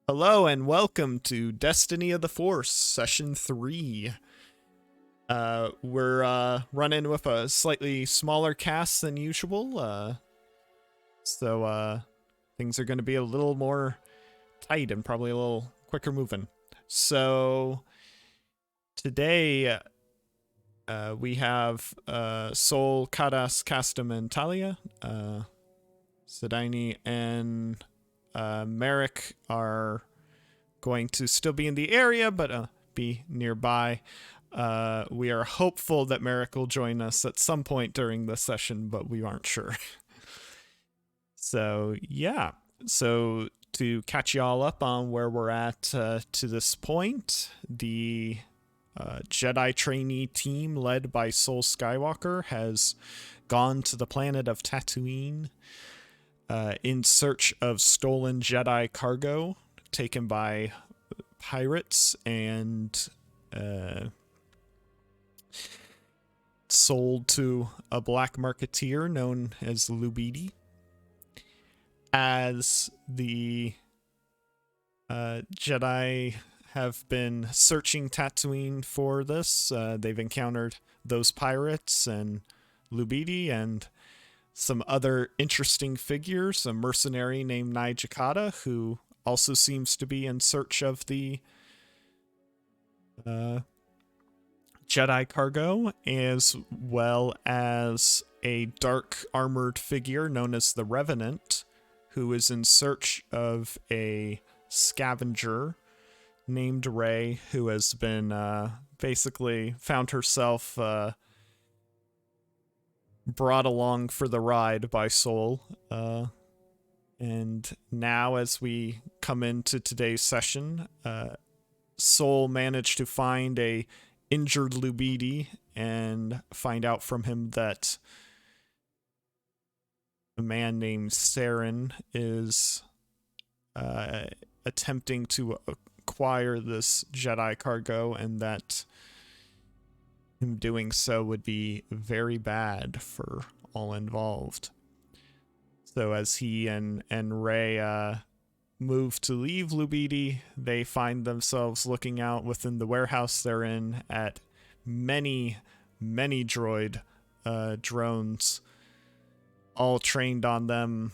Hello and welcome to Destiny of the Force, Session 3. We're running with a slightly smaller cast than usual, so things are going to be a little more tight and probably a little quicker moving. So today we have Sol, Kadas, Castum, and Talia. Sedini and Merrick are going to still be in the area, but be nearby. We are hopeful that Merrick will join us at some point during the session, but we aren't sure. So, yeah. So, to catch y'all up on where we're at to this point, the Jedi trainee team led by Sol Skywalker has gone to the planet of Tatooine in search of stolen Jedi cargo taken by pirates and sold to a black marketeer known as Lubidi. As the Jedi have been searching Tatooine for this, they've encountered those pirates and Lubidi and some other interesting figures, a mercenary named Nijakata, who also seems to be in search of the Jedi cargo, as well as a dark armored figure known as the Revenant, who is in search of a scavenger named Rey, who has been basically found herself brought along for the ride by Sol. And now, as we come into today's session, Sol managed to find a injured Lubidi and find out from him that a man named Saren is attempting to acquire this Jedi cargo, and that him doing so would be very bad for all involved. So as he and Rey move to leave Lubidi, they find themselves looking out within the warehouse they're in at many droid drones, all trained on them.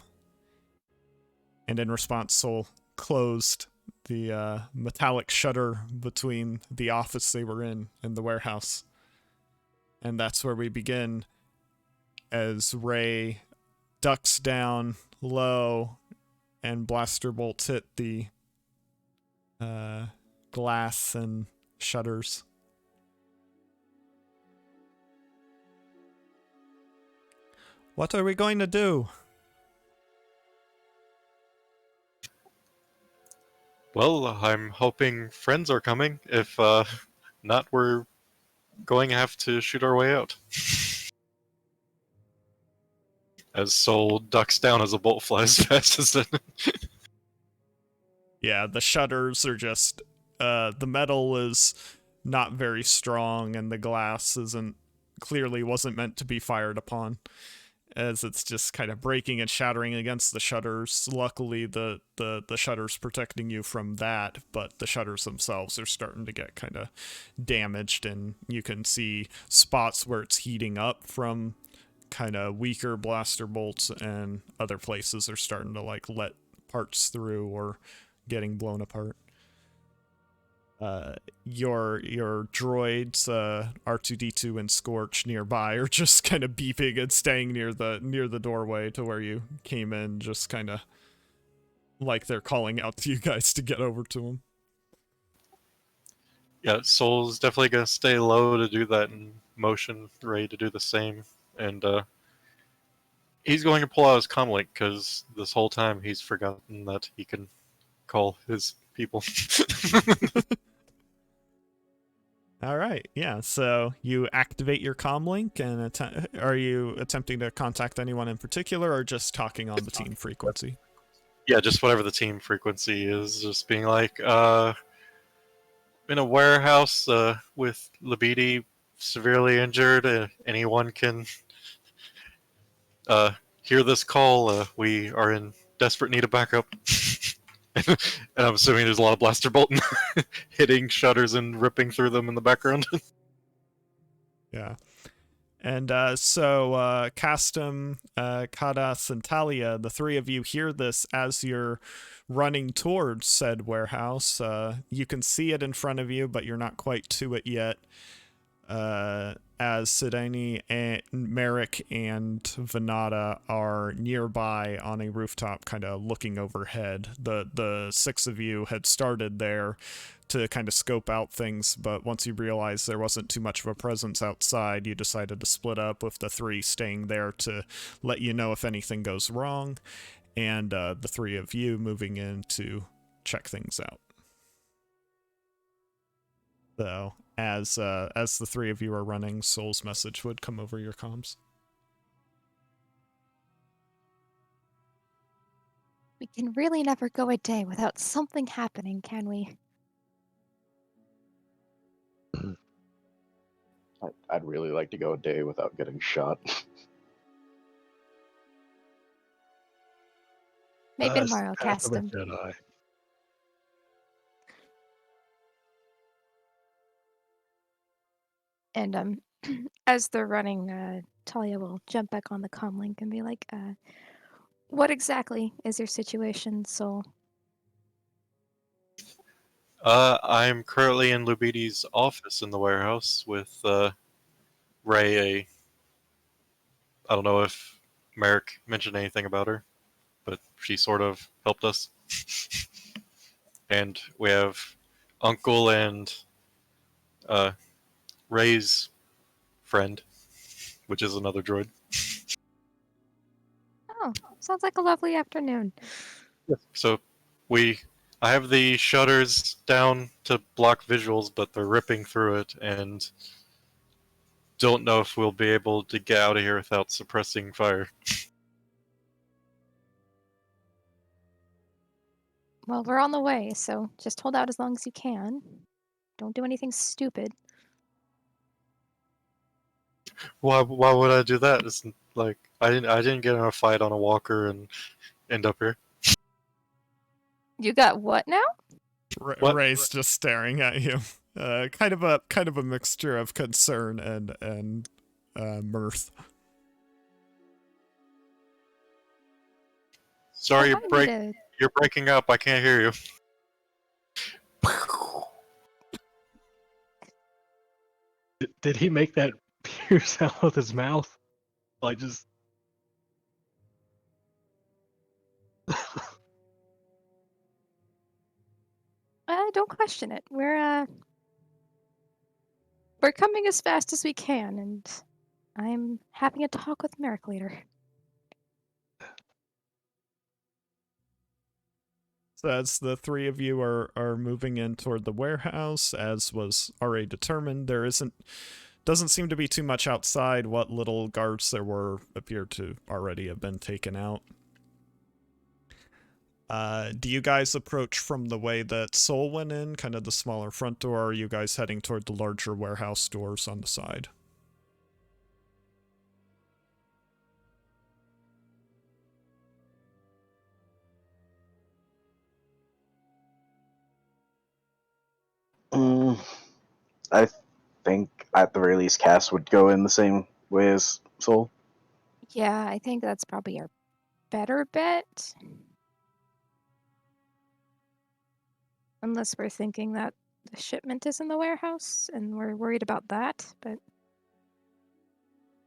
And in response, Sol closed the metallic shutter between the office they were in and the warehouse. And that's where we begin, as Rey ducks down low and blaster bolts hit the glass and shutters. What are we going to do? Well, I'm hoping friends are coming. If not, we're going to have to shoot our way out. As Sol ducks down as a bolt flies past his head. Yeah, the shutters are just the metal is not very strong, and the glass wasn't meant to be fired upon, as it's just kind of breaking and shattering against the shutters. Luckily, the shutters protecting you from that, but the shutters themselves are starting to get kind of damaged, and you can see spots where it's heating up from kind of weaker blaster bolts, and other places are starting to like let parts through or getting blown apart. Your droids, R2D2 and Scorch nearby, are just kind of beeping and staying near the doorway to where you came in, just kind of like they're calling out to you guys to get over to them. Yeah, Sol's definitely going to stay low to do that and motion Rey to do the same. And he's going to pull out his comlink because this whole time he's forgotten that he can call his people. All right, yeah. So you activate your comlink, and are you attempting to contact anyone in particular, or just talking on the team frequency? Yeah, just whatever the team frequency is. Just being like, in a warehouse with Lubidi severely injured. Anyone can hear this call. We are in desperate need of backup. And I'm assuming there's a lot of blaster bolting hitting shutters and ripping through them in the background. Yeah. And so Castum, Kadas, and Talia, the three of you hear this as you're running towards said warehouse. You can see it in front of you, but you're not quite to it yet. As Sidani and Merrick and Venata are nearby on a rooftop, kind of looking overhead. The six of you had started there to kind of scope out things, but once you realized there wasn't too much of a presence outside, you decided to split up, with the three staying there to let you know if anything goes wrong, and the three of you moving in to check things out. So, as the three of you are running, Sol's message would come over your comms. We can really never go a day without something happening, can we? I'd really like to go a day without getting shot. Maybe It's the tomorrow, path of a Castum. Jedi. And as they're running, Talia will jump back on the comm link and be like, what exactly is your situation, Sol? I'm currently in Lubidi's office in the warehouse with Ray. I don't know if Merrick mentioned anything about her, but she sort of helped us. And we have Uncle and Ray's friend, which is another droid. Oh, sounds like a lovely afternoon. So I have the shutters down to block visuals, but they're ripping through it, and don't know if we'll be able to get out of here without suppressing fire. Well, we're on the way, so just hold out as long as you can. Don't do anything stupid. Why would I do that? It's like I didn't get in a fight on a walker and end up here. You got what now? What? Ray's just staring at you. Kind of a mixture of concern and mirth. Sorry, Oh, you're breaking up. I can't hear you. Did he make that pew sound with his mouth? Like just. Don't question it. We're coming as fast as we can, and I'm having a talk with Merrick later. So as the three of you are moving in toward the warehouse, as was already determined, doesn't seem to be too much outside. What little guards there were appear to already have been taken out. Do you guys approach from the way that Sol went in, kind of the smaller front door, or are you guys heading toward the larger warehouse doors on the side? I think at the very least Cass would go in the same way as Sol. Yeah, I think that's probably our better bet. Unless we're thinking that the shipment is in the warehouse and we're worried about that, but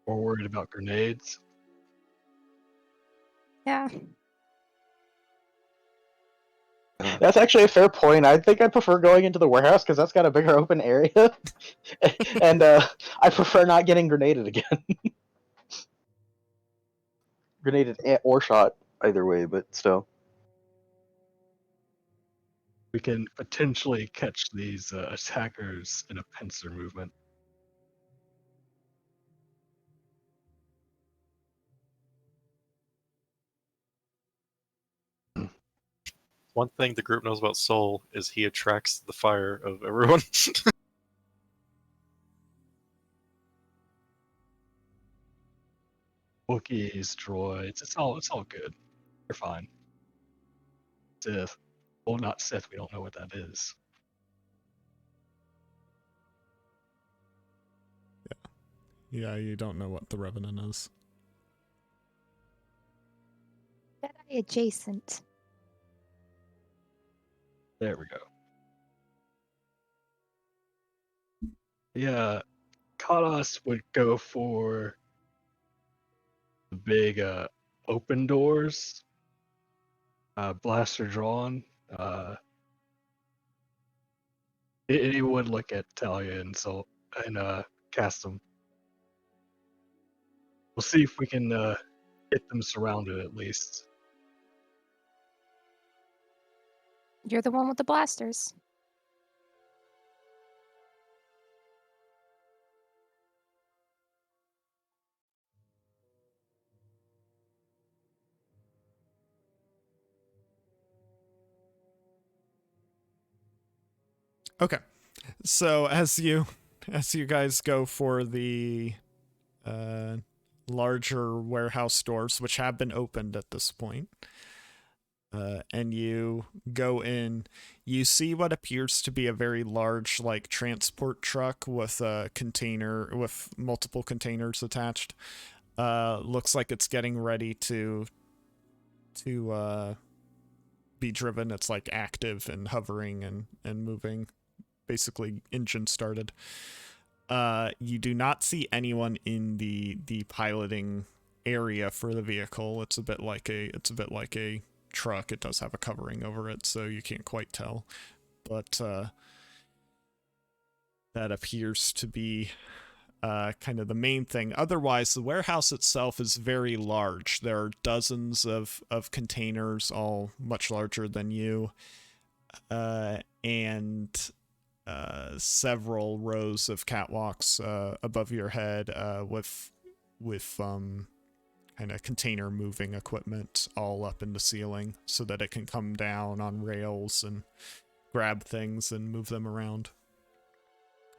Or worried about grenades. yeah. That's actually a fair point. I think I prefer going into the warehouse because that's got a bigger open area, and I prefer not getting grenaded again. Grenaded or shot, either way, but still. We can potentially catch these attackers in a pincer movement. One thing the group knows about Sol is he attracts the fire of everyone. Wookiees, droids, it's all good. They're fine. Sith. Well, not Sith. We don't know what that is. Yeah, you don't know what the Revenant is. Jedi adjacent. There we go. Yeah, Kados would go for the big open doors, blaster drawn. He would look at Talia and cast them. We'll see if we can get them surrounded at least. You're the one with the blasters. Okay. So as you guys go for the larger warehouse doors, which have been opened at this point, and you go in, you see what appears to be a very large, like, transport truck with a container with multiple containers attached. Looks like it's getting ready to be driven. It's like active and hovering and moving, basically engine started. You do not see anyone in the piloting area for the vehicle. It's a bit like a truck. It does have a covering over it, so you can't quite tell. But that appears to be kind of the main thing. Otherwise, the warehouse itself is very large. There are dozens of containers, all much larger than you, and several rows of catwalks above your head with kind of container moving equipment all up in the ceiling so that it can come down on rails and grab things and move them around.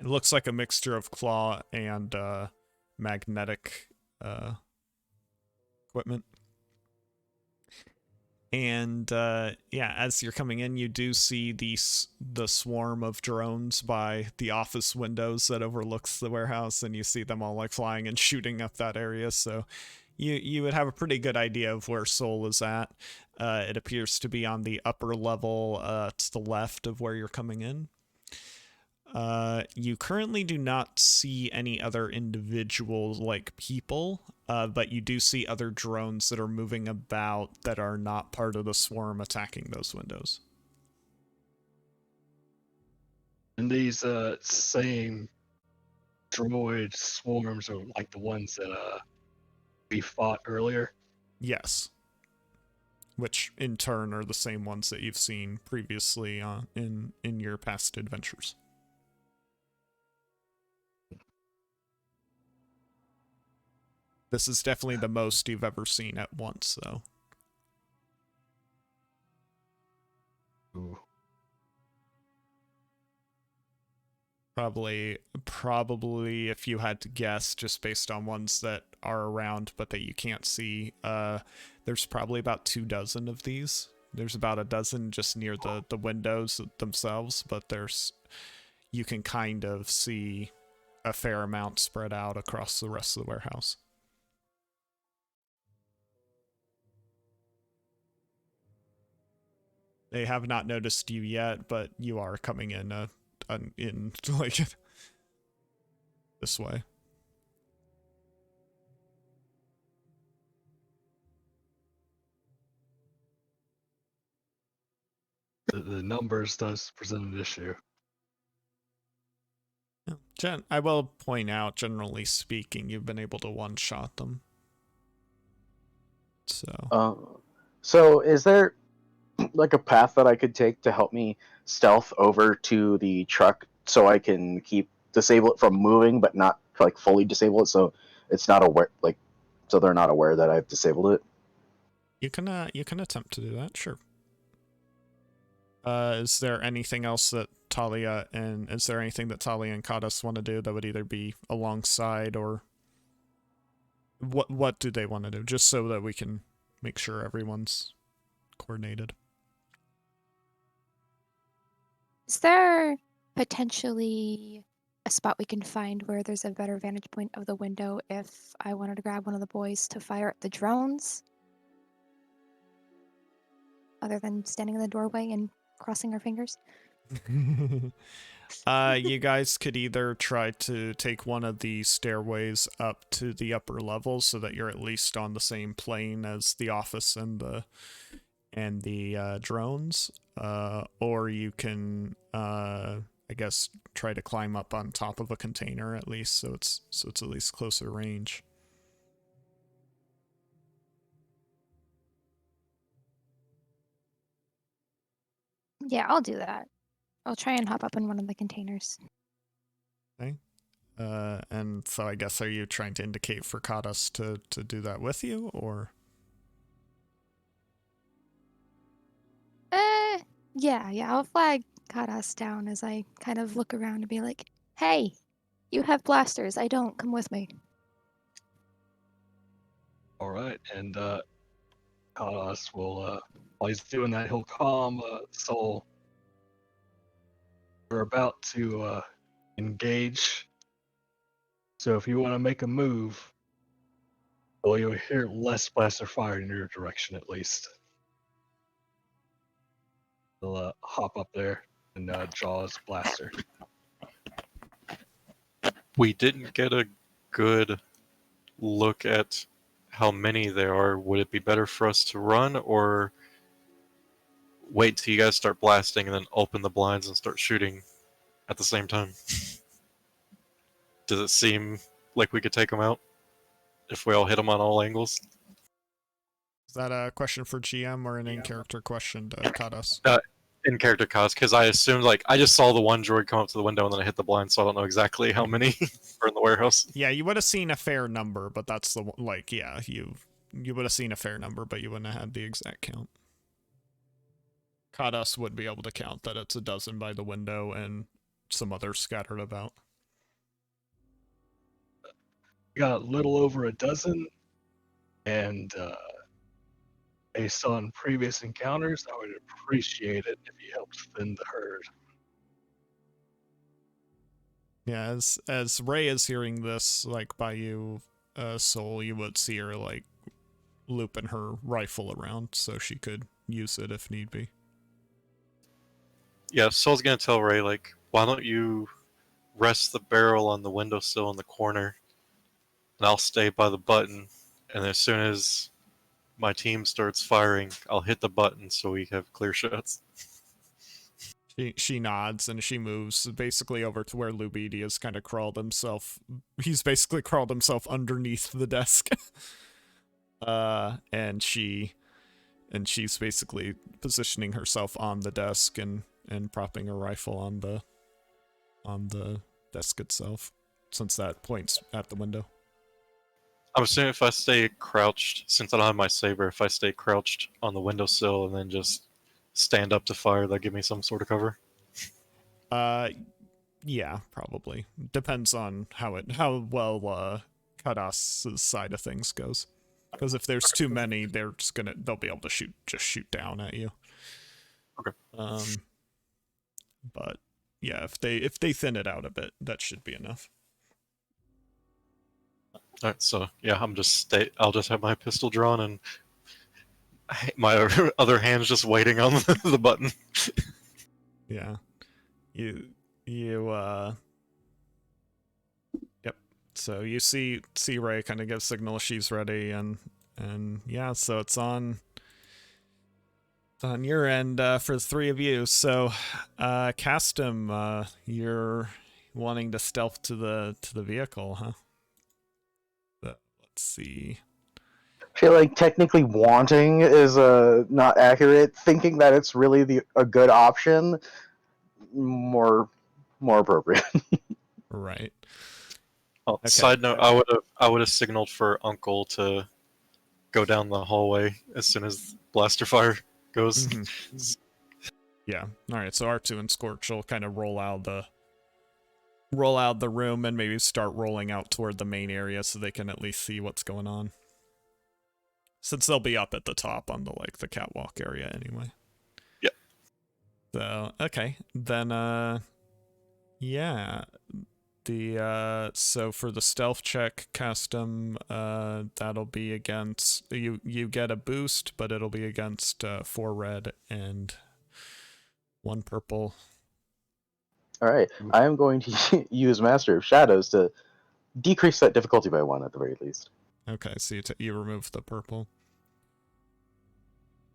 It looks like a mixture of claw and magnetic equipment. And yeah, as you're coming in, you do see the swarm of drones by the office windows that overlooks the warehouse, and you see them all like flying and shooting up that area. So you would have a pretty good idea of where Sol is at. It appears to be on the upper level to the left of where you're coming in. You currently do not see any other individual, like, people, but you do see other drones that are moving about that are not part of the swarm attacking those windows. And these same droid swarms are like the ones that we fought earlier. Yes. Which, in turn, are the same ones that you've seen previously in your past adventures. This is definitely the most you've ever seen at once, though. Ooh. Probably, if you had to guess, just based on ones that are around but that you can't see, there's probably about 24 of these. There's about a dozen just near the windows themselves, but you can kind of see a fair amount spread out across the rest of the warehouse. They have not noticed you yet, but you are coming in like this way. The numbers does present an issue. I will point out, generally speaking, you've been able to one-shot them. So is there like a path that I could take to help me stealth over to the truck so I can disable it from moving, but not like fully disable it, so it's not aware, like, so they're not aware that I've disabled it? You can attempt to do that, sure. Is there anything else that Talia and Kadas want to do that would either be alongside, or what do they want to do? Just so that we can make sure everyone's coordinated. Is there potentially a spot we can find where there's a better vantage point of the window if I wanted to grab one of the boys to fire at the drones? Other than standing in the doorway and crossing our fingers? You guys could either try to take one of the stairways up to the upper levels so that you're at least on the same plane as the office and the drones, or you can I guess try to climb up on top of a container at least, so it's at least closer range. Yeah, I'll do that. I'll try and hop up in one of the containers. Okay. And so I guess, are you trying to indicate for Kadas to do that with you, or? Yeah, I'll flag Kadas down as I kind of look around and be like, hey, you have blasters, I don't, come with me. All right, and Kadas will, while he's doing that, he'll calm Sol. We're about to engage, so if you want to make a move, well, you'll hear less blaster fire in your direction at least. He'll hop up there and draw his blaster. We didn't get a good look at how many there are. Would it be better for us to run or wait till you guys start blasting and then open the blinds and start shooting at the same time? Does it seem like we could take them out if we all hit them on all angles? Is that a question for GM or an in-character question to Kadas? In character cost, because I assumed, like, I just saw the one droid come up to the window and then I hit the blind, so I don't know exactly how many are in the warehouse. Yeah, you would have seen a fair number, but that's the one, like, yeah, you would have seen a fair number, but you wouldn't have had the exact count. Kadas would be able to count that it's a dozen by the window and some others scattered about. We got a little over a dozen, and based on previous encounters, I would appreciate it if you helped thin the herd. Yeah, as Rey is hearing this, like, by you, Sol, you would see her, like, looping her rifle around so she could use it if need be. Yeah, Sol's gonna tell Rey, like, why don't you rest the barrel on the windowsill in the corner, and I'll stay by the button, and as soon as my team starts firing, I'll hit the button so we have clear shots. She nods and she moves basically over to where Lubidi has kind of crawled himself. He's basically crawled himself underneath the desk. And she's basically positioning herself on the desk and propping her rifle on the desk itself, since that points at the window. I'm assuming if I stay crouched, since I don't have my saber, if I stay crouched on the windowsill and then just stand up to fire, that give me some sort of cover. Yeah, probably. Depends on how well Kadas' side of things goes. Because if there's too many, they'll be able to shoot down at you. Okay. But yeah, if they thin it out a bit, that should be enough. Alright, so yeah, I'll just have my pistol drawn and my other hand's just waiting on the button. Yeah. Yep. So you see Rey kind of give signal she's ready, and yeah, so it's on your end for the three of you. So Castum, you're wanting to stealth to the vehicle, huh? Let's see. I feel like technically wanting is not accurate. Thinking that it's really a good option, more appropriate. Right. Oh, Okay. Side note, I would have signaled for Uncle to go down the hallway as soon as blaster fire goes. Mm-hmm. Yeah. All right. So R2 and Scorch will kind of roll out the room and maybe start rolling out toward the main area so they can at least see what's going on. Since they'll be up at the top on the catwalk area anyway. Yeah. So, okay. Then, yeah. So for the stealth check custom, that'll be against, you get a boost, but it'll be against 4 red and 1 purple. All right, I am going to use Master of Shadows to decrease that difficulty by 1 at the very least. Okay, so you remove the purple.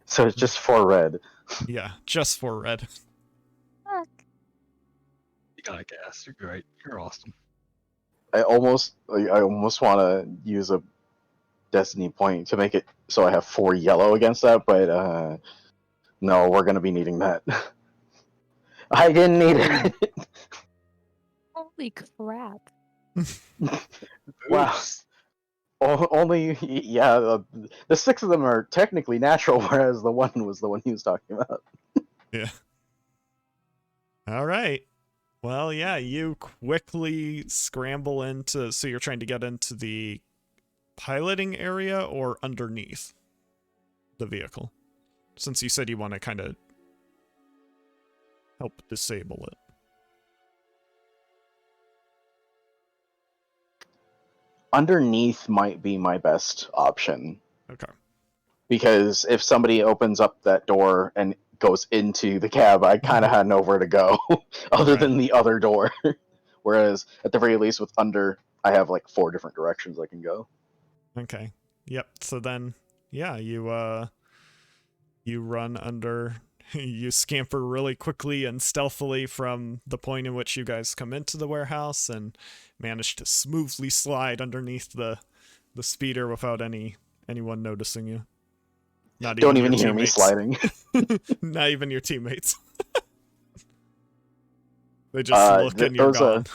So it's just 4 red. Yeah, just 4 red. Fuck. You gotta gas. You're great. You're awesome. I almost want to use a destiny point to make it so I have 4 yellow against that, but no, we're gonna be needing that. I didn't need it. Holy crap. Wow. Oops. Only, yeah, the 6 of them are technically natural, whereas the 1 was the one he was talking about. Yeah. All right. Well, yeah, you quickly scramble into, so you're trying to get into the piloting area or underneath the vehicle? Since you said you want to kind of help disable it. Underneath might be my best option. Okay. Because if somebody opens up that door and goes into the cab, I kind of had nowhere to go other than the other door. Whereas at the very least with under, I have like 4 different directions I can go. Okay. Yep. So then, yeah, you run under, you scamper really quickly and stealthily from the point in which you guys come into the warehouse and manage to smoothly slide underneath the speeder without anyone noticing you. Not Don't even your hear me teammates. sliding. Not even your teammates. They just look and you're gone.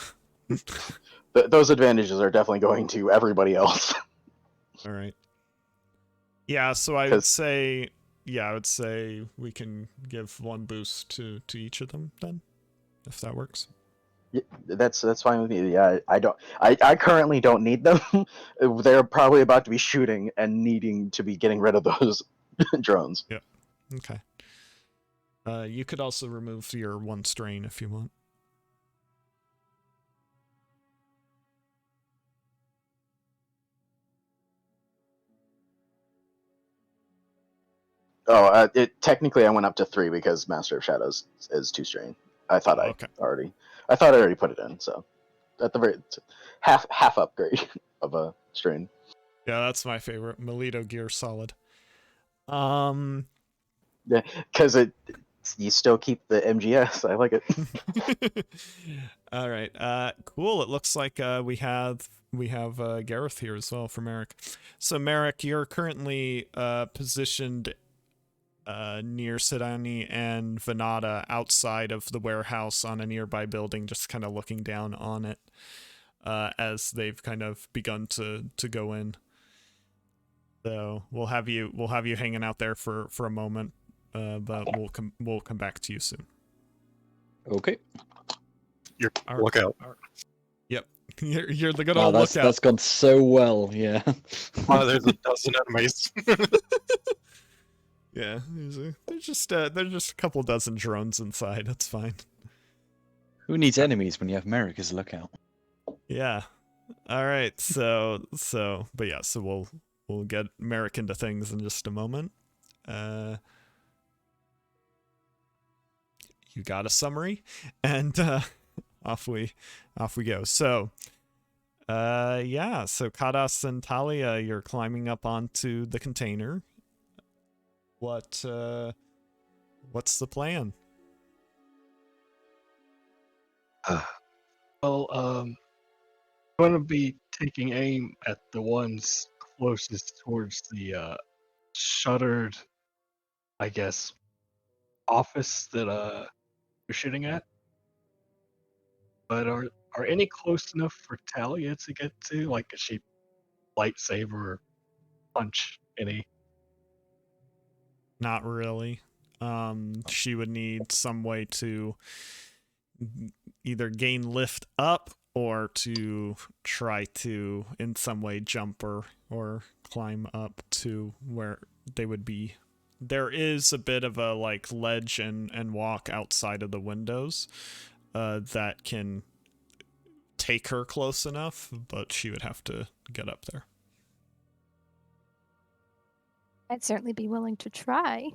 Those advantages are definitely going to everybody else. All right. Yeah, so I would say we can give 1 boost to each of them then, if that works. Yeah, that's fine with me. Yeah, I currently don't need them. They're probably about to be shooting and needing to be getting rid of those drones. Yep. Okay. You could also remove your 1 strain if you want. Oh, technically I went up to 3 because Master of Shadows is 2 strain. I thought I already put it in. So at the very half upgrade of a strain. Yeah, that's my favorite. Melito gear solid. Yeah, because you still keep the MGS. I like it. All right. Cool. It looks like we have Gareth here as well for Merrick. So Merrick, you're currently positioned near Sidani and Venata outside of the warehouse on a nearby building, just kind of looking down on it as they've kind of begun to go in. So we'll have you hanging out there for a moment, but we'll come back to you soon. Okay. Look out. Yep. You're the good old lookout. That's gone so well, yeah. Oh, there's a dozen enemies. Yeah, there's just a couple dozen drones inside. That's fine. Who needs enemies when you have Merrick as a lookout? Yeah. All right. So we'll get Merrick into things in just a moment. You got a summary, and off we go. So so Kadas and Talia, you're climbing up onto the container. What's the plan? Well, I'm going to be taking aim at the ones closest towards the shuttered, I guess, office that you're shooting at. But are any close enough for Talia to get to? Like, a she lightsaber or punch any? Not really. She would need some way to either gain lift up or to try to in some way jump or climb up to where they would be there is a bit of a like ledge and walk outside of the windows that can take her close enough, but she would have to get up there. I'd certainly be willing to try.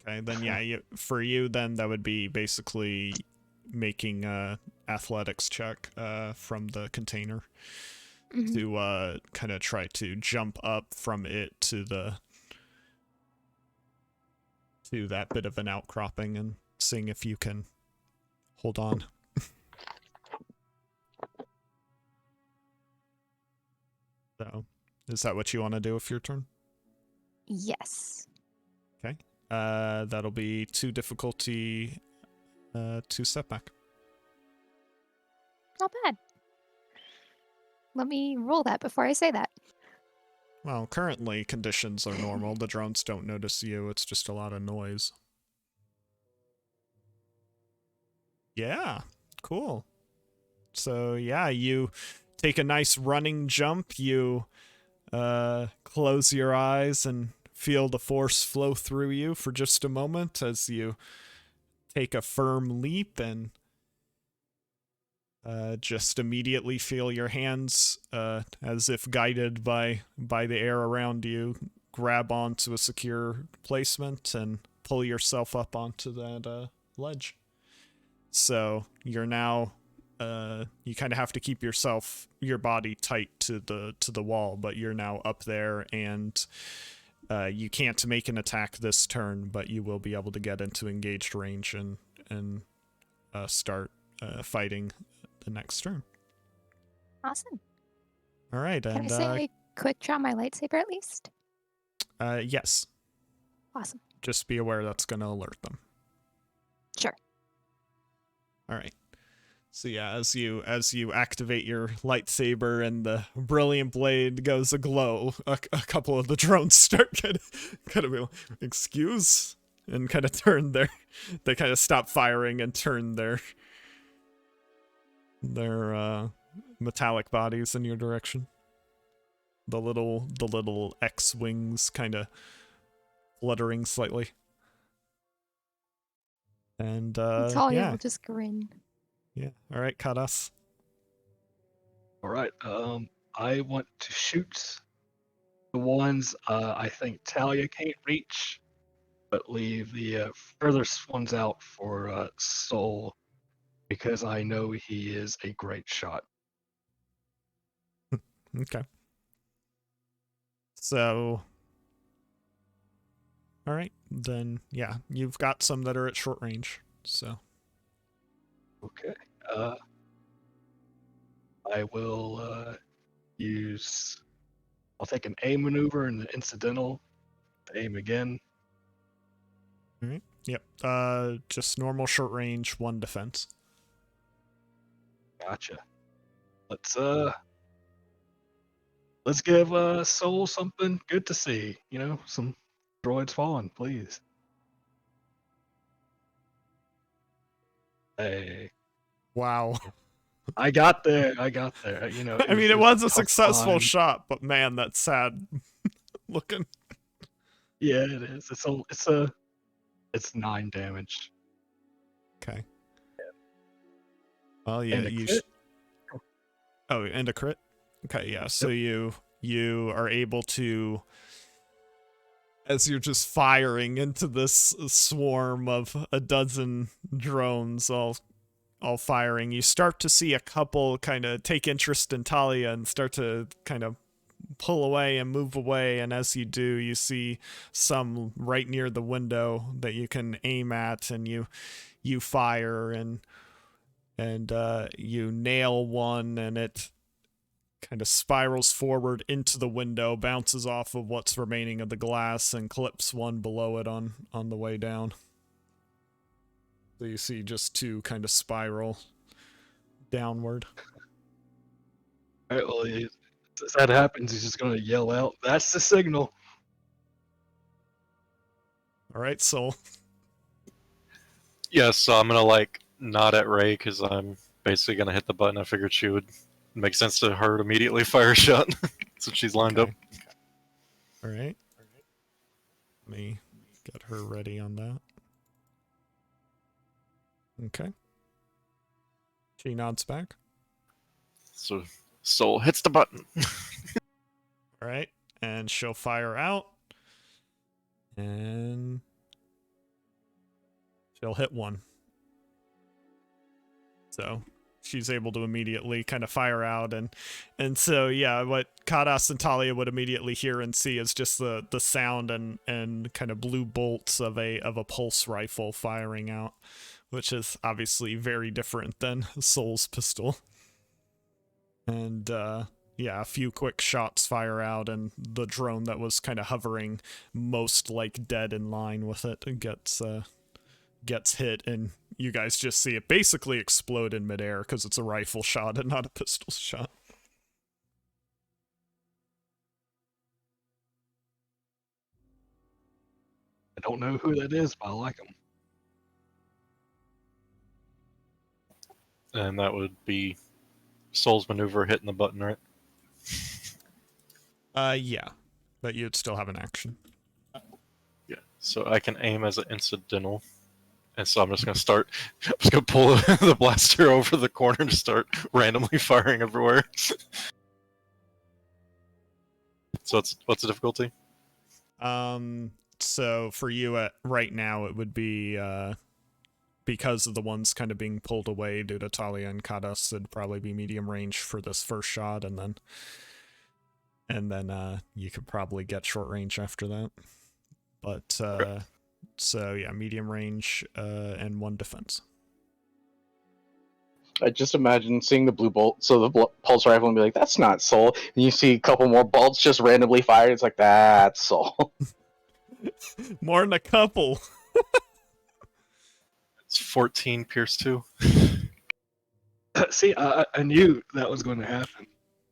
Okay, then yeah, for you, then that would be basically making a athletics check from the container to kind of try to jump up from it to that bit of an outcropping and seeing if you can hold on. So, is that what you want to do with your turn? Yes. Okay. That'll be 2 difficulty, 2 setback. Not bad. Let me roll that before I say that. Well, currently conditions are normal. The drones don't notice you. It's just a lot of noise. Yeah, cool. So yeah, you take a nice running jump. You close your eyes and feel the force flow through you for just a moment as you take a firm leap and just immediately feel your hands, as if guided by the air around you, grab onto a secure placement and pull yourself up onto that ledge. So you're now, you kind of have to keep your body tight to the wall, but you're now up there, and you can't make an attack this turn, but you will be able to get into engaged range and start fighting the next turn. Awesome. All right, Can and I say quick draw my lightsaber at least? yes, Awesome. just be aware that's going to alert them. Sure. All right. So yeah, as you activate your lightsaber and the brilliant blade goes aglow, a couple of the drones start kind of be like, excuse, and kind of turn they kind of stop firing and turn their metallic bodies in your direction. The little X-wings kind of fluttering slightly. And Talia yeah. will just grin. Yeah. All right, Kadas. All right. I want to shoot the ones I think Talia can't reach, but leave the furthest ones out for Sol, because I know he is a great shot. Okay. So, all right, then yeah, you've got some that are at short range. So, Okay. I will use. I'll take an aim maneuver and an incidental to aim again. all right. Yep. Just normal short range, 1 defense. Gotcha. Let's give Sol something good to see. You know, some droids falling, please. Hey, Wow. I got there. You know, I mean, it was a tough successful time. shot, but man, that's sad looking. Yeah, it is. It's 9 damage. Okay. Well, yeah, And a you. crit. Oh, and a crit. Okay, yeah. So you are able to, as you're just firing into this swarm of a dozen drones, all firing, you start to see a couple kind of take interest in Talia and start to kind of pull away and move away, and as you do, you see some right near the window that you can aim at, and you fire and you nail one, and it kind of spirals forward into the window, bounces off of what's remaining of the glass, and clips one below it on the way down. So you see just 2 kind of spiral downward. All right, well, as that happens, he's just gonna yell out, "That's the signal!" All right, Sol. Yeah, so I'm gonna nod at Ray because I'm basically gonna hit the button. I figured she would make sense to her to immediately fire a shot since she's lined up. All right. Let me get her ready on that. Okay. She nods back. So Sol hits the button. All right, and she'll fire out, and she'll hit one. So she's able to immediately kind of fire out, and so yeah, what Kadas and Talia would immediately hear and see is just the sound and kind of blue bolts of a pulse rifle firing out, which is obviously very different than Sol's pistol. And yeah, a few quick shots fire out, and the drone that was kind of hovering most like dead in line with it gets hit, and you guys just see it basically explode in midair because it's a rifle shot and not a pistol shot. I don't know who that is, but I like him. And that would be Sol's maneuver hitting the button, right? Yeah, but you'd still have an action. Yeah. So I can aim as an incidental. And so I'm just gonna pull the blaster over the corner and start randomly firing everywhere. So what's the difficulty? So for you right now, it would be because of the ones kind of being pulled away due to Talia and Kadas, it'd probably be medium range for this first shot, and then you could probably get short range after that. But so yeah, medium range and 1 defense. I just imagine seeing the blue bolt, so the pulse rifle, and be like, "That's not Sol." And you see a couple more bolts just randomly fired. It's like, that's Sol. More than a couple. It's 14 Pierce 2. See, I knew that was going to happen.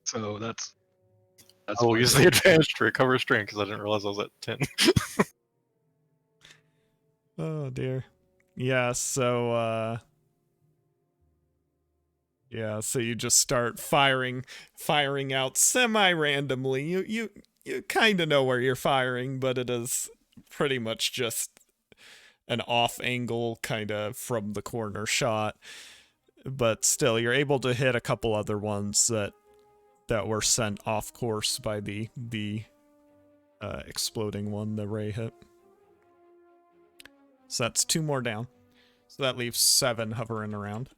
So that's I will use the advantage to recover strain because I didn't realize I was at 10. Oh dear. Yeah, so so you just start firing out semi-randomly. You kind of know where you're firing, but it is pretty much just an off angle kind of from the corner shot. But still, you're able to hit a couple other ones that were sent off course by the exploding one the Ray hit. So that's 2 more down. So that leaves 7 hovering around.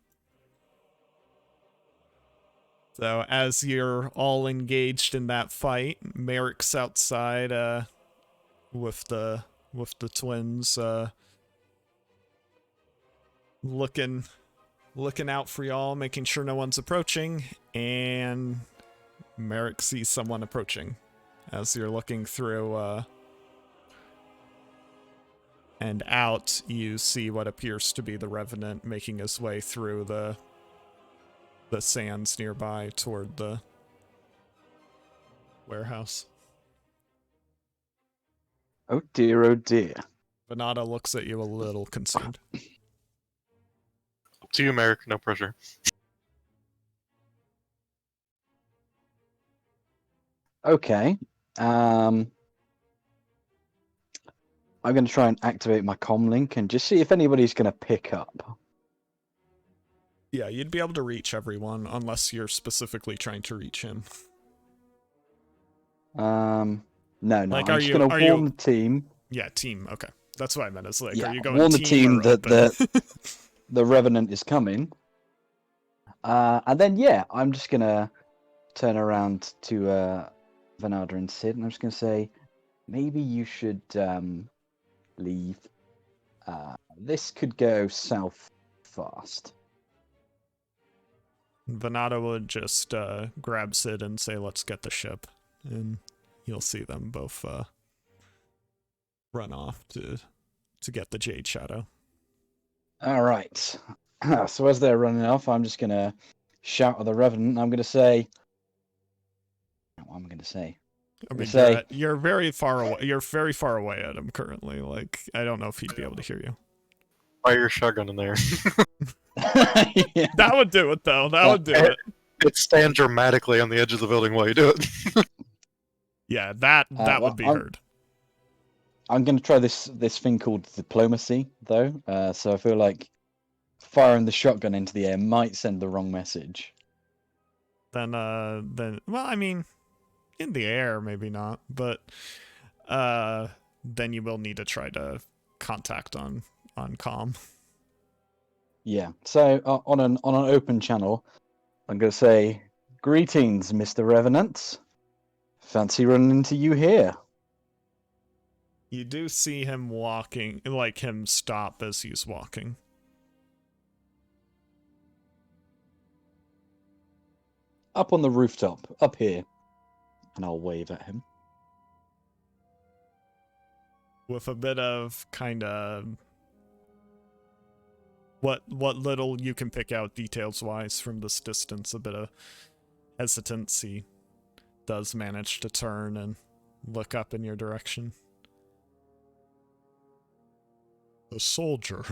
So as you're all engaged in that fight, Merrick's outside with the twins looking out for y'all, making sure no one's approaching, and Merrick sees someone approaching as you're looking through and out. You see what appears to be the Revenant making his way through the sands nearby toward the warehouse. Oh dear, oh dear. Venata looks at you a little concerned. Up to you, Merrick. No pressure. Okay. I'm going to try and activate my comm link and just see if anybody's going to pick up. Yeah, you'd be able to reach everyone unless you're specifically trying to reach him. No. Like, I'm just going to warn the team. Yeah, team. Okay, that's what I meant. It's like, Yeah, are you going warn the team or that the Revenant is coming. And then I'm just going to turn around to Venada and Sid, and I'm just going to say, maybe you should leave. This could go south fast. Venata would just grab Sid and say, let's get the ship. And you'll see them both run off to get the Jade Shadow. All right. So as they're running off, I'm just going to shout at the Revenant. I'm going to say... What am I going to say? I mean, you're very far away. You're very far away at him currently. Like, I don't know if he'd be able to hear you. Fire your shotgun in there. Yeah. That would do it, though. That would do it. It stands dramatically on the edge of the building while you do it. Yeah, that would be heard. I'm going to try this thing called diplomacy, though. So I feel like firing the shotgun into the air might send the wrong message. Then, well, I mean, in the air, maybe not, but, then you will need to try to contact on comm. Yeah. So on an open channel, I'm going to say, "Greetings, Mr. Revenant. Fancy running into you here." You do see him walking, like him stop as he's walking. Up on the rooftop, up here. And I'll wave at him. With a bit of kind of what little you can pick out details wise from this distance, a bit of hesitancy does manage to turn and look up in your direction. A soldier.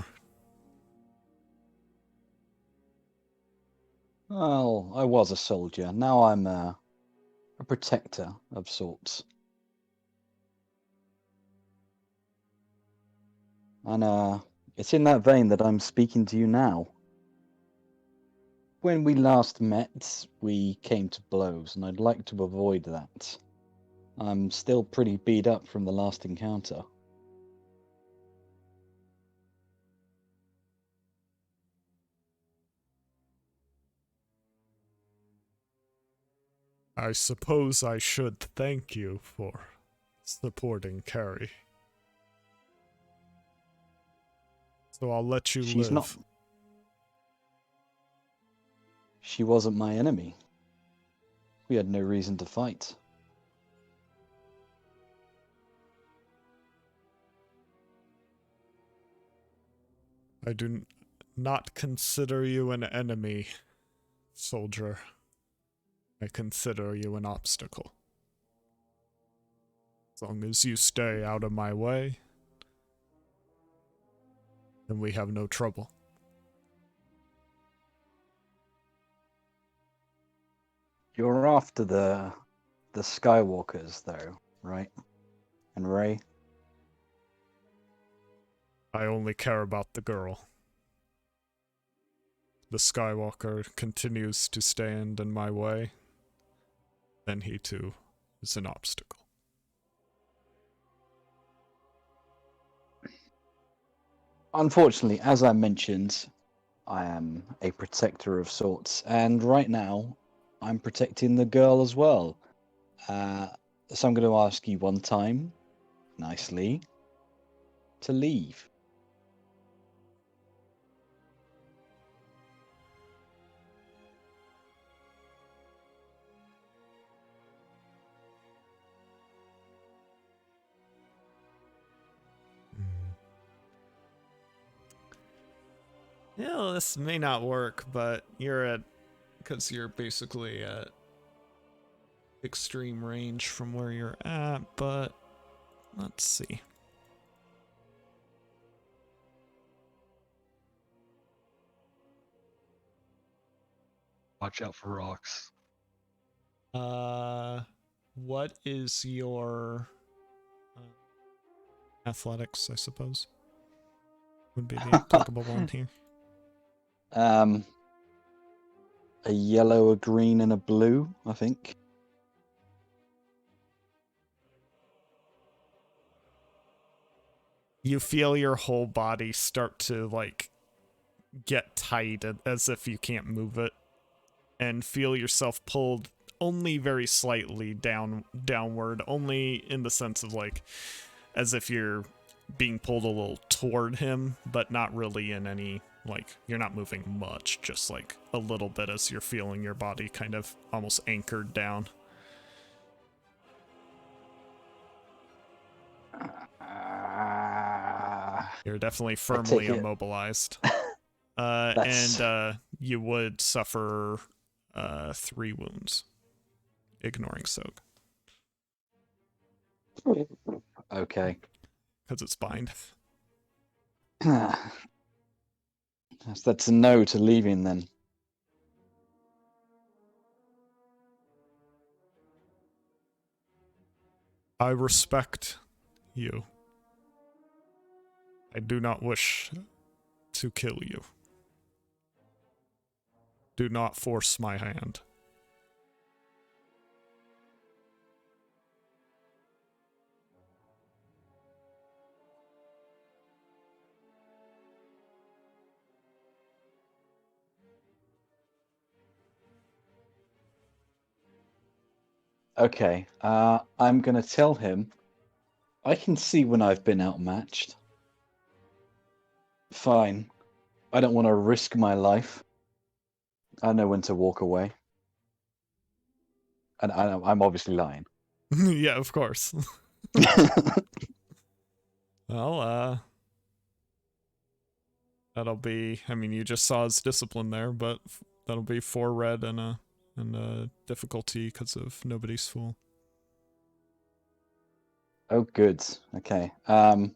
Well, I was a soldier. Now I'm a protector of sorts. And it's in that vein that I'm speaking to you now. When we last met, we came to blows, and I'd like to avoid that. I'm still pretty beat up from the last encounter. I suppose I should thank you for supporting Carrie. So I'll let you She's live. not. She wasn't my enemy. We had no reason to fight. I do not consider you an enemy, soldier. I consider you an obstacle. As long as you stay out of my way, then we have no trouble. You're after the Skywalkers, though, right? And Rey? I only care about the girl. The Skywalker continues to stand in my way, then he too is an obstacle. Unfortunately, as I mentioned, I am a protector of sorts, and right now, I'm protecting the girl as well. So I'm going to ask you one time, nicely, to leave. Yeah, this may not work, but because you're basically at extreme range from where you're at, but let's see. Watch out for rocks. What is your athletics, I suppose? Would be the applicable one here. A yellow, a green, and a blue, I think. You feel your whole body start to, like, get tight as if you can't move it, and feel yourself pulled only very slightly downward, only in the sense of, like, as if you're being pulled a little toward him, but not really in any, like, you're not moving much, just like a little bit as you're feeling your body kind of almost anchored down. You're definitely firmly immobilized. And you would suffer 3 wounds, ignoring soak. Okay. Because it's bind. That's a no to leaving then. I respect you, I do not wish to kill you. Do not force my hand. Okay, I'm gonna tell him I can see when I've been outmatched. Fine. I don't want to risk my life. I know when to walk away. And I'm obviously lying. Yeah, of course. Well, that'll be, I mean, you just saw his discipline there, but that'll be 4 red and a difficulty because of nobody's fool. Oh, good. Okay. I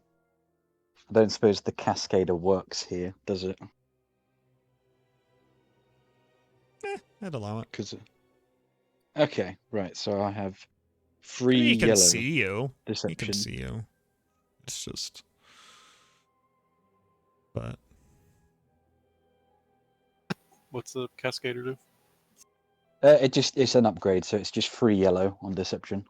don't suppose the Cascader works here, does it? I'd allow it. Okay, right. So I have I 3 mean, he can yellow see you. deception. He can see you. It's just... But... What's the Cascader do? It's an upgrade, so it's just 3 yellow on deception.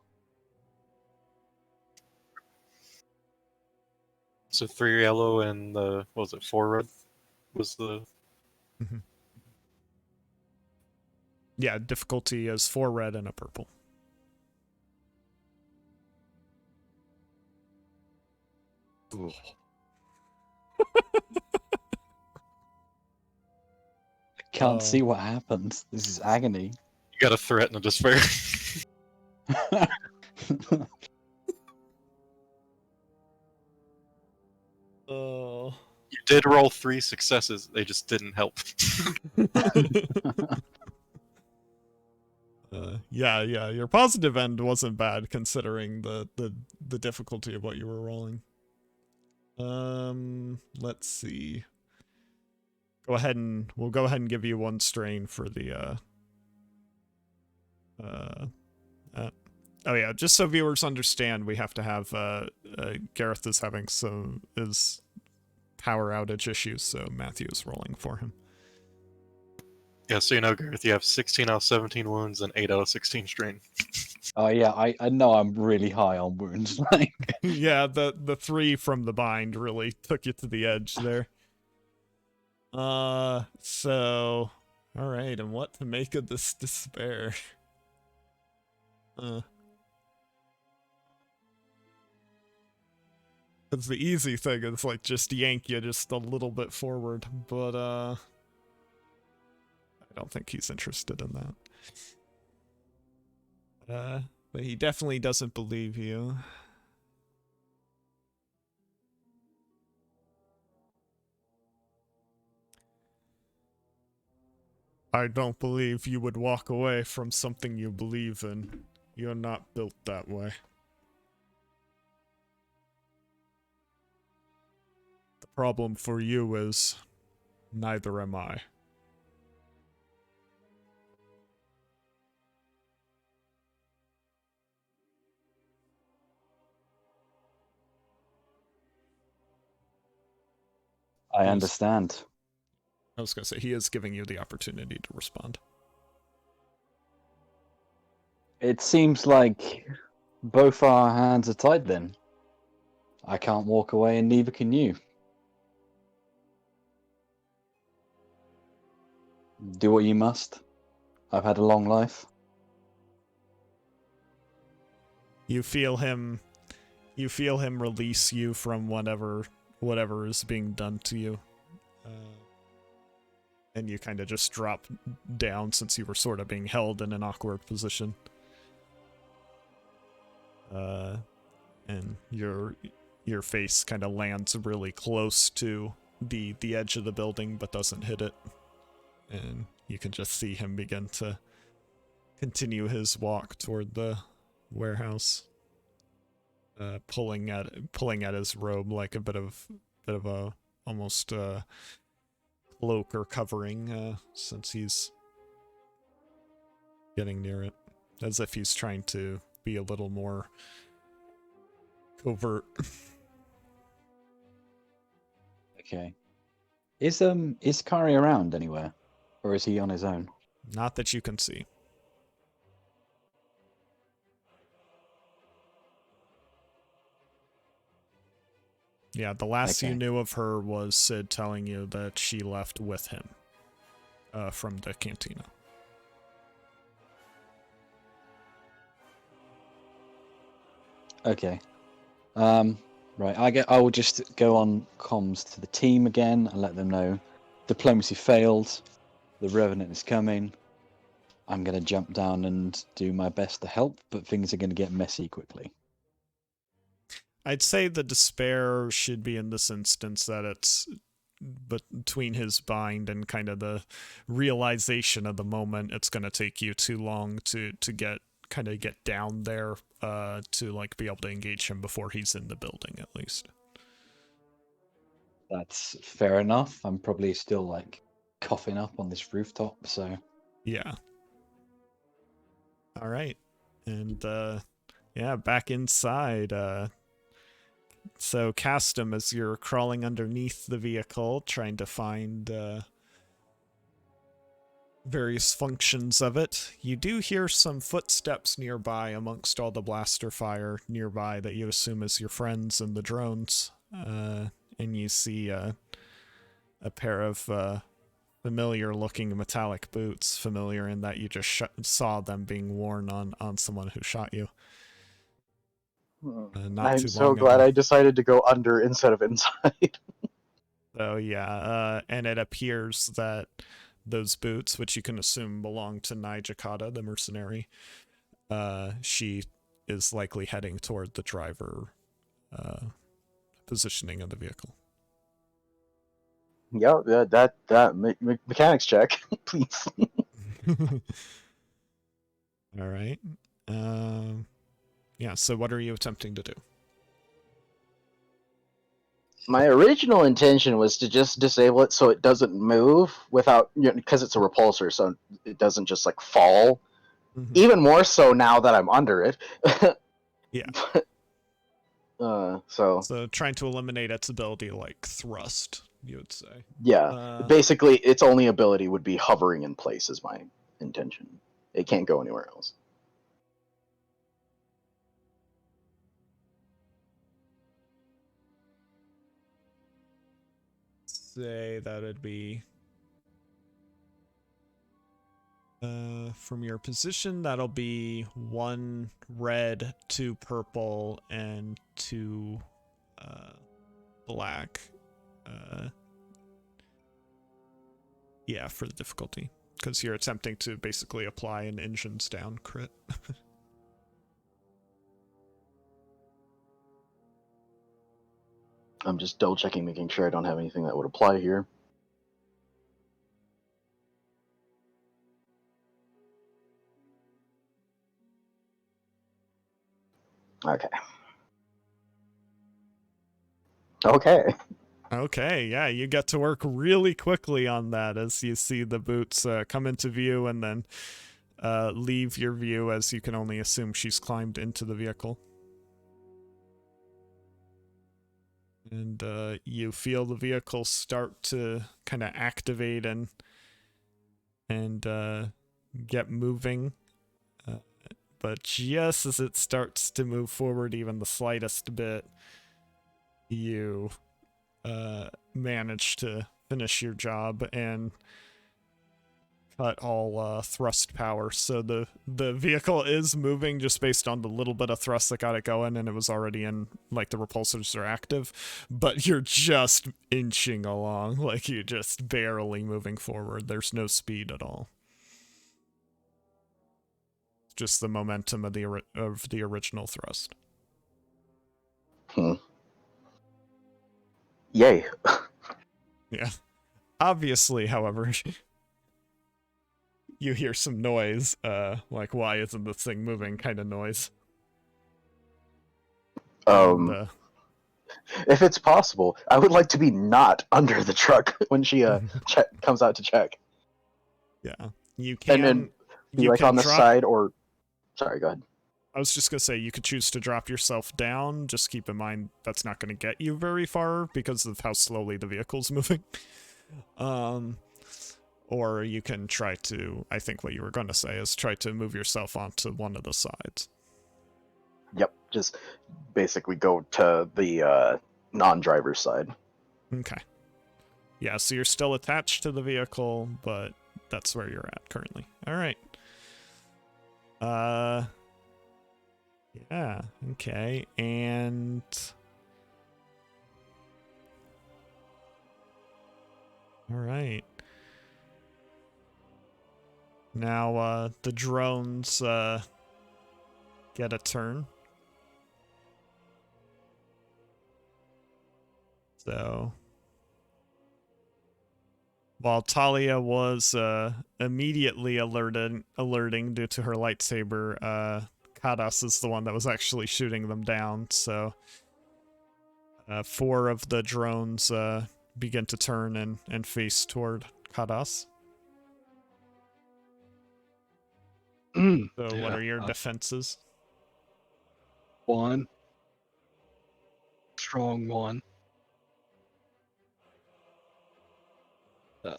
So 3 yellow and the, what was it, 4 red? Was the... Mhm. Yeah, difficulty is 4 red and a purple. Ooh. I can't see what happens. This is agony. You got a threat and a despair. Oh. You did roll 3 successes, they just didn't help. Yeah, your positive end wasn't bad considering the difficulty of what you were rolling. Let's see. We'll go ahead and give you 1 strain for the oh yeah, just so viewers understand, we have to have Gareth is having his power outage issues, so Matthew is rolling for him. Yeah, so you know, Gareth, you have 16 out of 17 wounds and 8 out of 16 strain. Oh yeah, I know I'm really high on wounds. Like, Yeah, the 3 from the bind really took you to the edge there. So, all right, and what to make of this despair? Because the easy thing is like just yank you just a little bit forward, but I don't think he's interested in that. But he definitely doesn't believe you. I don't believe you would walk away from something you believe in. You're not built that way. The problem for you is, neither am I. I Yes. understand. I was gonna say, he is giving you the opportunity to respond. It seems like both our hands are tied then. I can't walk away and neither can you. Do what you must. I've had a long life. You feel him release you from whatever is being done to you. And you kind of just drop down since you were sort of being held in an awkward position. And your face kind of lands really close to the edge of the building but doesn't hit it. And you can just see him begin to continue his walk toward the warehouse. Pulling at his robe like a bit of a almost cloak or covering, since he's getting near it, as if he's trying to be a little more covert. Okay. Is Kari around anywhere, or is he on his own? Not that you can see. Yeah, the last you Okay. knew of her was Sid telling you that she left with him from the cantina. Okay. Right. I will just go on comms to the team again and let them know diplomacy failed. The Revenant is coming. I'm gonna jump down and do my best to help, but things are gonna get messy quickly. I'd say the despair should be in this instance that it's between his bind and kind of the realization of the moment. It's going to take you too long to get down there to like be able to engage him before he's in the building, at least. That's fair enough. I'm probably still like coughing up on this rooftop, so Yeah. All right. And yeah, back inside. So cast him as you're crawling underneath the vehicle, trying to find various functions of it. You do hear some footsteps nearby amongst all the blaster fire nearby that you assume is your friends and the drones. And you see a pair of familiar-looking metallic boots, familiar in that you just saw them being worn on someone who shot you. Not I'm too so long glad ago. I decided to go under instead of inside. So yeah, and it appears that those boots, which you can assume belong to Nijakata, the mercenary, she is likely heading toward the driver positioning of the vehicle. Yeah, that mechanics check, please. All right. Yeah, so what are you attempting to do? My original intention was to just disable it so it doesn't move without, because it's a repulsor, so it doesn't just like fall. Mm-hmm. Even more so now that I'm under it. Yeah. So trying to eliminate its ability to like thrust, you would say. yeah, basically its only ability would be hovering in place is my intention. It can't go anywhere else. Say that would be from your position, that'll be 1 red, 2 purple, and 2 black. Yeah, for the difficulty, because you're attempting to basically apply an engines down crit. I'm just double checking, making sure I don't have anything that would apply here. Okay. Okay, yeah, you get to work really quickly on that as you see the boots come into view and then leave your view, as you can only assume she's climbed into the vehicle. And you feel the vehicle start to kind of activate and get moving. But just as it starts to move forward even the slightest bit, you manage to finish your job and cut all thrust power. So the vehicle is moving just based on the little bit of thrust that got it going, and it was already in, like, the repulsors are active, but you're just inching along, like you're just barely moving forward. There's no speed at all. Just the momentum of the original thrust. Yay. Yeah. Obviously, however, you hear some noise, like, why isn't this thing moving kind of noise. And, if it's possible, I would like to be not under the truck when she comes out to check. Yeah. You can... And then be like on the side or... Sorry, go ahead. I was just going to say you could choose to drop yourself down. Just keep in mind that's not going to get you very far because of how slowly the vehicle's moving. Or you can try to, I think what you were going to say is try to move yourself onto one of the sides. Yep, just basically go to the non-driver's side. Okay. Yeah, so you're still attached to the vehicle, but that's where you're at currently. All right. Yeah, okay. And all right. Now the drones get a turn. So while Talia was immediately alerting due to her lightsaber, Kadas is the one that was actually shooting them down. So 4 of the drones begin to turn and face toward Kadas. So what are your defenses? 1. Strong 1. This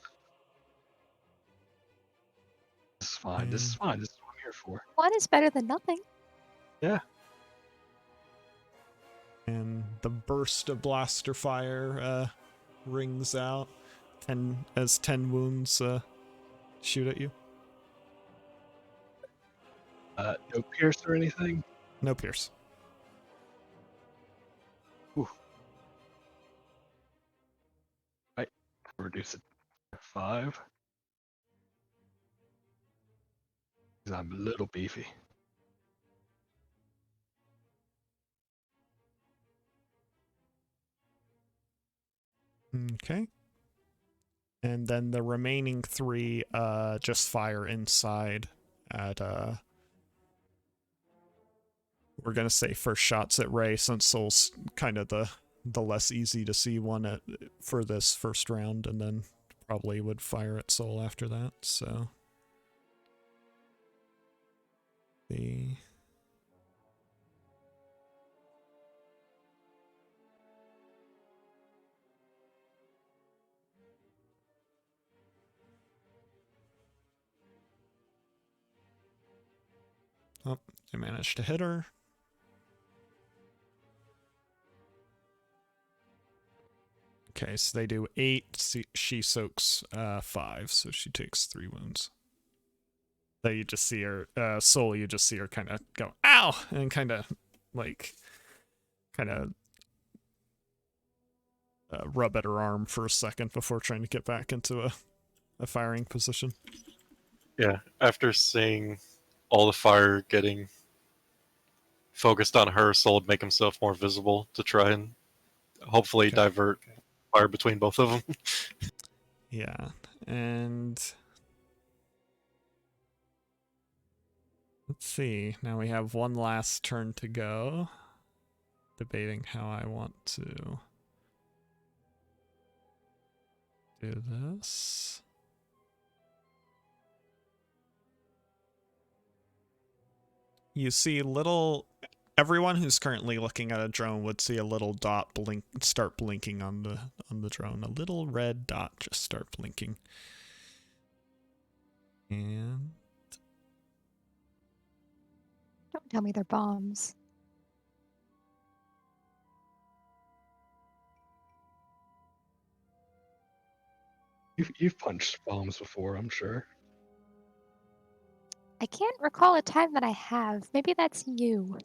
is fine. This is fine. This is what I'm here for. 1 is better than nothing. Yeah. And the burst of blaster fire rings out 10 wounds shoot at you. No pierce or anything? No pierce. Ooh. Right. Reduce it to 5. Because I'm a little beefy. Okay. And then the remaining 3 just fire inside at we're gonna say first shots at Ray, since Sol's kind of the less easy to see one for this first round, and then probably would fire at Sol after that. So the oh, they managed to hit her. Okay, so they do 8. She soaks 5, so she takes 3 wounds. So you just see her, Sol, you just see her kind of go, ow! And kind of, rub at her arm for a second before trying to get back into a firing position. Yeah, after seeing all the fire getting focused on her, Sol would make himself more visible to try and hopefully divert fire between both of them. Yeah, and let's see. Now we have one last turn to go. Debating how I want to do this. You see everyone who's currently looking at a drone would see a little dot start blinking on the drone. A little red dot just start blinking. And Don't tell me they're bombs. You've punched bombs before, I'm sure. I can't recall a time that I have. Maybe that's you.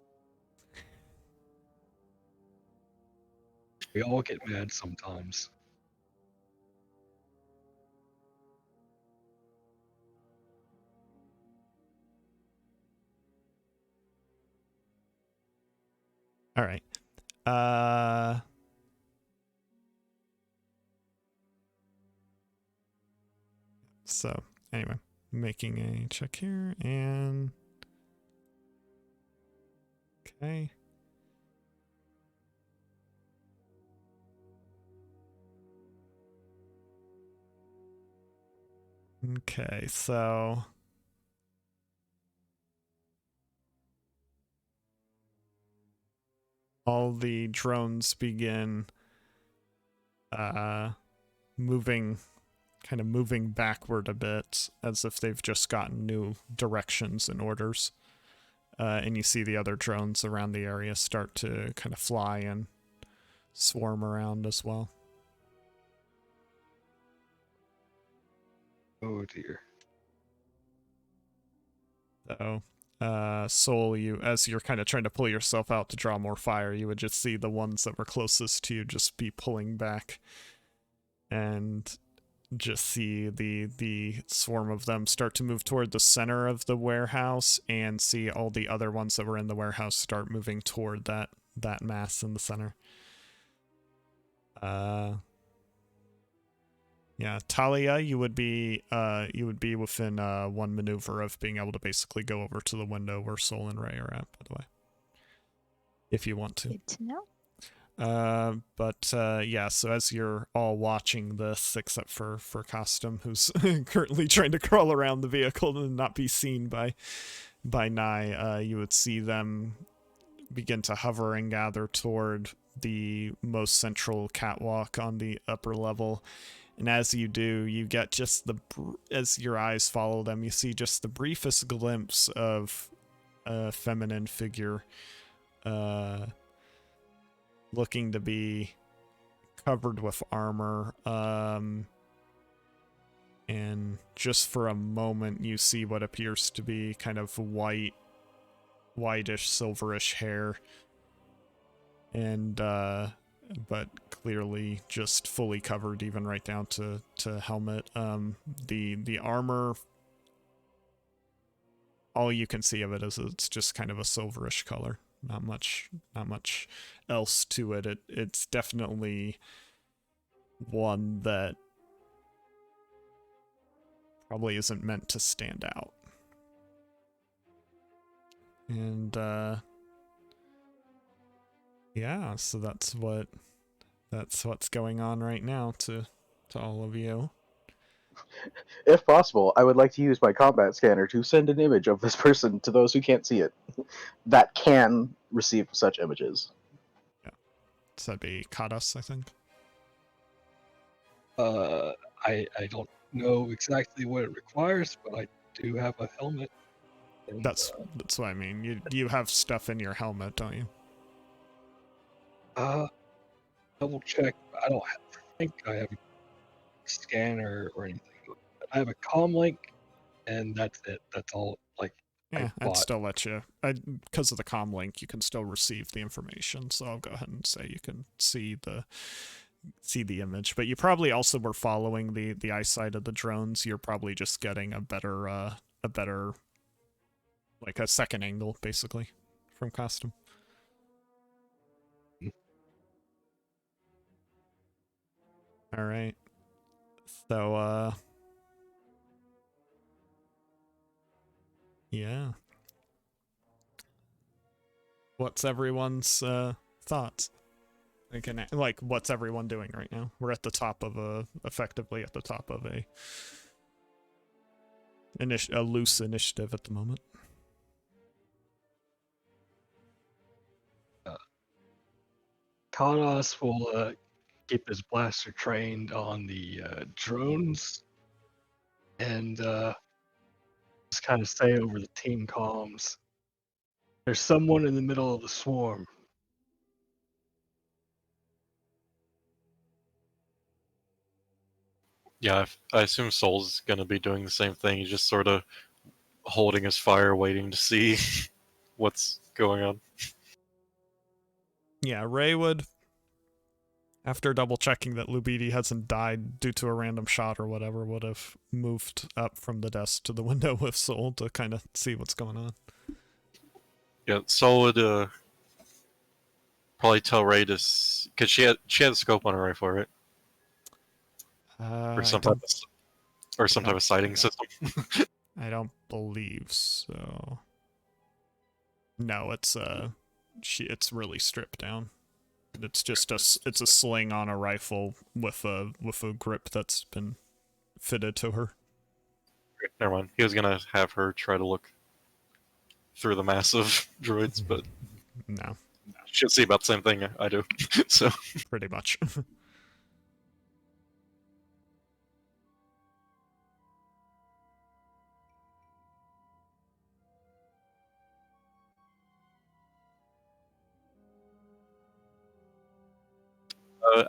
We all get mad sometimes. all right. So anyway, making a check here, and okay. Okay, so all the drones begin moving backward a bit, as if they've just gotten new directions and orders. And you see the other drones around the area start to kind of fly and swarm around as well. Oh dear. So, Sol, as you're kind of trying to pull yourself out to draw more fire, you would just see the ones that were closest to you just be pulling back, and just see the swarm of them start to move toward the center of the warehouse, and see all the other ones that were in the warehouse start moving toward that mass in the center. Yeah, Talia, you would be within one maneuver of being able to basically go over to the window where Sol and Ray are at, by the way, if you want to. Good to know. Yeah, so as you're all watching this, except for Costume, who's currently trying to crawl around the vehicle and not be seen by Nye, you would see them begin to hover and gather toward the most central catwalk on the upper level. And as you do, you get just as your eyes follow them, you see just the briefest glimpse of a feminine figure, looking to be covered with armor. And just for a moment, you see what appears to be kind of whitish, silverish hair. And, but clearly just fully covered, even right down to helmet. The armor, all you can see of it is it's just kind of a silverish color. Not much else to it. It's definitely one that probably isn't meant to stand out. And yeah, so that's what's going on right now to all of you. If possible, I would like to use my combat scanner to send an image of this person to those who can't see it, that can receive such images. Yeah, so that'd be Kadas, I think. I don't know exactly what it requires, but I do have a helmet. And, That's what I mean. You have stuff in your helmet, don't you? Double check. I don't think I have a scanner or anything. I have a comm link, and that's it. That's all. Like, Yeah, I I'd bought. still let you. Because of the comm link, you can still receive the information. So I'll go ahead and say you can see the image. But you probably also were following the eyesight of the drones. You're probably just getting a better like a second angle, basically, from Costume. All right. So yeah. What's everyone's thoughts? Like, what's everyone doing right now? We're at the top of effectively at the top of a loose initiative at the moment. Kadas will keep his blaster trained on the drones, and just kind of stay over the team comms. There's someone in the middle of the swarm. Yeah, I assume Sol's gonna be doing the same thing. He's just sort of holding his fire, waiting to see what's going on. Yeah, Ray would, after double checking that Lubidi hasn't died due to a random shot or whatever, would have moved up from the desk to the window with Sol to kind of see what's going on. Yeah, Sol would probably tell Ray to, because she had a scope on her rifle, right? Or some type of sighting system. I don't believe so. No, it's really stripped down. It's just it's a sling on a rifle with a grip that's been fitted to her. Never mind. He was gonna have her try to look through the massive droids, but No. should see about the same thing I do. So Pretty much.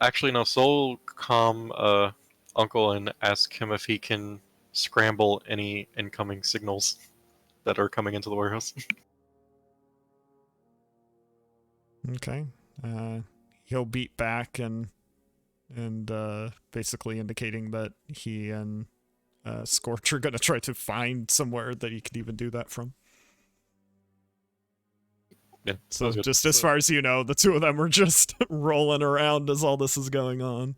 actually, no. Sol calm Uncle and ask him if he can scramble any incoming signals that are coming into the warehouse. Okay. He'll beat back and basically indicating that he and Scorch are gonna try to find somewhere that he could even do that from. Yeah, So sounds good. just as far as you know, the two of them are just rolling around as all this is going on.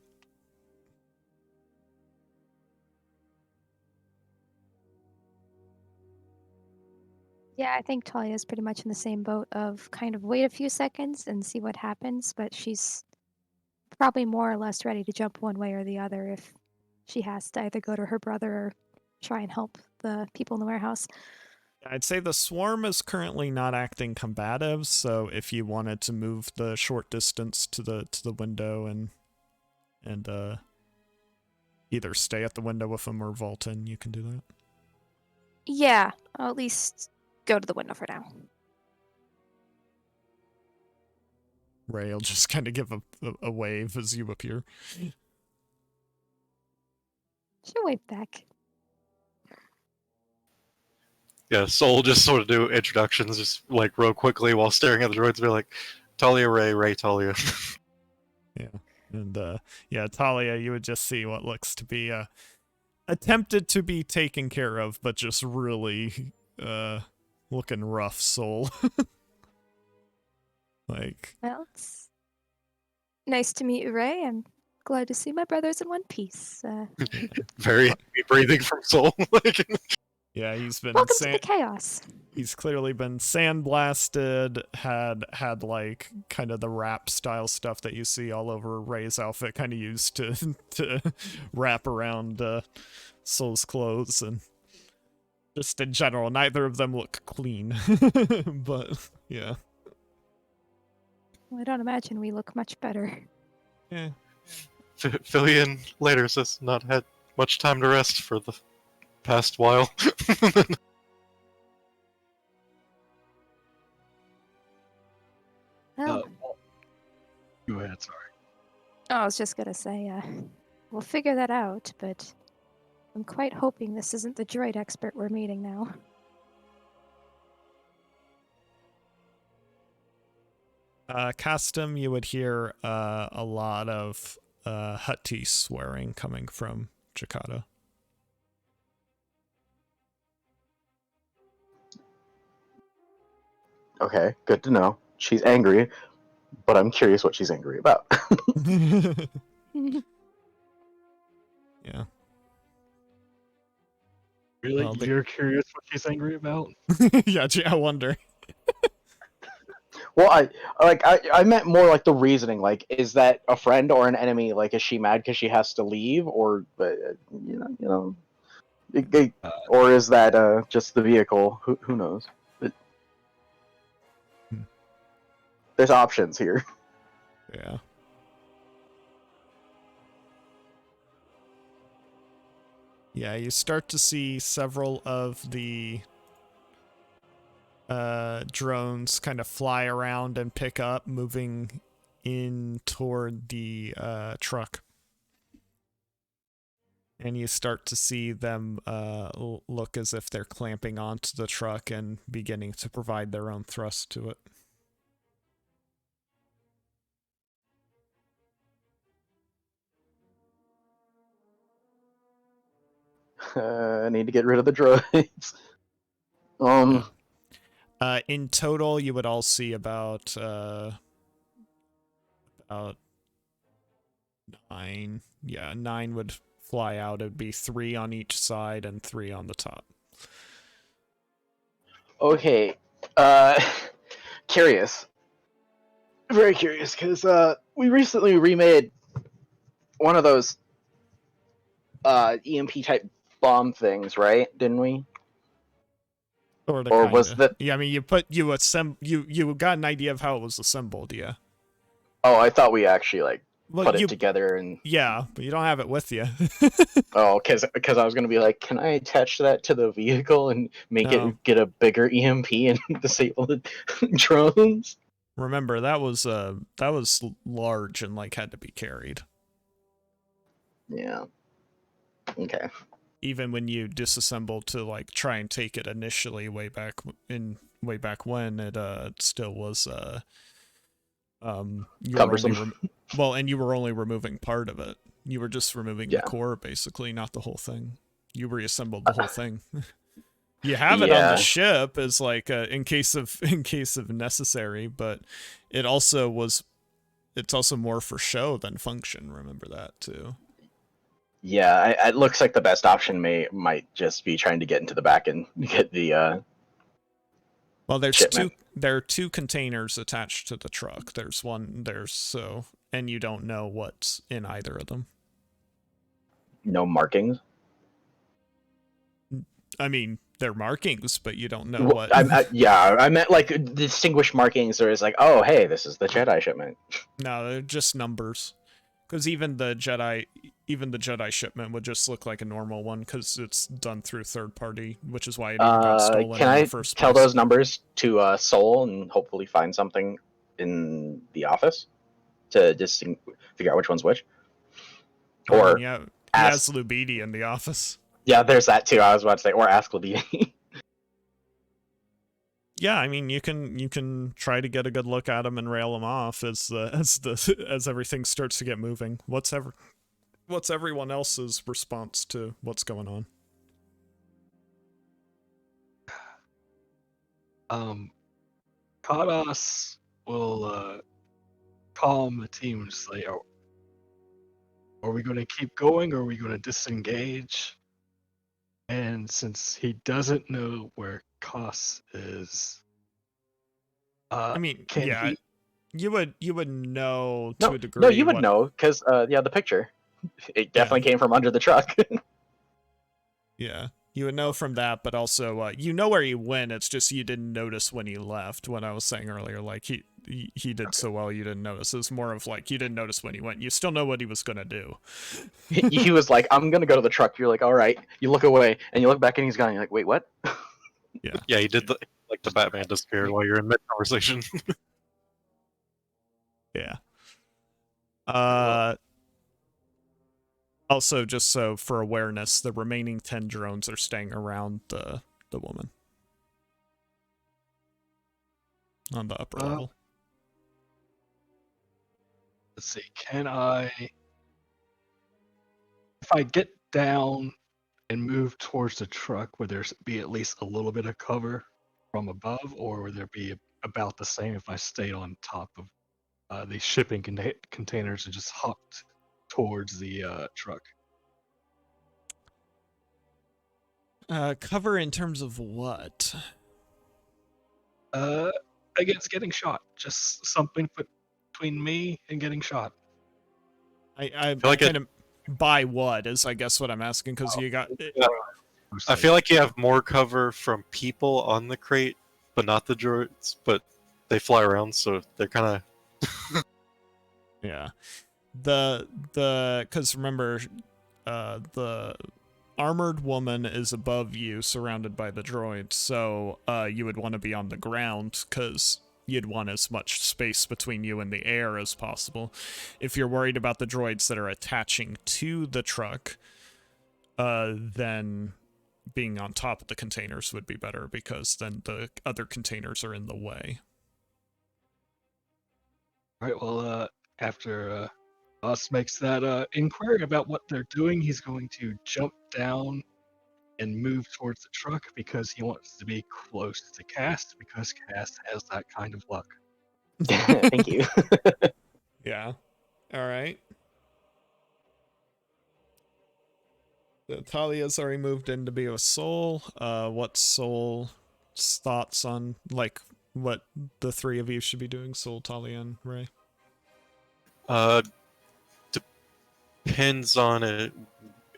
Yeah, I think Talia's pretty much in the same boat of kind of wait a few seconds and see what happens, but she's probably more or less ready to jump one way or the other if she has to either go to her brother or try and help the people in the warehouse. I'd say the swarm is currently not acting combative, so if you wanted to move the short distance to the window and either stay at the window with them or vault in, you can do that. Yeah, I'll at least go to the window for now. Ray will just kind of give a wave as you appear. She'll wave back. Yeah, Sol just sort of do introductions, just like real quickly while staring at the droids, be like, Talia, Ray, Talia. Yeah. And yeah, Talia, you would just see what looks to be attempted to be taken care of, but just really looking rough soul. Like, Well, it's nice to meet you, Ray. I'm glad to see my brothers in one piece. Very heavy breathing from Sol. Like, yeah, he's been Welcome to the chaos. he's clearly been sandblasted, had like kind of the wrap style stuff that you see all over Ray's outfit, kind of used to wrap around Sol's clothes, and just in general, neither of them look clean. But yeah. Well, I don't imagine we look much better. Yeah. Fillion later says not had much time to rest for the past while. Well, Go ahead, sorry. I was just gonna say, we'll figure that out, but I'm quite hoping this isn't the droid expert we're meeting now. Custom, you would hear a lot of Hutty swearing coming from Jakarta. Okay, good to know. She's angry, but I'm curious what she's angry about. Yeah. Really? Well, You're curious what she's angry about? Yeah, gee, I wonder. Well, I meant more like the reasoning. Like, is that a friend or an enemy? Like, is she mad because she has to leave, or or is that just the vehicle? Who knows? But there's options here. Yeah. Yeah, you start to see several of the drones kind of fly around and pick up, moving in toward the truck. And you start to see them look as if they're clamping onto the truck and beginning to provide their own thrust to it. I need to get rid of the droids. In total, you would all see about 9. Yeah, 9 would fly out. It'd be 3 on each side and 3 on the top. Okay, curious. Very curious, because we recently remade one of those EMP type bomb things, right? Didn't we? Or Or was that? Yeah, I mean, you got an idea of how it was assembled, yeah. Oh, I thought we actually like Well, put it together and. Yeah, but you don't have it with you. Oh, because I was gonna be like, can I attach that to the vehicle and make No. it get a bigger EMP and disable the drones? Remember, that was large and like had to be carried. Yeah. Okay. Even when you disassembled to like try and take it initially way back when, it still was you Cumbersome. and you were only removing part of it. You were just removing the core, basically, not the whole thing. You reassembled the whole thing. You have it on the ship as like in case of necessary, but it's also more for show than function. Remember that too. Yeah, it looks like the best option might just be trying to get into the back and get the. Well, shipment. there are two containers attached to the truck. And you don't know what's in either of them. No markings. I mean, they're markings, but you don't know Well, what. I meant like distinguished markings. Or is like, oh, hey, this is the Jedi shipment. No, they're just numbers. Because even the Jedi shipment would just look like a normal one because it's done through third party, which is why it even got stolen can in I the first tell place. those numbers to Sol and hopefully find something in the office to just figure out which one's which? Or he has Lubidi in the office. Yeah, there's that too. I was about to say, or ask Lubidi. Yeah, I mean, you can try to get a good look at him and rail him off as everything starts to get moving. What's everyone else's response to what's going on? Kadas will calm the team and say, are we going to keep going or are we going to disengage? And since he doesn't know where Koss is, I mean, you would know to a degree. No, you would know because the picture, it definitely came from under the truck. Yeah, you would know from that, but also you know where he went. It's just you didn't notice when he left. When I was saying earlier, like he did so well, you didn't notice. It's more of like you didn't notice when he went. You still know what he was gonna do. He was like, "I'm gonna go to the truck." You're like, "All right." You look away and you look back and he's gone. You're like, "Wait, what?" Yeah. Yeah, he did the Batman disappear while you're in mid conversation. Yeah. Also, just so for awareness, the remaining 10 drones are staying around the woman on the upper level. Let's see. If I get down and move towards the truck, would there be at least a little bit of cover from above, or would there be about the same if I stayed on top of the shipping containers and just hopped towards the truck? Cover in terms of what? Against getting shot. Just something between me and getting shot. I kind of by what is I guess what I'm asking because you got. I feel like you have more cover from people on the crate, but not the droids. But they fly around, so they're kind of. Yeah, because remember, the armored woman is above you, surrounded by the droids. So you would want to be on the ground because you'd want as much space between you and the air as possible. If you're worried about the droids that are attaching to the truck, then being on top of the containers would be better because then the other containers are in the way. All right, well, after Us makes that inquiry about what they're doing, he's going to jump down and move towards the truck because he wants to be close to Cass because Cass has that kind of luck. Thank you. Yeah. All right. Talia's already moved in to be with Sol. What's Sol's thoughts on like what the three of you should be doing? Sol, Talia, and Ray. Depends on it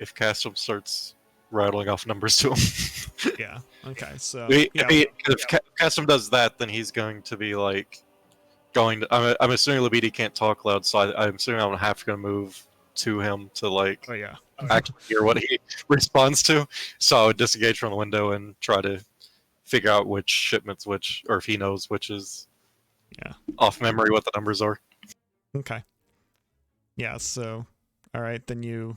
if Castle starts rattling off numbers to him. Yeah. Okay, so If Custom does that, then he's going to be like going. I'm assuming Labidi can't talk loud, so I'm assuming I'm have to move to him to like oh yeah, actually hear what he responds to. So I would disengage from the window and try to figure out which shipment's which, or if he knows which is yeah. off memory what the numbers are. Okay. Yeah. So, all right, then you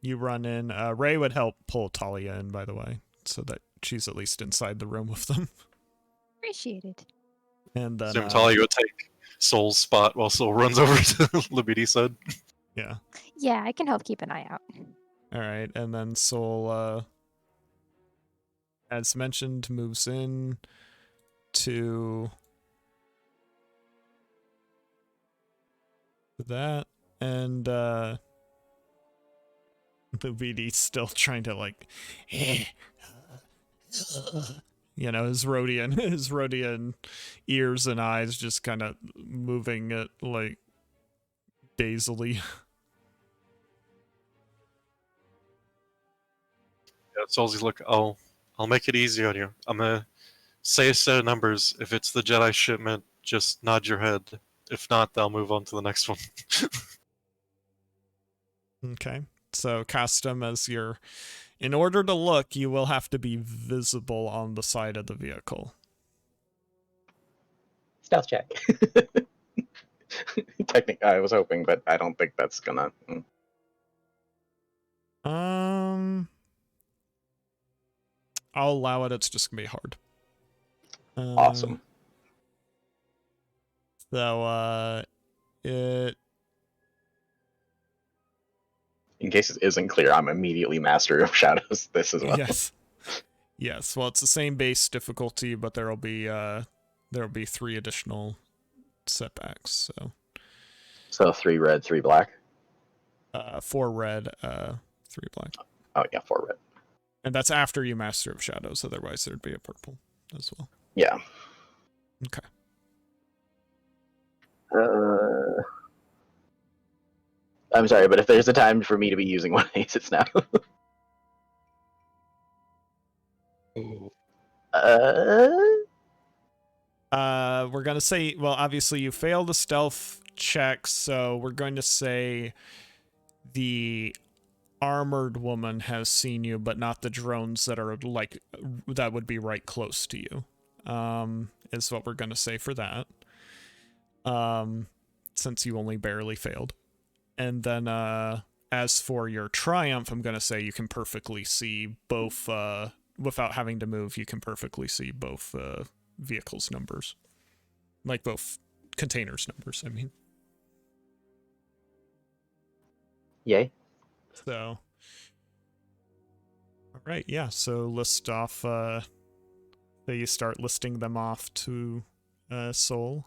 run in. Ray would help pull Talia in, by the way, so that she's at least inside the room with them. Appreciated. And then Assume Talia would take Sol's spot while Sol runs over to Labidi's side. yeah. Yeah, I can help keep an eye out. All right, and then Sol, as mentioned, moves in to that, and the BD's still trying to like, you know, his Rhodian ears and eyes just kind of moving it like dazedly. Yeah, Sol's look. I'll make it easy on you. I'm gonna say a set of numbers. If it's the Jedi shipment, just nod your head. If not, they'll move on to the next one. Okay, so custom as in order to look, you will have to be visible on the side of the vehicle. Stealth check. Technically, I was hoping, but I don't think that's gonna. I'll allow it. It's just gonna be hard. Awesome. So, it. In case it isn't clear, I'm immediately Master of Shadows this as well. Yes. Yes. Well, it's the same base difficulty, but there'll be 3 additional setbacks. So 3 red, 3 black. 4 red, 3 black. Oh yeah, 4 red. And that's after you Master of Shadows. Otherwise, there'd be a purple as well. Yeah. Okay. I'm sorry, but if there's a time for me to be using one of these, it's now. We're gonna say, well, obviously you failed the stealth check, so we're going to say the armored woman has seen you, but not the drones that are like that would be right close to you. Is what we're gonna say for that. Since you only barely failed. And then as for your triumph, I'm gonna say you can perfectly see both without having to move, you can perfectly see both vehicles numbers. Like both containers numbers, I mean. Yay. So alright, yeah, so list off so you start listing them off to Sol.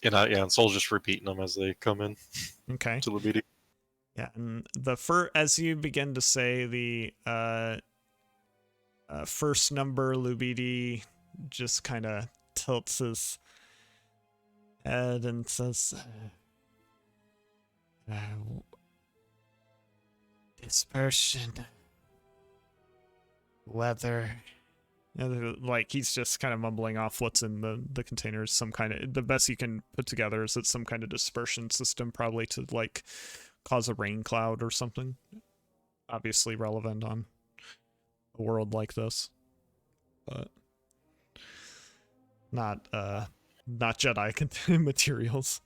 And Sol's just repeating them as they come in. Okay. To Labidi. Yeah, and as you begin to say the first number, Lubidi just kind of tilts his head and says, dispersion, weather. Like he's just kind of mumbling off what's in the containers. Some kind of, the best you can put together is it's some kind of dispersion system, probably to like cause a rain cloud or something. Obviously relevant on a world like this, but not Jedi materials.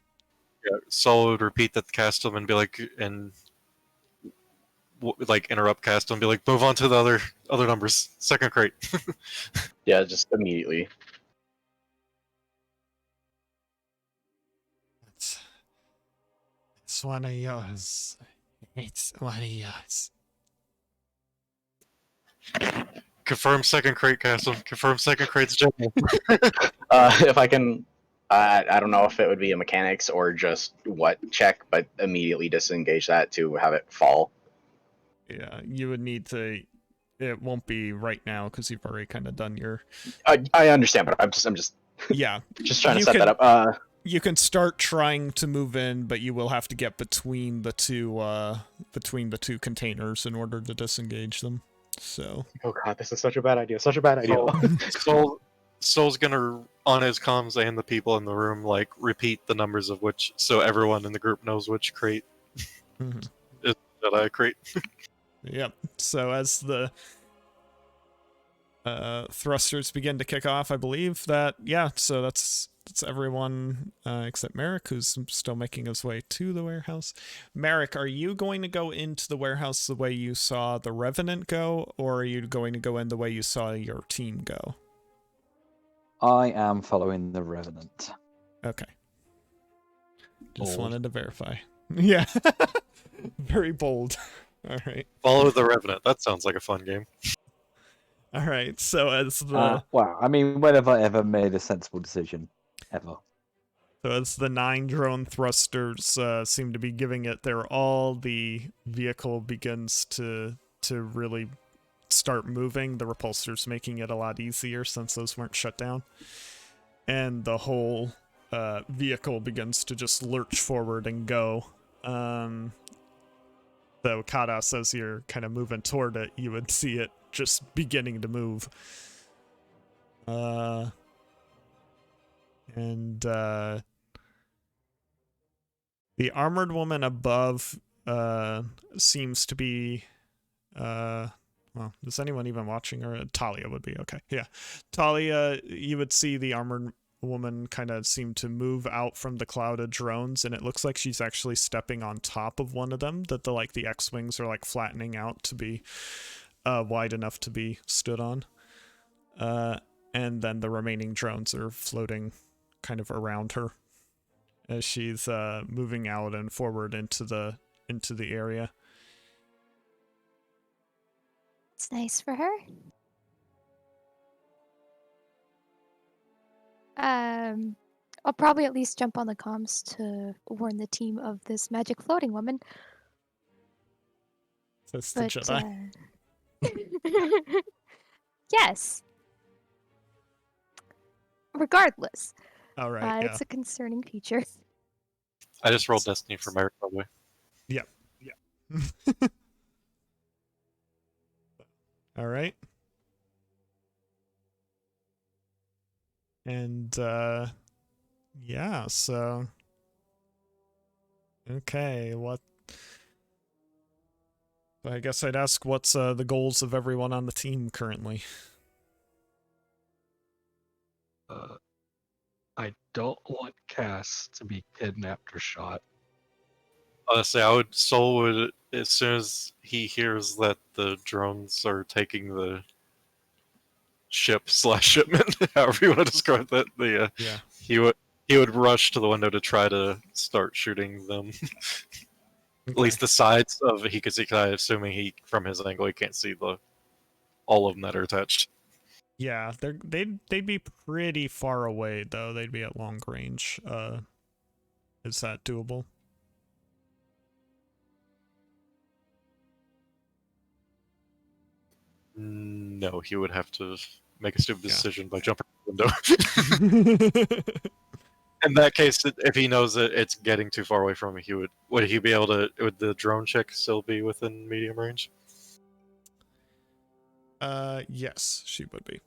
Yeah, Sol would repeat that to Castum and be like, and like interrupt Castum and be like, move on to the other numbers. Second crate. Yeah, just immediately. It's one of yours. It's one of yours. Confirm second crate, Castum. Confirm second crate's general. If I can, I don't know if it would be a mechanics or just what check, but immediately disengage that to have it fall. Yeah, you would need to. It won't be right now because you've already kind of done your. I understand, but I'm just. Yeah. Just trying to set that up. You can start trying to move in, but you will have to get between the two containers in order to disengage them. So Oh god, this is such a bad idea. Such a bad idea. Sol's gonna, on his comms and the people in the room, like, repeat the numbers of which, so everyone in the group knows which crate mhm. is the Jedi crate. Yep. So as the thrusters begin to kick off, I believe that, yeah, so that's everyone except Merrick, who's still making his way to the warehouse. Merrick, are you going to go into the warehouse the way you saw the Revenant go, or are you going to go in the way you saw your team go? I am following the Revenant. Okay. Just Bold. wanted to verify. Yeah. Very bold. All right. Follow the Revenant. That sounds like a fun game. All right. So as the Well, I mean, when have I ever made a sensible decision? Ever. So as the 9 drone thrusters seem to be giving it their all, the vehicle begins to really start moving. The repulsors making it a lot easier since those weren't shut down. And the whole vehicle begins to just lurch forward and go. So Kadas, as you're kind of moving toward it, you would see it just beginning to move. The armored woman above seems to be well, is anyone even watching her? Talia would be, okay. Yeah. Talia, you would see the armored woman kind of seem to move out from the cloud of drones, and it looks like she's actually stepping on top of one of them, that the X-wings are like flattening out to be wide enough to be stood on. And then the remaining drones are floating kind of around her as she's moving out and forward into the area. It's nice for her. I'll probably at least jump on the comms to warn the team of this magic floating woman. That's the Jedi. Yes. Regardless, All right. Yeah. it's a concerning feature. I just rolled Destiny for Merrick, by the way. Yep. All right. And yeah, so okay, what I guess I'd ask what's the goals of everyone on the team currently? I don't want Cass to be kidnapped or shot. Honestly, Sol would, as soon as he hears that the drones are taking the ship/shipment, however you want to describe that, Yeah. he would rush to the window to try to start shooting them. At least the sides of he could see, assuming from his angle he can't see all of them that are attached. Yeah, they'd be pretty far away though. They'd be at long range. Is that doable? No, he would have to make a stupid decision by jumping out the window. In that case, if he knows that it's getting too far away from him, would he be able to? Would the drone chick still be within medium range? Yes, she would be.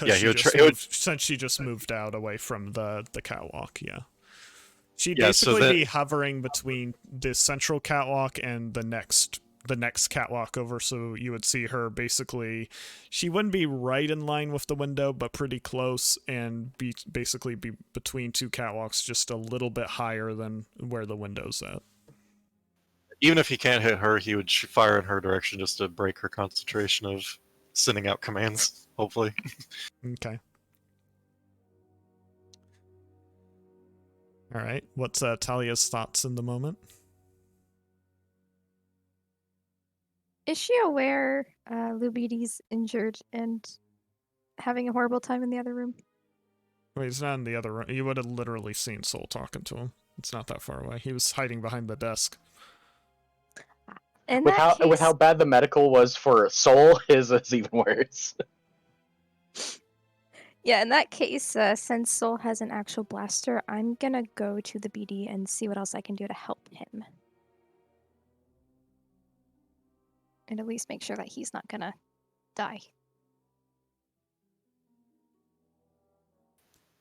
Yeah, Since she just moved out away from the catwalk. Yeah, she'd Yeah, basically be hovering between the central catwalk and the next catwalk over, so you would see her basically, she wouldn't be right in line with the window, but pretty close, and basically be between two catwalks, just a little bit higher than where the window's at. Even if he can't hit her, he would fire in her direction just to break her concentration of sending out commands, hopefully. Okay. All right. What's Talia's thoughts in the moment? Is she aware Lubidi's injured and having a horrible time in the other room? Wait, he's not in the other room. You would have literally seen Sol talking to him. It's not that far away. He was hiding behind the desk. With how bad the medical was for Sol, his is even worse. Yeah, in that case, since Sol has an actual blaster, I'm gonna go to the BD and see what else I can do to help him. and at least make sure that he's not gonna die.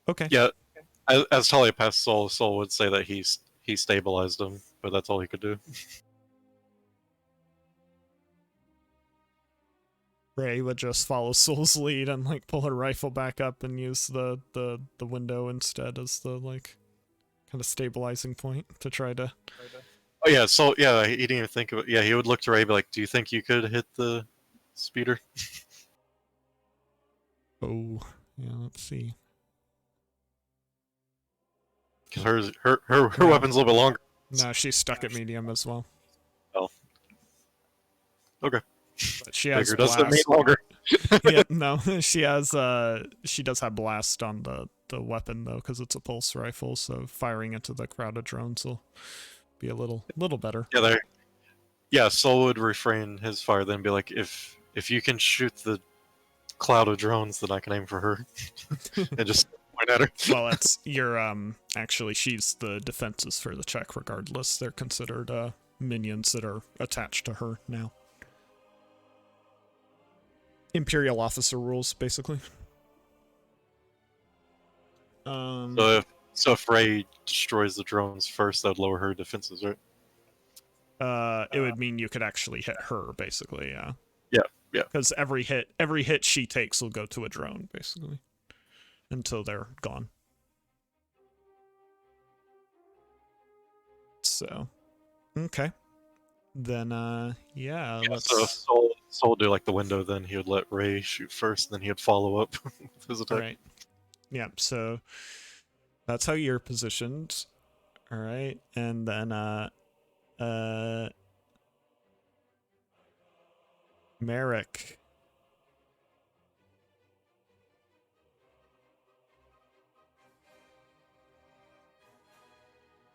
Okay. Yeah, as Talia passed Sol, Sol would say that he stabilized him, but that's all he could do. Ray would just follow Sol's lead and like pull her rifle back up and use the window instead as the like kind of stabilizing point to try to. Oh yeah, Sol. Yeah, he didn't even think of it. Yeah, he would look to Ray, and be like, "Do you think you could hit the speeder?" Oh, yeah. Let's see. Because her weapon's a little bit longer. No, she's stuck at medium as well. Oh. Okay. But she has Bigger doesn't mean blast. longer. Yeah, no, she does have blast on the weapon though, because it's a pulse rifle. So firing into the crowd of drones will be a little better. Yeah, there. Yeah, Sol would refrain his fire, then be like, "If you can shoot the cloud of drones, then I can aim for her," and just point at her. Well, that's your actually she's the defenses for the check regardless. They're considered minions that are attached to her now. Imperial officer rules, basically. So if Ray destroys the drones first, that'd lower her defenses, right? It would mean you could actually hit her, basically, yeah. Yeah. Because every hit she takes will go to a drone, basically, until they're gone. So, okay. Then, yeah, let's... So Sol would do like the window, then he would let Ray shoot first, then he would follow up with his attack. Alright. Yeah, so that's how you're positioned. Alright, and then, Merrick.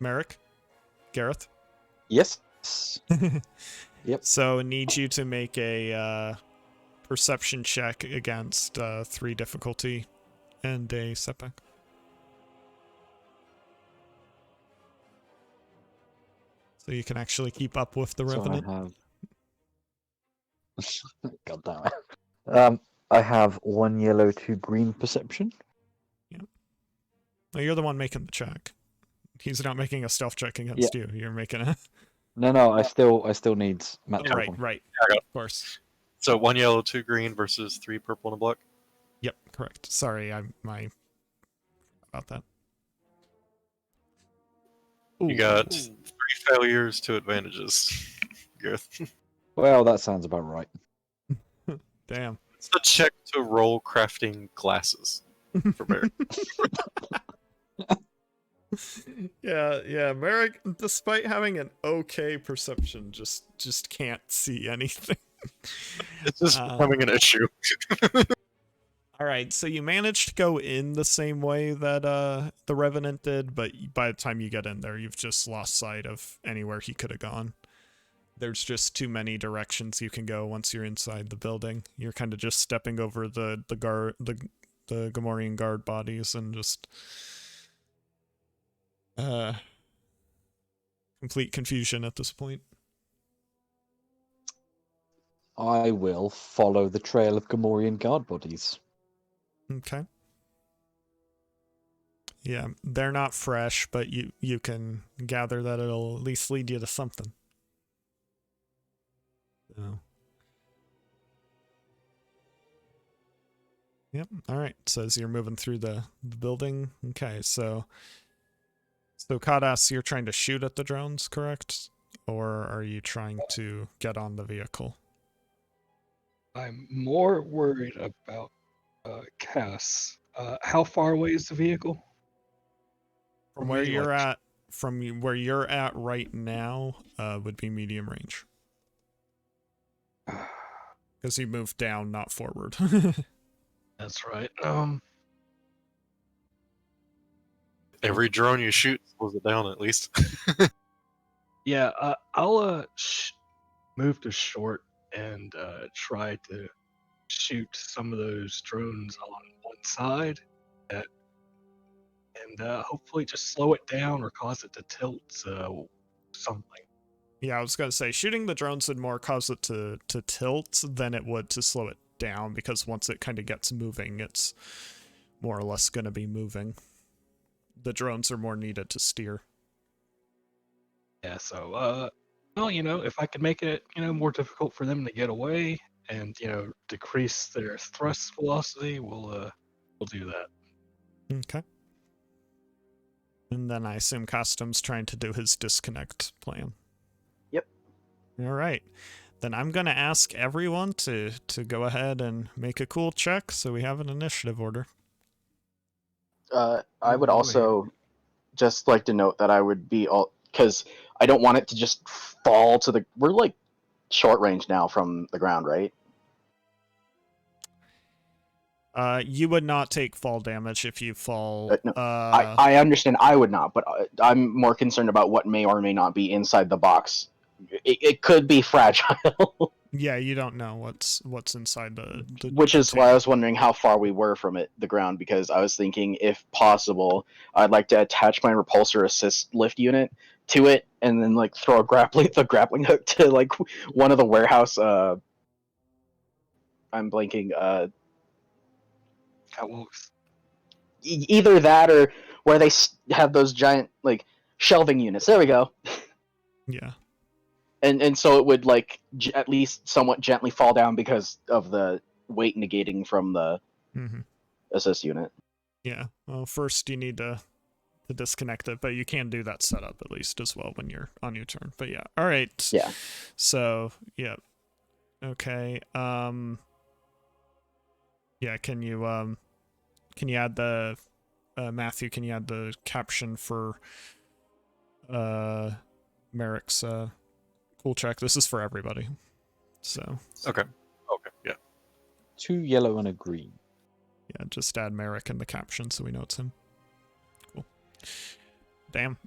Merrick? Gareth? Yes. Yep. So need you to make a perception check against 3 difficulty and a setback. So you can actually keep up with the Revenant. So I have... God damn it. I have 1 yellow, 2 green perception. Well, you're the one making the check. He's not making a stealth check against you. You're making a... No, I still need match. Oh, right. I got it. Of course. So 1 yellow, 2 green versus 3 purple and a black. Yep, correct. Sorry, I about that. You got 3 failures, 2 advantages. Gareth. Well, that sounds about right. Damn. It's a check to roll crafting glasses for Merrick. Yeah, Merrick, despite having an okay perception, just can't see anything. It's just becoming an issue. Alright, so you managed to go in the same way that the Revenant did, but by the time you get in there, you've just lost sight of anywhere he could have gone. There's just too many directions you can go once you're inside the building. You're kind of just stepping over the Gamorrean guard bodies and just complete confusion at this point. I will follow the trail of Gamorrean guard bodies. Okay. Yeah, they're not fresh, but you can gather that it'll at least lead you to something. So. Yep, alright. So as you're moving through the building, okay, so Kadas, you're trying to shoot at the drones, correct? Or are you trying to get on the vehicle? I'm more worried about Cass. How far away is the vehicle? From where you're at, right now, would be medium range. Because you moved down, not forward. That's right. Every drone you shoot slows it down at least. Yeah, I'll move to short and try to shoot some of those drones on one side, and hopefully just slow it down or cause it to tilt something. Yeah, I was gonna say shooting the drones would more cause it to tilt than it would to slow it down, because once it kind of gets moving, it's more or less gonna be moving. The drones are more needed to steer. Yeah, so, well, if I could make it, more difficult for them to get away and, decrease their thrust velocity, we'll do that. Okay. And then I assume Costume's trying to do his disconnect plan. Yep. All right. Then I'm going to ask everyone to go ahead and make a cool check so we have an initiative order. I would boy. also just like to note that I would be all, because I don't want it to just fall to the. We're like short range now from the ground, right? You would not take fall damage if you fall. No, I understand I would not, but I'm more concerned about what may or may not be inside the box. It could be fragile. Yeah, you don't know what's inside the Which is why I container. was wondering how far we were from the ground, because I was thinking, if possible, I'd like to attach my repulsor assist lift unit to it, and then like throw the grappling hook to like one of the warehouse. I'm blanking. Catwalks. Either that or where they have those giant like shelving units. There we go. Yeah. And so it would like at least somewhat gently fall down because of the weight negating from the assist unit. Yeah. Well, first you need to disconnect it, but you can do that setup at least as well when you're on your turn. But yeah. All right. Yeah. So yeah. Okay. Yeah. Can you add the Matthew? Can you add the caption for Merrick's cool check? This is for everybody. So Okay, yeah. 2 yellow and a green. yeah, just add Merrick in the caption so we know it's him. Cool. Damn.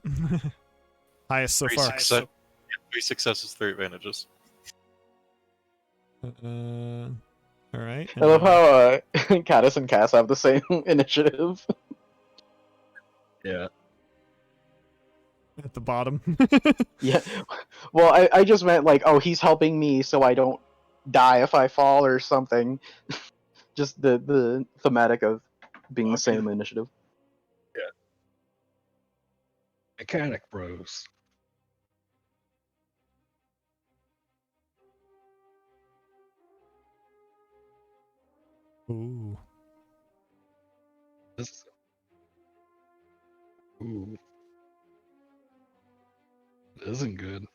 Highest so far. 3 successes, 3 advantages. All right. I love how Caddis and Cass have the same initiative. Yeah. At the bottom. Yeah. Well, I just meant like, oh, he's helping me so I don't die if I fall or something. Just the thematic of being the same initiative. Yeah. Mechanic bros. Ooh. Ooh. It isn't good.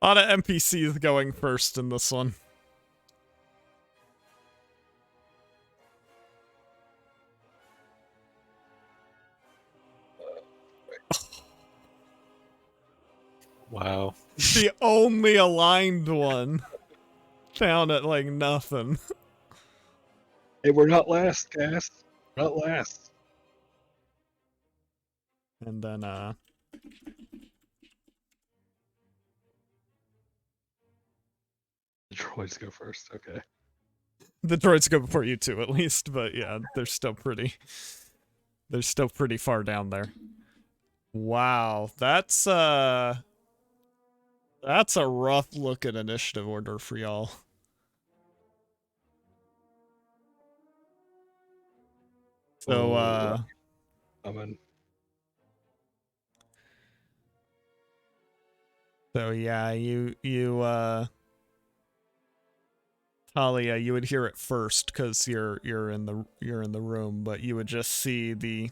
A lot of NPCs going first in this one. Wow. The only aligned one. Down at like nothing. Hey, we're not last, Cass. Not last. And then The droids go first. Okay. the droids go before you two at least, but yeah, they're still pretty far down there. Wow, that's a rough looking initiative order for y'all. So I'm in. So yeah, you Talia, you would hear it first because you're in the room, but you would just see the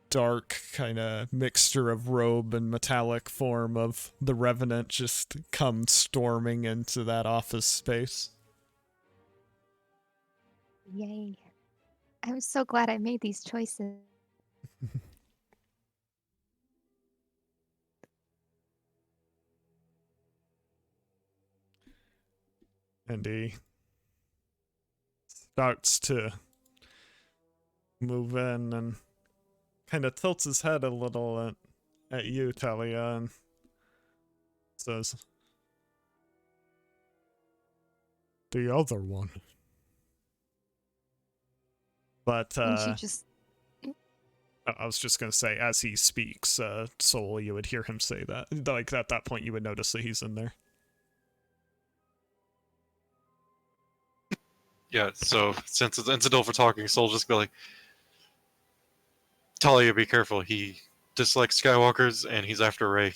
dark kind of mixture of robe and metallic form of the Revenant just come storming into that office space. Yay. I'm so glad I made these choices. And he starts to move in and kind of tilts his head a little at you, Talia, and says, the other one. But, And she just I was just gonna say, as he speaks, Sol, you would hear him say that. Like, at that point, you would notice that he's in there. Yeah, so since it's incidental for talking, Sol just be like, Talia, be careful. He dislikes Skywalkers, and he's after Rey.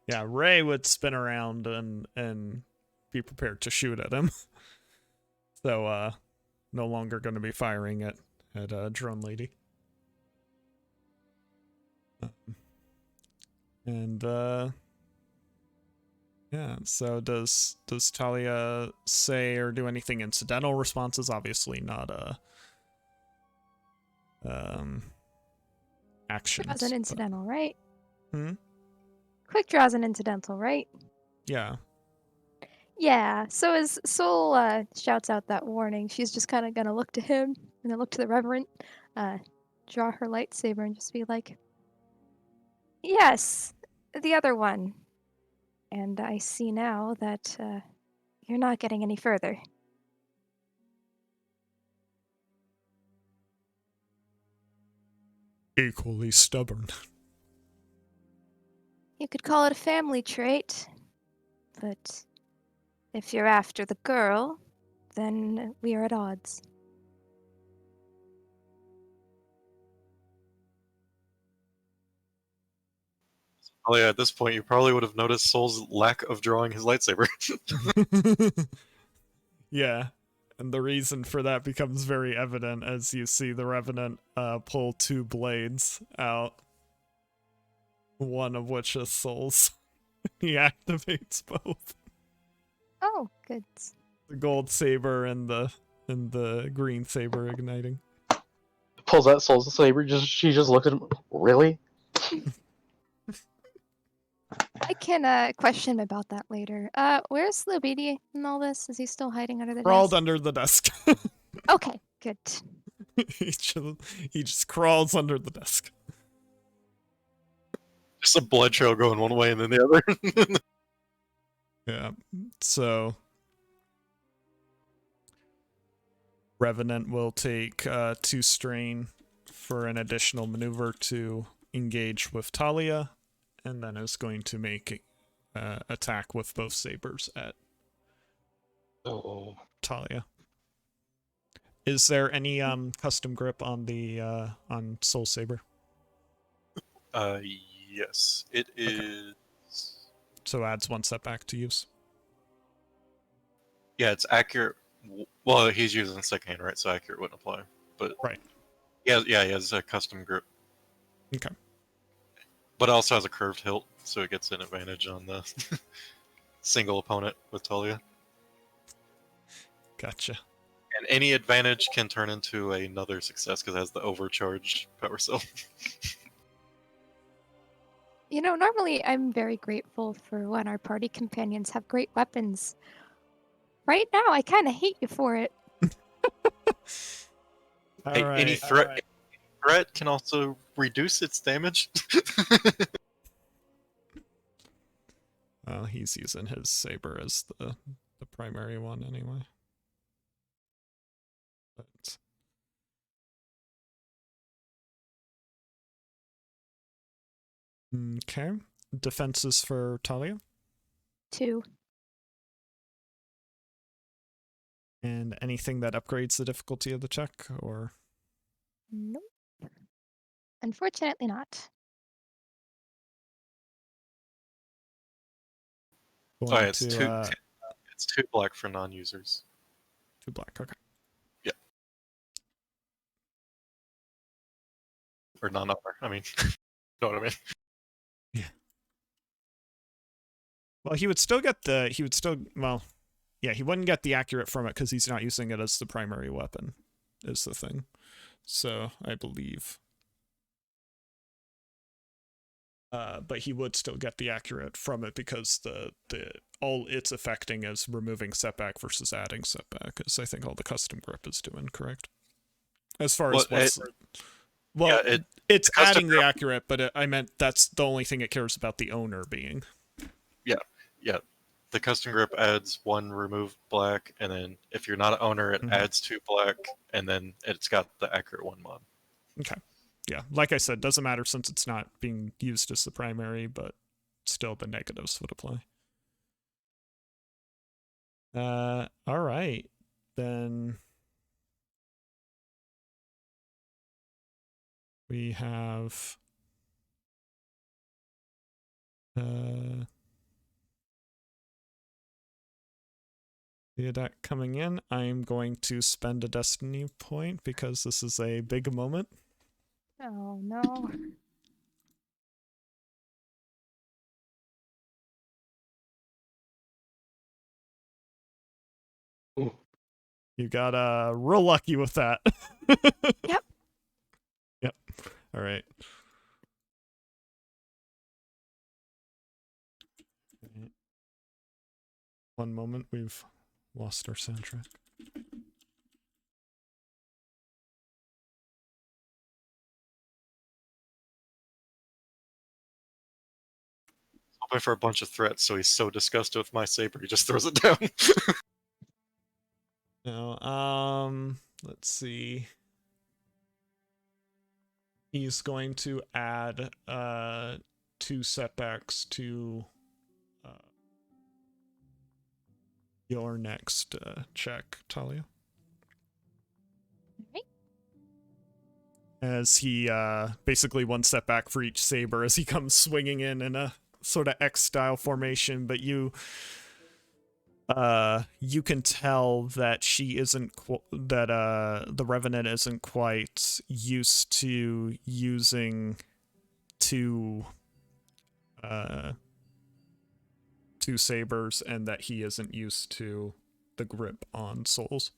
Yeah, Rey would spin around and be prepared to shoot at him. So, no longer going to be firing at Drone Lady. And, yeah, so does Talia say or do anything incidental responses? Obviously not, actions. draws an incidental, right? Hmm? Quick draws an incidental, right? Yeah. Yeah. So as Sol shouts out that warning, she's just kind of gonna look to him and then look to the Reverend, draw her lightsaber and just be like, "Yes, the other one." And I see now that you're not getting any further. Equally stubborn. You could call it a family trait, but if you're after the girl, then we are at odds. Talia, at this point, you probably would have noticed Sol's lack of drawing his lightsaber. Yeah. And the reason for that becomes very evident as you see the Revenant pull two blades out. One of which is Sol's. He activates both. Oh, good. The gold saber and the green saber igniting. Pulls out Soul Saber. She just looks at him. Really? I can question him about that later. Where's Lobedi in all this? Is he still hiding under the Crawled desk? under the desk. Okay, good. he just crawls under the desk. Just a blood trail going one way and then the other. Yeah. So Revenant will take 2 strain for an additional maneuver to engage with Talia, and then is going to make attack with both sabers at Talia. Is there any custom grip on the on Soul Saber? Yes, it is. So adds 1 setback to use. Yeah, it's accurate. Well, he's using second hand, right? So accurate wouldn't apply. But Right. yeah, he has a custom grip. Okay. But it also has a curved hilt, so it gets an advantage on the single opponent with Talia. Gotcha. And any advantage can turn into another success because it has the overcharged power cell. You know, normally I'm very grateful for when our party companions have great weapons. Right now, I kind of hate you for it. Hey, any threat can also reduce its damage. Well, he's using his saber as the primary one anyway. But okay. Defenses for Talia. 2. And anything that upgrades the difficulty of the check, or Nope. Unfortunately not. going Sorry, it's to it's 2 black for non-users. 2 black. Okay. Yeah. Or non-armor. I mean, you know what I mean? Yeah. Well, he would still get the. He would still. Well, yeah, he wouldn't get the accurate from it because he's not using it as the primary weapon. Is the thing. So I believe. But he would still get the accurate from it because the all it's affecting is removing setback versus adding setback, as I think all the custom grip is doing, correct? As far as Well, Yeah, it's custom adding the grip- accurate, but I meant that's the only thing it cares about the owner being. Yeah, the custom grip adds 1 remove black, and then if you're not an owner, it Mhm. adds 2 black, and then it's got the accurate 1 mod. Okay. Yeah, like I said, doesn't matter since it's not being used as the primary, but still the negatives would apply. All right. Then we have the attack coming in. I'm going to spend a destiny point because this is a big moment. Oh no. Ooh. You got real lucky with that. Yep. Yep. All right. One moment, we've lost our soundtrack. Hoping for a bunch of threats, so he's so disgusted with my saber, he just throws it down. No, let's see. He's going to add 2 setbacks to your next check, Talia. Right. As he basically 1 setback for each saber as he comes swinging in a sort of X-style formation, but you can tell that she isn't the Revenant isn't quite used to using two sabers, and that he isn't used to the grip on souls.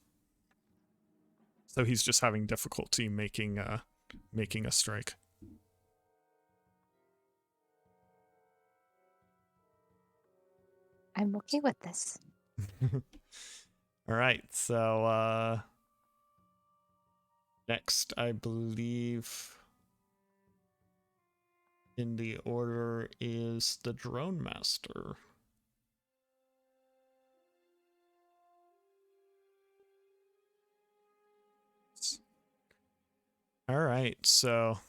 So he's just having difficulty making a strike. I'm okay with this. All right, so next, I believe in the order is the Drone Master. All right, so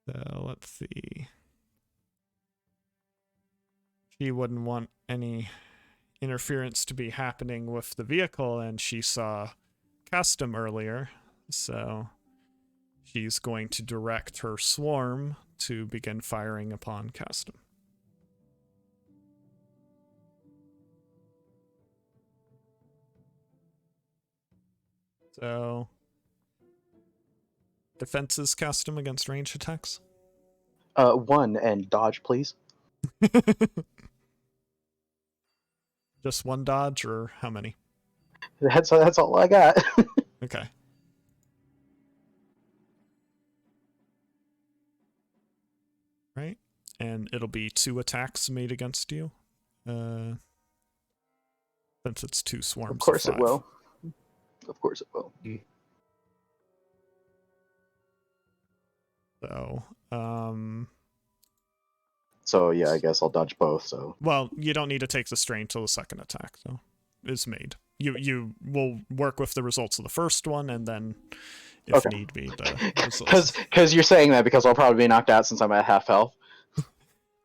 let's see. She wouldn't want any interference to be happening with the vehicle, and she saw custom earlier, so she's going to direct her swarm to begin firing upon custom. So defenses custom against range attacks. 1 and dodge, please. Just 1 dodge, or how many? That's all I got. Okay. Right. And it'll be 2 attacks made against you. Since it's 2 swarms. Of course of 5. it will. Of course it will. So, So yeah, I guess I'll dodge both. So well, you don't need to take the strain till the second attack, though, is made. You will work with the results of the first one, and then, if Okay. need be, the results. Because you're saying that because I'll probably be knocked out since I'm at half health.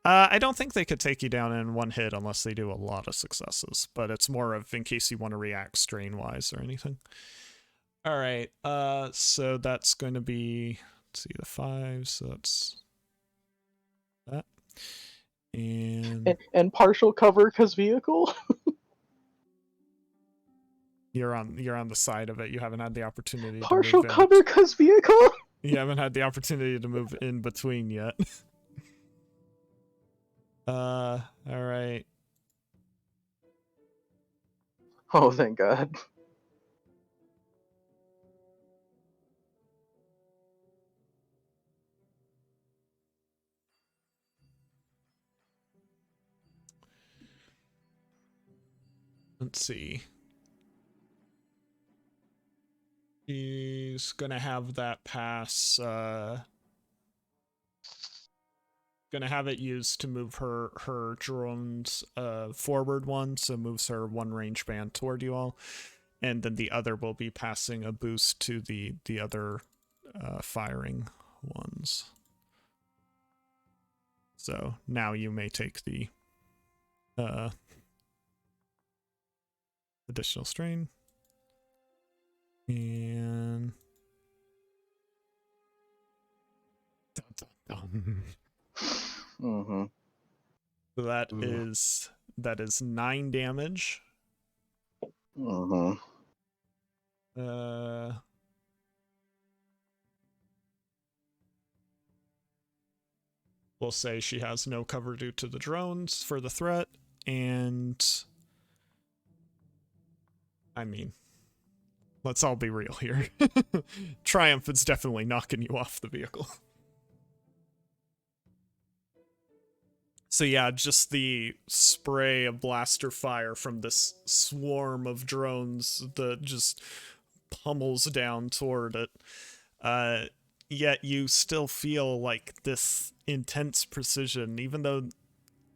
I don't think they could take you down in 1 hit unless they do a lot of successes, but it's more of in case you want to react strain-wise or anything. All right, so that's going to be, let's see, the 5, so that's that. And partial cover because vehicle. You're on the side of it. You haven't had the opportunity Partial to move cover because vehicle. You haven't had the opportunity to move in between yet. All right. Oh, thank God. Let's see. She's gonna have that pass. Gonna have it used to move her drone's forward one, so moves her one range band toward you all, and then the other will be passing a boost to the other firing ones. So now you may take the additional strain. And dun, dun, dun. Mm-hmm. So that Ooh. is 9 damage. Mm-hmm. We'll say she has no cover due to the drones for the threat, and I mean, let's all be real here. Triumph is definitely knocking you off the vehicle. So yeah, just the spray of blaster fire from this swarm of drones that just pummels down toward it. Yet you still feel like this intense precision, even though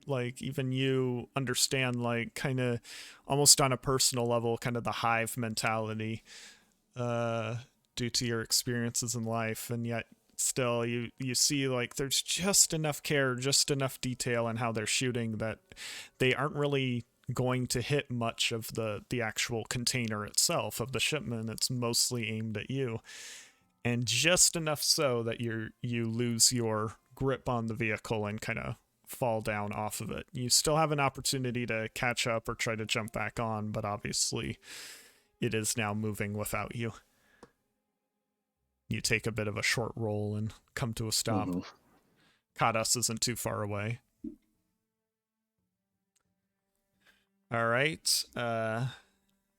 like even you understand like kind of almost on a personal level kind of the hive mentality due to your experiences in life, and yet still you see like there's just enough care, just enough detail in how they're shooting that they aren't really going to hit much of the actual container itself of the shipment. It's mostly aimed at you, and just enough so that you lose your grip on the vehicle and kind of fall down off of it. You still have an opportunity to catch up or try to jump back on, but obviously it is now moving without you. You take a bit of a short roll and come to a stop. Mm-hmm. Kadas isn't too far away. All right.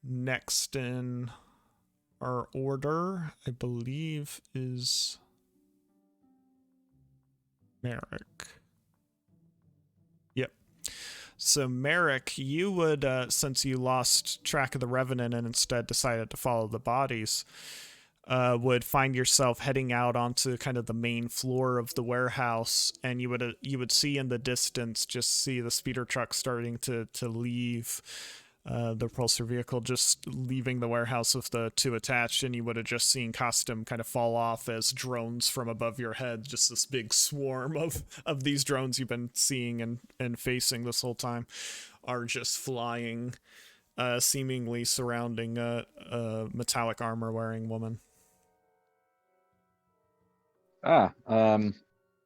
Next in our order, I believe, is Merrick. Yep. So Merrick, you would, since you lost track of the Revenant and instead decided to follow the bodies, would find yourself heading out onto kind of the main floor of the warehouse, and you would see in the distance, just see the speeder truck starting to leave the repulsor vehicle, just leaving the warehouse with the 2 attached, and you would have just seen Costume kind of fall off as drones from above your head, just this big swarm of these drones you've been seeing and facing this whole time are just flying, seemingly surrounding a metallic armor wearing woman.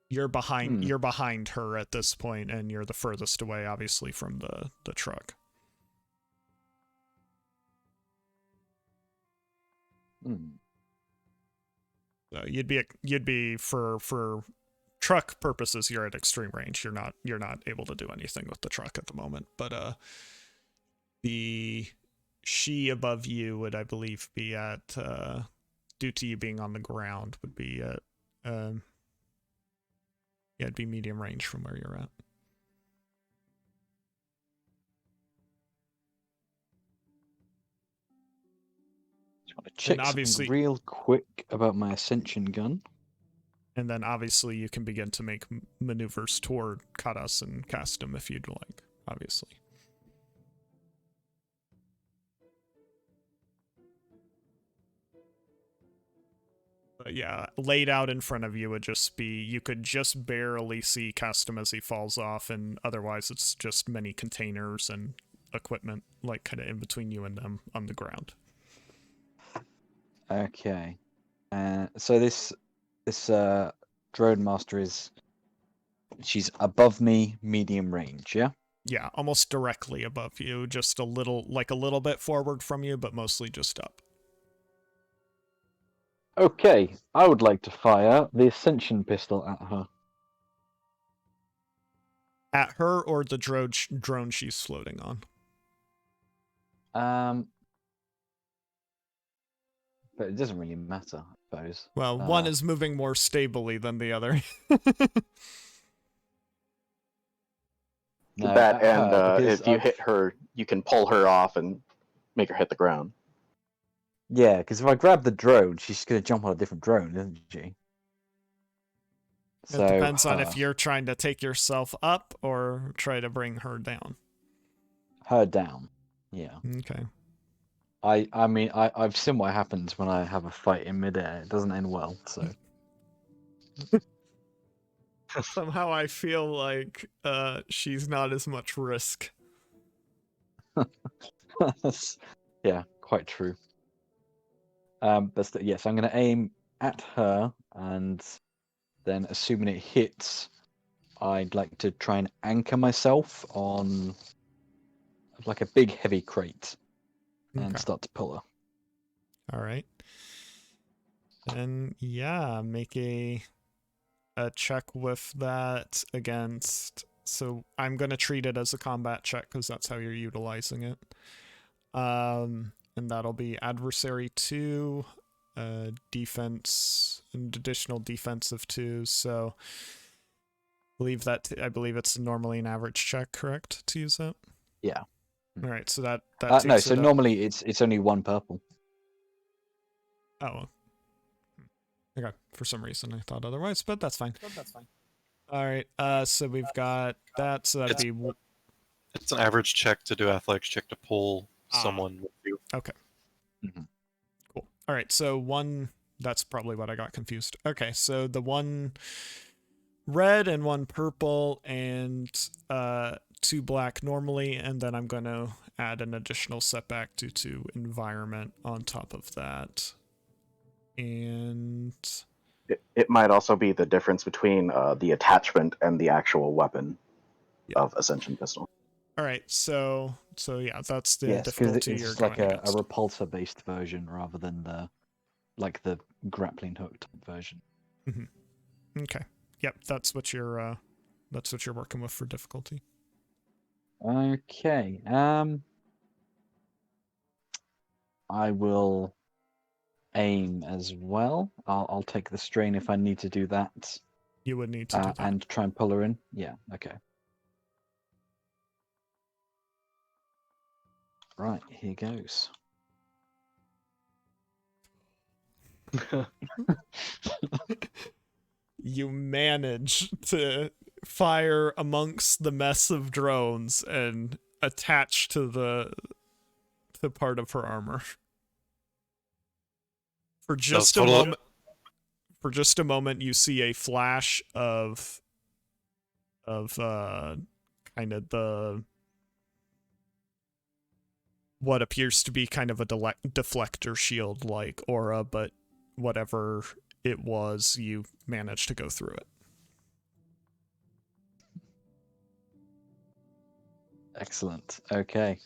You're behind her at this point, and you're the furthest away, obviously, from the truck. So you'd be for truck purposes, you're at extreme range. You're not able to do anything with the truck at the moment. But the she above you would, I believe, be at due to you being on the ground, would be at yeah, it'd be medium range from where you're at. Just want to check obviously, something real quick about my ascension gun. And then obviously you can begin to make maneuvers toward Kadas and Castum if you'd like, obviously. But yeah, laid out in front of you would just be, you could just barely see Castum as he falls off, and otherwise it's just many containers and equipment, like kind of in between you and them on the ground. Okay. So this drone master she's above me, medium range, yeah? Yeah, almost directly above you, just a little bit forward from you, but mostly just up. Okay, I would like to fire the ascension pistol at her. At her or the drone she's floating on? But it doesn't really matter, I suppose. Well, one is moving more stably than the other. No, That and because if you hit her, you can pull her off and make her hit the ground. Yeah, because if I grab the drone, she's going to jump on a different drone, isn't she? It depends on if you're trying to take yourself up or try to bring her down. Her down. Yeah. Okay. I mean, I've seen what happens when I have a fight in midair. It doesn't end well, so. Somehow I feel like she's not as much risk. Yeah, quite true. Yes, I'm going to aim at her, and then assuming it hits, I'd like to try and anchor myself on like a big heavy crate and Okay. start to pull her. All right. Then yeah, make a check with that against. So I'm gonna treat it as a combat check because that's how you're utilizing it. And that'll be adversary 2, defense, and additional defense of 2. So I believe it's normally an average check, correct, to use that? Yeah. All right. So that No, takes so it up. normally it's only 1 purple. Oh. Okay. For some reason I thought otherwise, but that's fine. All right. So we've got that. So that'd be. It's an average check to do athletics check to pull someone with you. Okay. Mhm. Cool. All right. So 1. That's probably what I got confused. Okay. So the 1 red and 1 purple and 2 black normally, and then I'm going to add an additional setback due to environment on top of that. And It might also be the difference between the attachment and the actual weapon of Ascension Pistol. all right, so yeah, that's the Yes, because difficulty you're it's going like a against. repulsor based version rather than the grappling hook type version. Okay. Yep, that's what you're working with for difficulty. Okay. I will aim as well. I'll take the strain if I need to do that. You would need to do that. And try and pull her in. Yeah. Okay. Right. Here goes. You manage to fire amongst the mess of drones and attach to the part of her armor. For just a moment, you see a flash of kind of the what appears to be kind of a deflector shield like aura, but whatever it was, you managed to go through it. Excellent. Okay.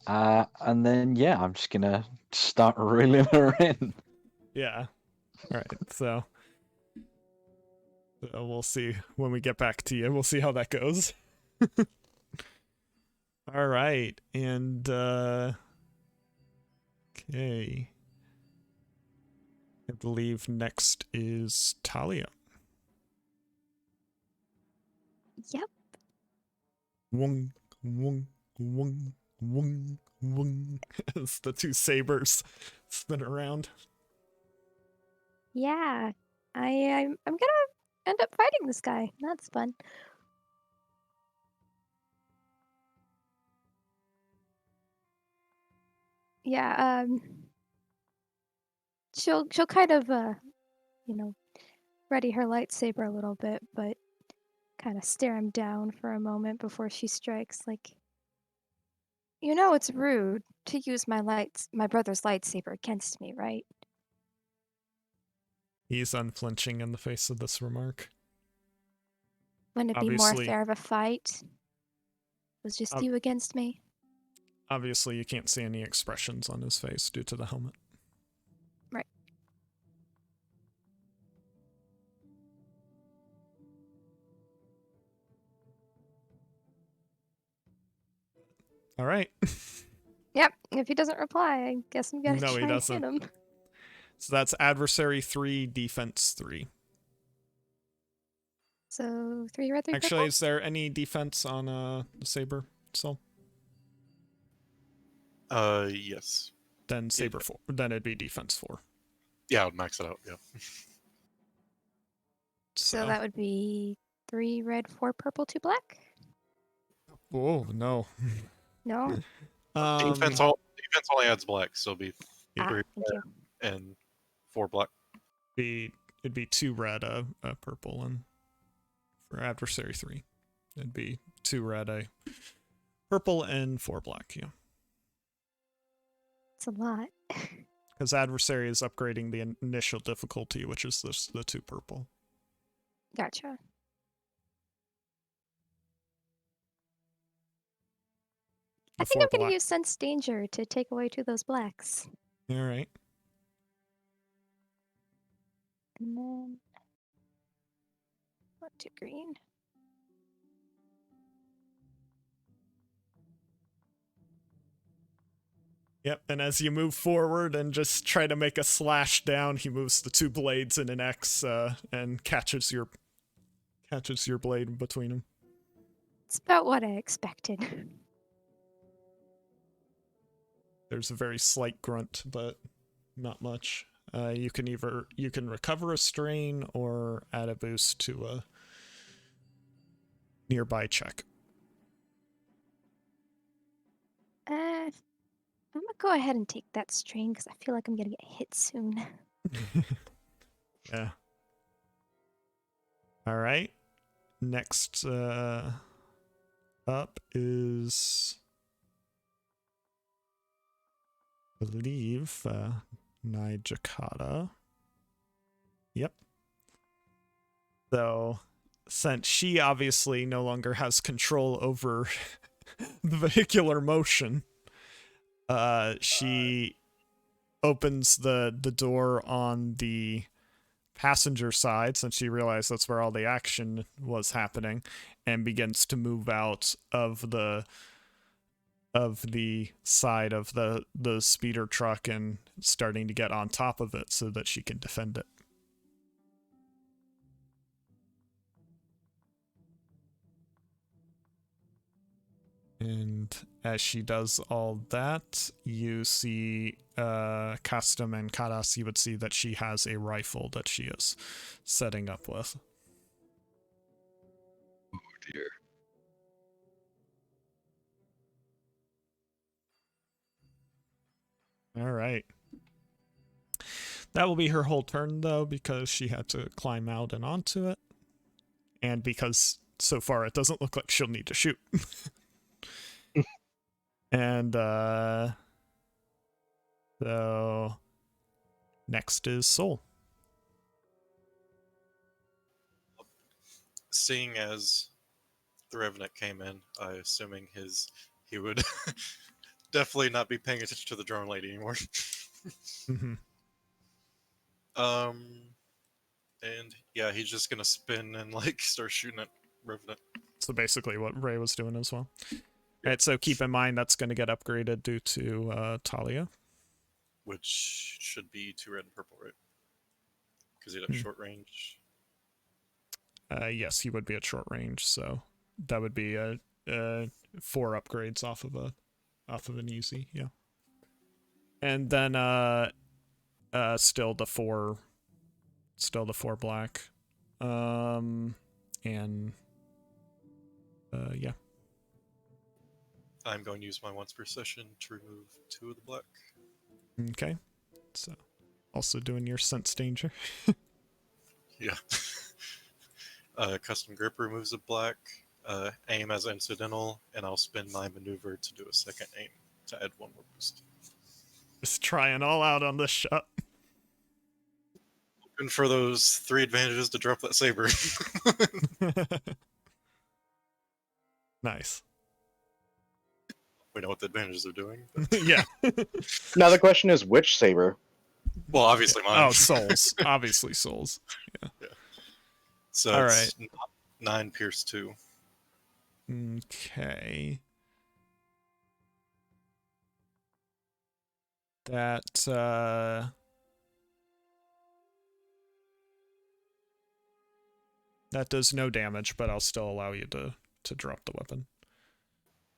And then yeah, I'm just gonna start reeling her in. Yeah. All right. So we'll see when we get back to you. We'll see how that goes. All right. And okay. I believe next is Talia. Yep. Wung, wung, wung, wung, wung. As the 2 sabers spin around. Yeah. I'm gonna end up fighting this guy. That's fun. Yeah, she'll kind of ready her lightsaber a little bit, but kind of stare him down for a moment before she strikes. Like, it's rude to use my brother's lightsaber against me, right? He's unflinching in the face of this remark. Wouldn't it be more Obviously- fair of a fight? It was just you against me. Obviously, you can't see any expressions on his face due to the helmet. Right. All right. Yep. If he doesn't reply, I guess I'm gonna No, he try and doesn't. hit him. So that's adversary 3, defense 3. So 3 red, 3 Actually, purple? is there any defense on the saber? So Yes. Then saber 4. Then it'd be defense 4. Yeah, I would max it out. Yeah. So that would be 3 red, 4 purple, 2 black? Whoa, no. No? Defense only adds black, so it'll be Ah, 3 thank you. and 4 black. It'd be 2 red, a purple, and for adversary 3, it'd be 2 red, a purple, and 4 black. Yeah, It's a lot. because adversary is upgrading the initial difficulty, which is the 2 purple. Gotcha. I think I'm going to use Sense Danger to take away 2 of those blacks. All right. And then 1, 2 green. Yep, and as you move forward and just try to make a slash down, he moves the 2 blades in an X and catches your blade between them. It's about what I expected. There's a very slight grunt, but not much. You can recover a strain or add a boost to a nearby check. I'm gonna go ahead and take that strain because I feel like I'm gonna get hit soon. Yeah. All right. Next up is, I believe, Nijakata. Yep. So, since she obviously no longer has control over the vehicular motion, she opens the door on the passenger side, since she realized that's where all the action was happening, and begins to move out of the side of the speeder truck and starting to get on top of it so that she can defend it. And as she does all that, you see Custom and Karas, you would see that she has a rifle that she is setting up with. Oh dear. All right. That will be her whole turn, though, because she had to climb out and onto it. And because so far it doesn't look like she'll need to shoot. And, so next is Sol. Seeing as the Revenant came in, assuming he would definitely not be paying attention to the drone lady anymore. Mm-hmm. And yeah, he's just gonna spin and like start shooting at Revenant. So basically what Ray was doing as well. All right, so keep in mind that's going to get upgraded due to Talia. Which should be 2 red and purple, right? Because he'd have short range. Yes, he would be at short range, so that would be 4 upgrades off of an easy, yeah. And then still the 4 black. And yeah. I'm going to use my once per session to remove 2 of the black. Okay. So also doing your sense danger. Yeah. Custom grip removes a black. Aim as incidental, and I'll spin my maneuver to do a second aim to add 1 more boost. Just trying all out on this shot. Looking for those 3 advantages to drop that saber. Nice. We know what the advantages are doing. Yeah. Now the question is, which saber? Well, obviously mine. Oh, souls. Obviously souls. Yeah. So all it's right. 9 pierce 2. Okay. That that does no damage, but I'll still allow you to drop the weapon.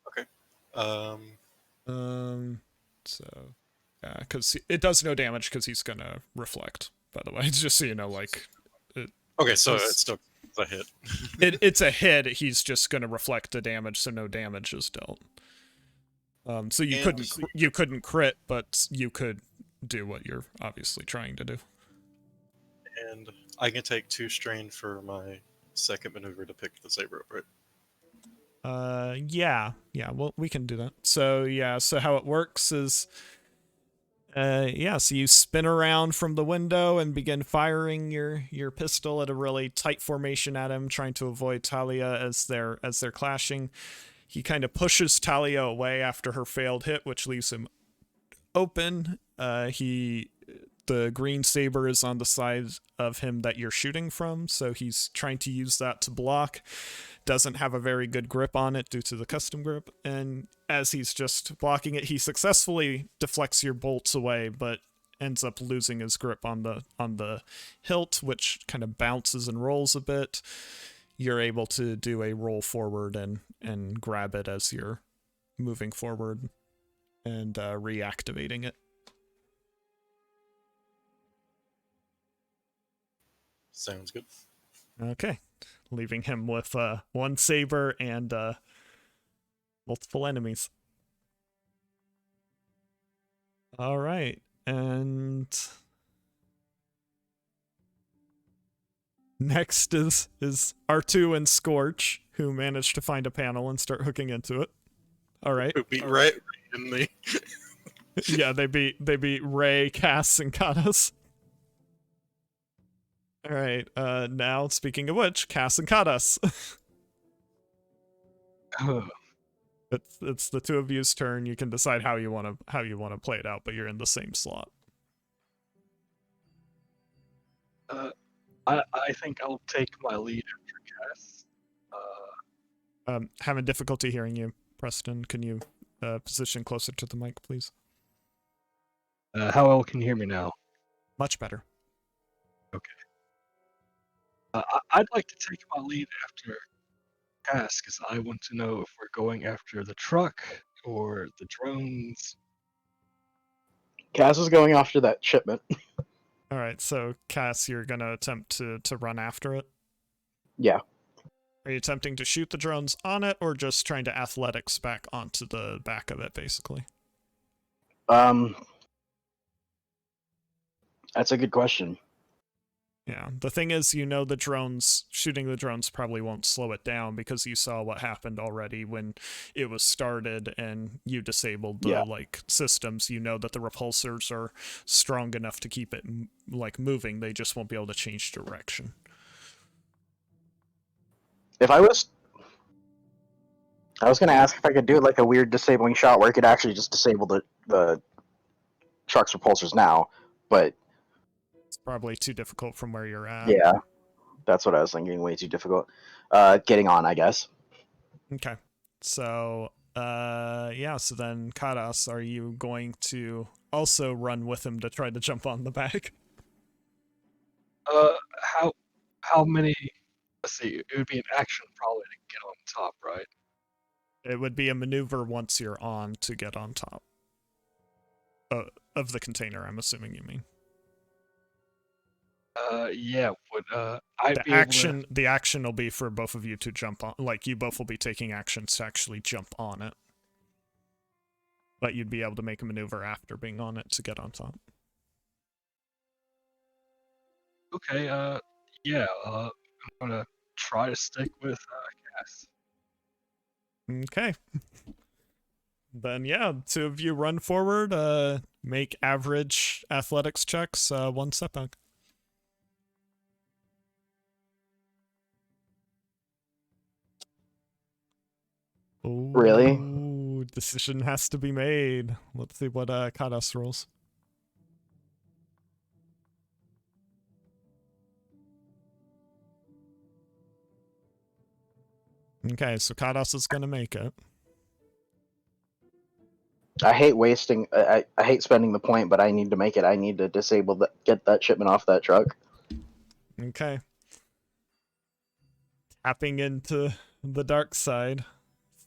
Okay. So Because it does no damage because he's gonna reflect. By the way, it's just so you know, like. Okay, so it's still a hit. It's a hit. He's just gonna reflect the damage, so no damage is dealt. So you couldn't crit, but you could do what you're obviously trying to do. And I can take 2 strain for my second maneuver to pick the saber up, right? Yeah, well, we can do that. So how it works is, so you spin around from the window and begin firing your pistol at a really tight formation at him, trying to avoid Talia as they're clashing. He kind of pushes Talia away after her failed hit, which leaves him open. The green saber is on the side of him that you're shooting from, so he's trying to use that to block. Doesn't have a very good grip on it due to the custom grip, and as he's just blocking it, he successfully deflects your bolts away, but ends up losing his grip on the hilt, which kind of bounces and rolls a bit. You're able to do a roll forward and grab it as you're moving forward and reactivating it. Sounds good. Okay. Leaving him with 1 saber and multiple enemies. All right. And next is R2 and Scorch, who managed to find a panel and start hooking into it. All right. Who beat right in the... Yeah, they beat Ray, Cass, and Katas. All right. Now, speaking of which, Cass and Katas. It's the 2 of you's turn. You can decide how you want to play it out, but you're in the same slot. I think I'll take my lead after Cass. Having difficulty hearing you, Preston. Can you position closer to the mic, please? How well can you hear me now? Much better. Okay. I'd like to take my lead after Cass, because I want to know if we're going after the truck or the drones. Cass is going after that shipment. All right, so Cass, you're gonna attempt to run after it? Yeah. Are you attempting to shoot the drones on it, or just trying to athletics back onto the back of it, basically? That's a good question. Yeah, the thing is, shooting the drones probably won't slow it down, because you saw what happened already when it was started and you disabled the systems. You know that the repulsors are strong enough to keep it moving. They just won't be able to change direction. I was gonna ask if I could do like a weird disabling shot where I could actually just disable the truck's repulsors now, but it's probably too difficult from where you're at. Yeah, that's what I was thinking. Way too difficult. Getting on, I guess. Okay. So, so then, Kadas, are you going to also run with him to try to jump on the back? How many? Let's see. It would be an action probably to get on top, right? It would be a maneuver once you're on to get on top of the container. I'm assuming you mean. Yeah. Would the action will be for both of you to jump on. Like, you both will be taking actions to actually jump on it. But you'd be able to make a maneuver after being on it to get on top. Okay. Yeah. I'm gonna try to stick with Cass. Okay. Then 2 of you run forward. Make average athletics checks. 1 setback. Oh, Really? Decision has to be made. Let's see what Kadas rolls. Okay, so Kadas is gonna make it. I hate wasting. I hate spending the point, but I need to make it. I need to get that shipment off that truck. Okay. Tapping into the dark side.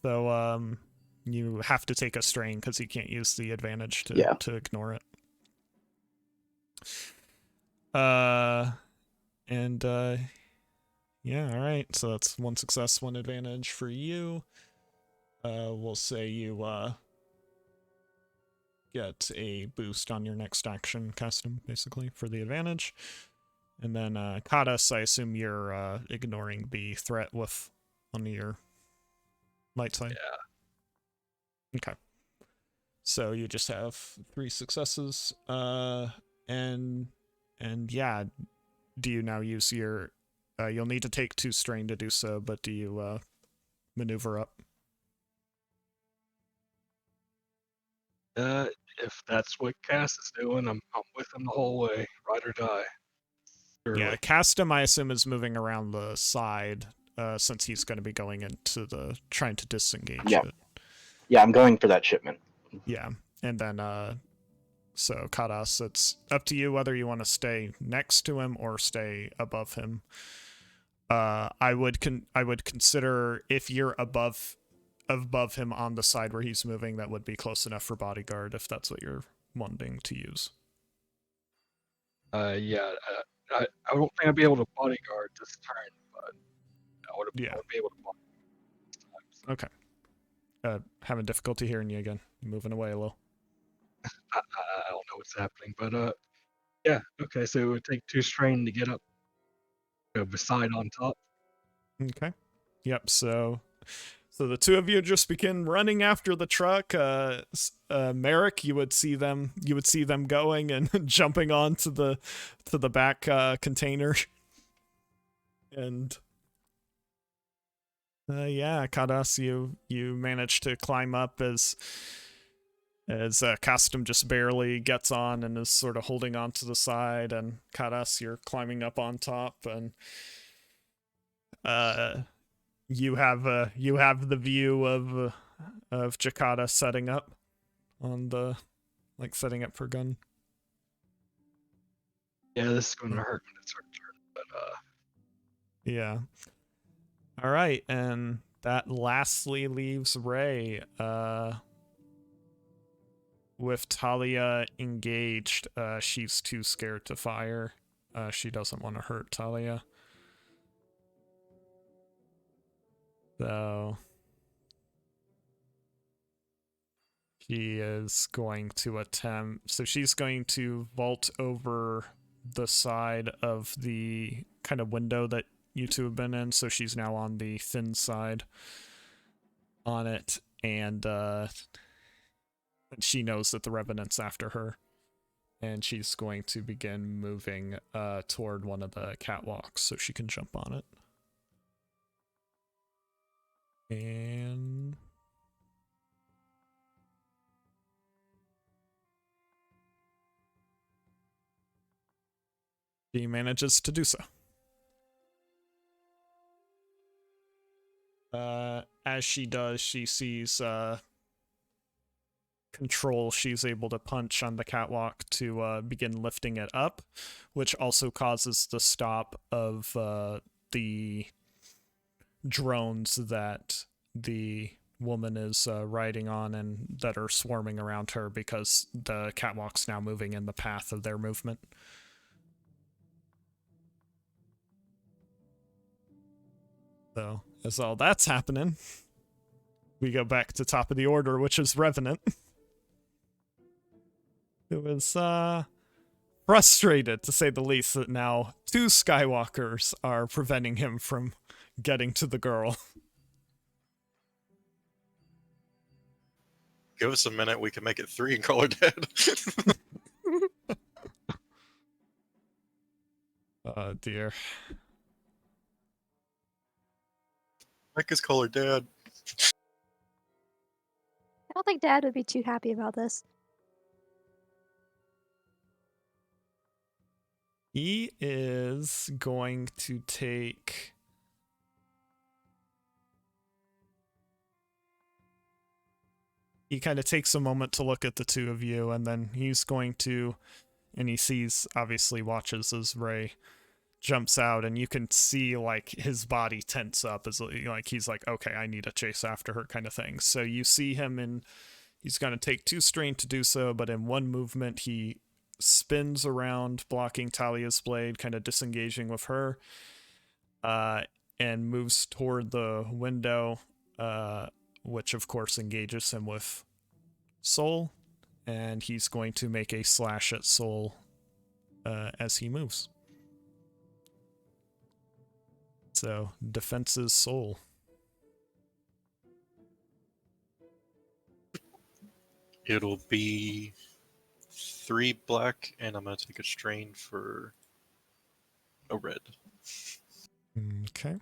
So, you have to take a strain because you can't use the advantage to Yeah. to ignore it. And yeah, all right. So that's 1 success, 1 advantage for you. We'll say you get a boost on your next action custom, basically, for the advantage. And then Kadas, I assume you're ignoring the threat with on your light side. Yeah. Okay. So you just have 3 successes. And yeah, do you now use your you'll need to take 2 strain to do so, but do you maneuver up? If that's what Cass is doing, I'm with him the whole way, ride or die. Surely. Yeah, Castum, I assume, is moving around the side, since he's going to be going into trying to disengage Yeah. it. Yeah, I'm going for that shipment. Yeah, and then, so Kadas, it's up to you whether you want to stay next to him or stay above him. I would consider if you're above him on the side where he's moving, that would be close enough for bodyguard if that's what you're wanting to use. Yeah. I don't think I'd be able to bodyguard this turn, but I would be able to bodyguard this time. So. Okay. Having difficulty hearing you again. You're moving away a little. I don't know what's happening, but yeah. Okay, so it would take 2 strain to get up, beside on top. Okay. Yep. So the 2 of you just begin running after the truck. Merrick, you would see them going and jumping onto the back container. And yeah, Kadas, you manage to climb up as Custom just barely gets on and is sort of holding on to the side, and Kadas, you're climbing up on top, and you have the view of Jakata setting up on the setting up for gun. Yeah, this is going to hurt when it's her turn, but yeah. All right, and that lastly leaves Ray. With Talia engaged, she's too scared to fire. She doesn't want to hurt Talia. So she is going to attempt. So she's going to vault over the side of the kind of window that you 2 have been in. So she's now on the thin side on it, and she knows that the Revenant's after her. And she's going to begin moving toward one of the catwalks so she can jump on it. And she manages to do so. As she does, she sees Control. She's able to punch on the catwalk to begin lifting it up, which also causes the stop of the drones that the woman is riding on and that are swarming around her, because the catwalk's now moving in the path of their movement. So, as all that's happening, we go back to top of the order, which is Revenant. It was frustrated, to say the least, that now 2 Skywalkers are preventing him from getting to the girl. Give us a minute, we can make it 3 and call her dead. Oh dear. Make us call her dad. I don't think Dad would be too happy about this. He is going to take... He kind of takes a moment to look at the 2 of you, and then he's going to... And he sees, obviously watches as Ray jumps out, and you can see like his body tense up as like he's like, okay, I need to chase after her kind of thing. So you see him, and he's going to take 2 strain to do so, but in one movement he spins around, blocking Talia's blade, kind of disengaging with her, and moves toward the window, which of course engages him with Sol, and he's going to make a slash at Sol as he moves. So, defenses Sol. It'll be 3 black, and I'm going to take a strain for a red. Okay.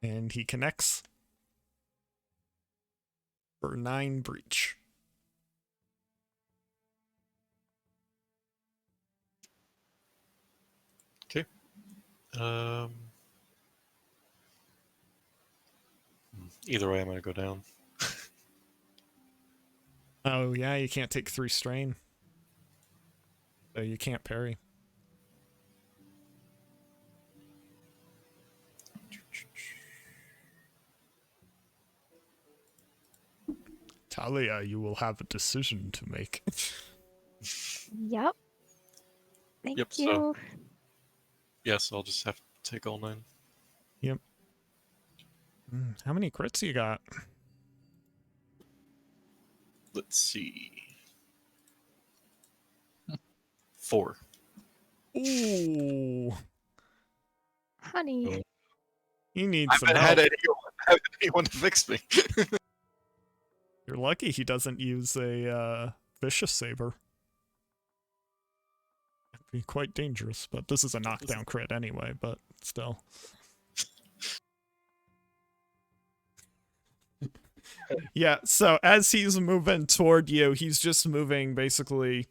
And he connects for 9 breach. Okay. Either way, I'm going to go down. Oh, yeah, you can't take 3 strain. So you can't parry. Talia, you will have a decision to make. Yep. Thank Yep, you. so- Yes, I'll just have to take all 9. Yep. How many crits you got? Let's see. 4. Ooh. Honey. He needs I some haven't help. had anyone to fix me. You're lucky he doesn't use a vicious saber. It'd be quite dangerous, but this is a knockdown crit anyway, but still. Yeah, so as he's moving toward you, he's just moving basically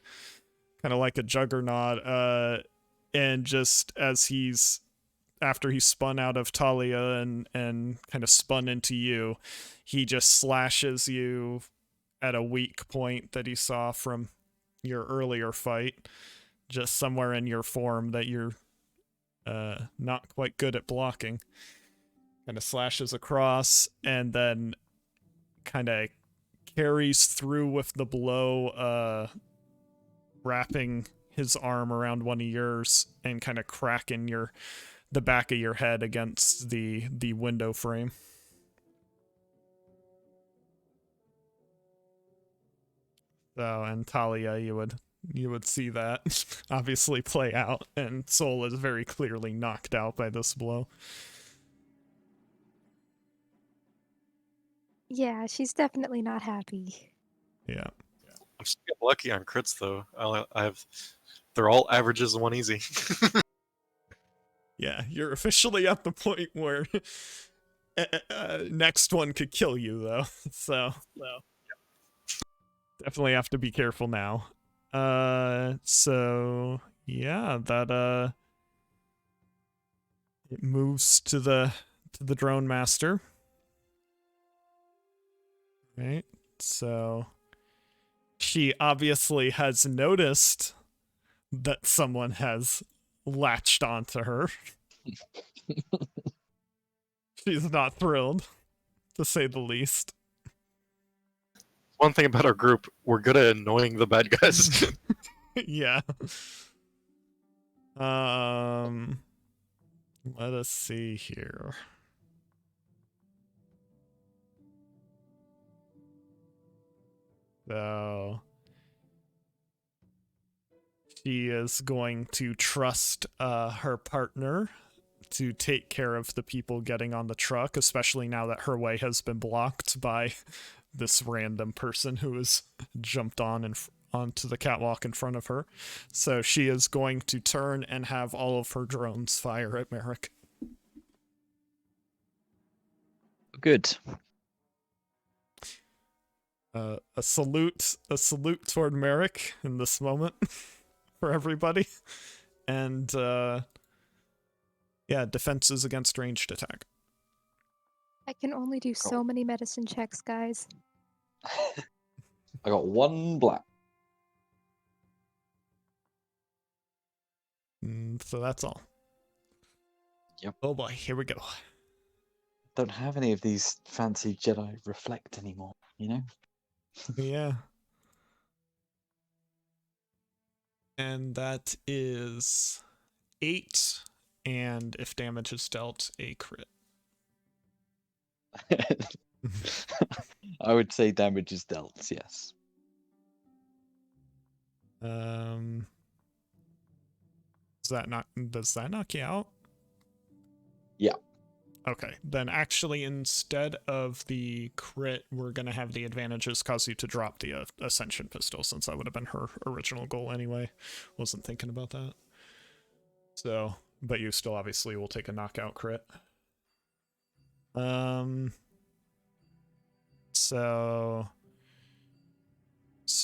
kind of like a juggernaut, and just as he's after he spun out of Talia and kind of spun into you, he just slashes you at a weak point that he saw from your earlier fight, just somewhere in your form that you're not quite good at blocking. Kind of slashes across and then kind of carries through with the blow, wrapping his arm around one of yours and kind of cracking the back of your head against the window frame. So, and Talia, you would see that obviously play out, and Sol is very clearly knocked out by this blow. Yeah, she's definitely not happy. Yeah. I'm still getting lucky on crits though. They're all averages and 1 easy. Yeah, you're officially at the point where next one could kill you, though. So definitely have to be careful now. So yeah, that it moves to the drone master. Right. So she obviously has noticed that someone has latched onto her. She's not thrilled, to say the least. One thing about our group, we're good at annoying the bad guys. Yeah. Let us see here. So she is going to trust her partner to take care of the people getting on the truck, especially now that her way has been blocked by this random person who has jumped on and onto the catwalk in front of her. So she is going to turn and have all of her drones fire at Merrick. Good. A salute toward Merrick in this moment for everybody. And yeah, defenses against ranged attack. I can only do so many medicine checks, guys. I got 1 black. So that's all. Yep. Oh boy, here we go. Don't have any of these fancy Jedi reflect anymore, you know? Yeah. And that is 8, and if damage is dealt, a crit. I would say damage is dealt, yes. Does that knock you out? Yeah. Okay, then actually instead of the crit, we're gonna have the advantages cause you to drop the Ascension pistol, since that would have been her original goal anyway. Wasn't thinking about that. So, but you still obviously will take a knockout crit. So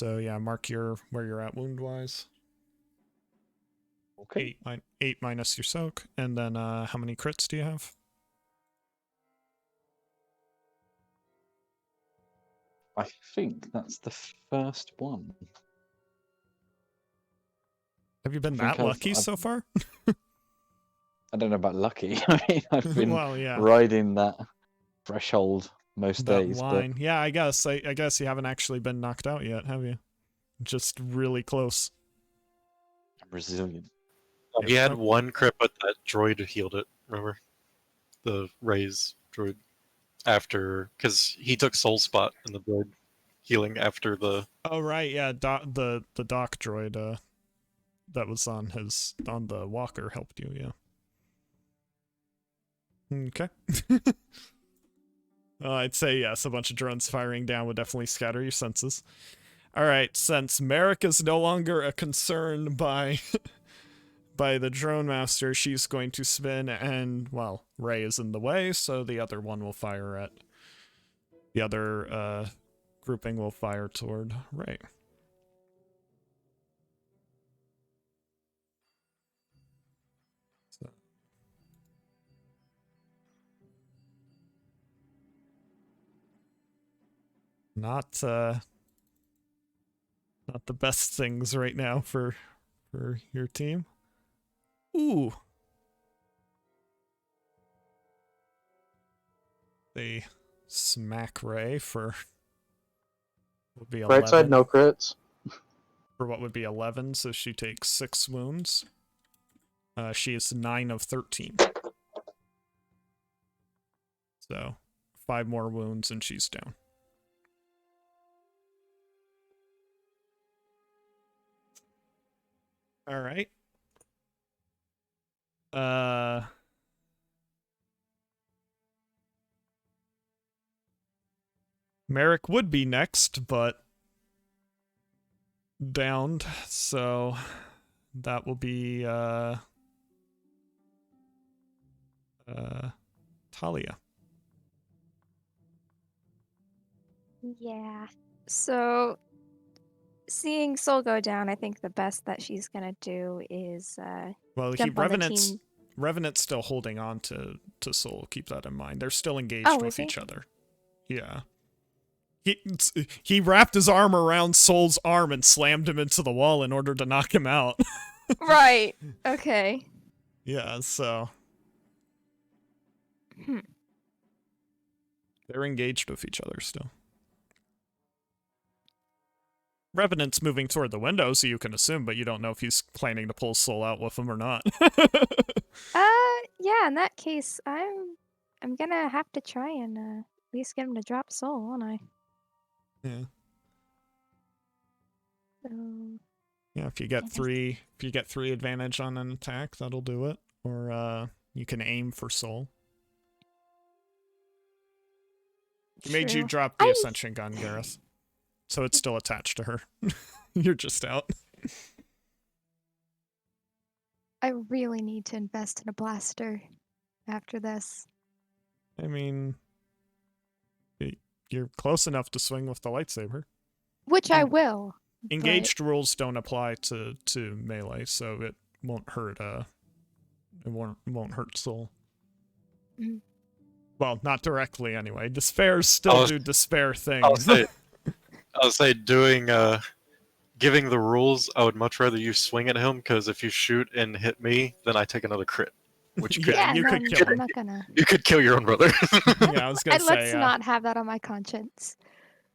yeah, mark where you're at wound wise. Okay. 8 minus your soak, and then how many crits do you have? I think that's the first one. Have you been think that lucky so far? I don't know about lucky. I mean, I've been Well, yeah. riding that threshold most That days. line. Yeah, I guess you haven't actually been knocked out yet, have you? Just really close. But I'm resilient. Oh, he had 1 crit, but that droid healed it. Remember, the Ray's droid because he took Soul Spot in the droid healing after the. Oh right, yeah. The dock droid that was on the walker helped you. Yeah. Okay. I'd say yes. A bunch of drones firing down would definitely scatter your senses. All right, since Merrick is no longer a concern by the drone master, she's going to spin, and well, Ray is in the way, so the other one will fire at the other grouping will fire toward Ray. So. Not the best things right now for your team. Ooh. They smack Ray for would be 11. Right side, no crits. For what would be 11, so she takes 6 wounds. She is 9 of 13. So 5 more wounds and she's down. All right. Merrick would be next, but downed, so that will be Talia. Yeah. So, seeing Sol go down, I think the best that she's gonna do is Well, jump on the team. Revenant's still holding on to Sol. Keep that in mind. They're still engaged Oh, with is he? each other. Yeah. He wrapped his arm around Sol's arm and slammed him into the wall in order to knock him out. Right. Okay. Yeah, so they're engaged with each other still. Revenant's moving toward the window, so you can assume, but you don't know if he's planning to pull Sol out with him or not. Yeah, in that case, I'm gonna have to try and at least get him to drop Sol, won't I? Yeah. So, Yeah, if you get 3 advantage on an attack, that'll do it. Or You can aim for Sol. He made you True. drop the Ascension gun, Gareth. So it's still attached to her. You're just out. I really need to invest in a blaster after this. I mean, you're close enough to swing with the lightsaber. Which I will. Engaged rules don't apply to melee, so it won't hurt. It won't hurt Sol. Mhm. Well, not directly anyway. Despairs still do despair things. I'll say doing giving the rules. I would much rather you swing at him, because if you shoot and hit me, then I take another crit, which could, Yeah, you no, could kill I'm him. not gonna. you could kill your own brother. Yeah, I was gonna And say. let's not have that on my conscience.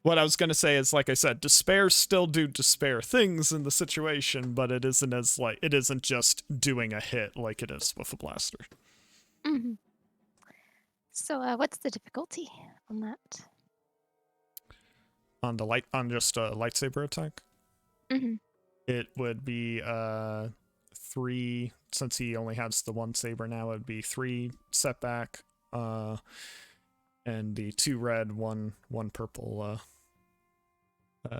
What I was gonna say is, like I said, despairs still do despair things in the situation, but it isn't just doing a hit like it is with a blaster. Mm-hmm. So, what's the difficulty on that? On just a lightsaber attack? Mm-hmm. It would be 3, since he only has the one saber now, it would be 3 setback, and the 2 red, 1 purple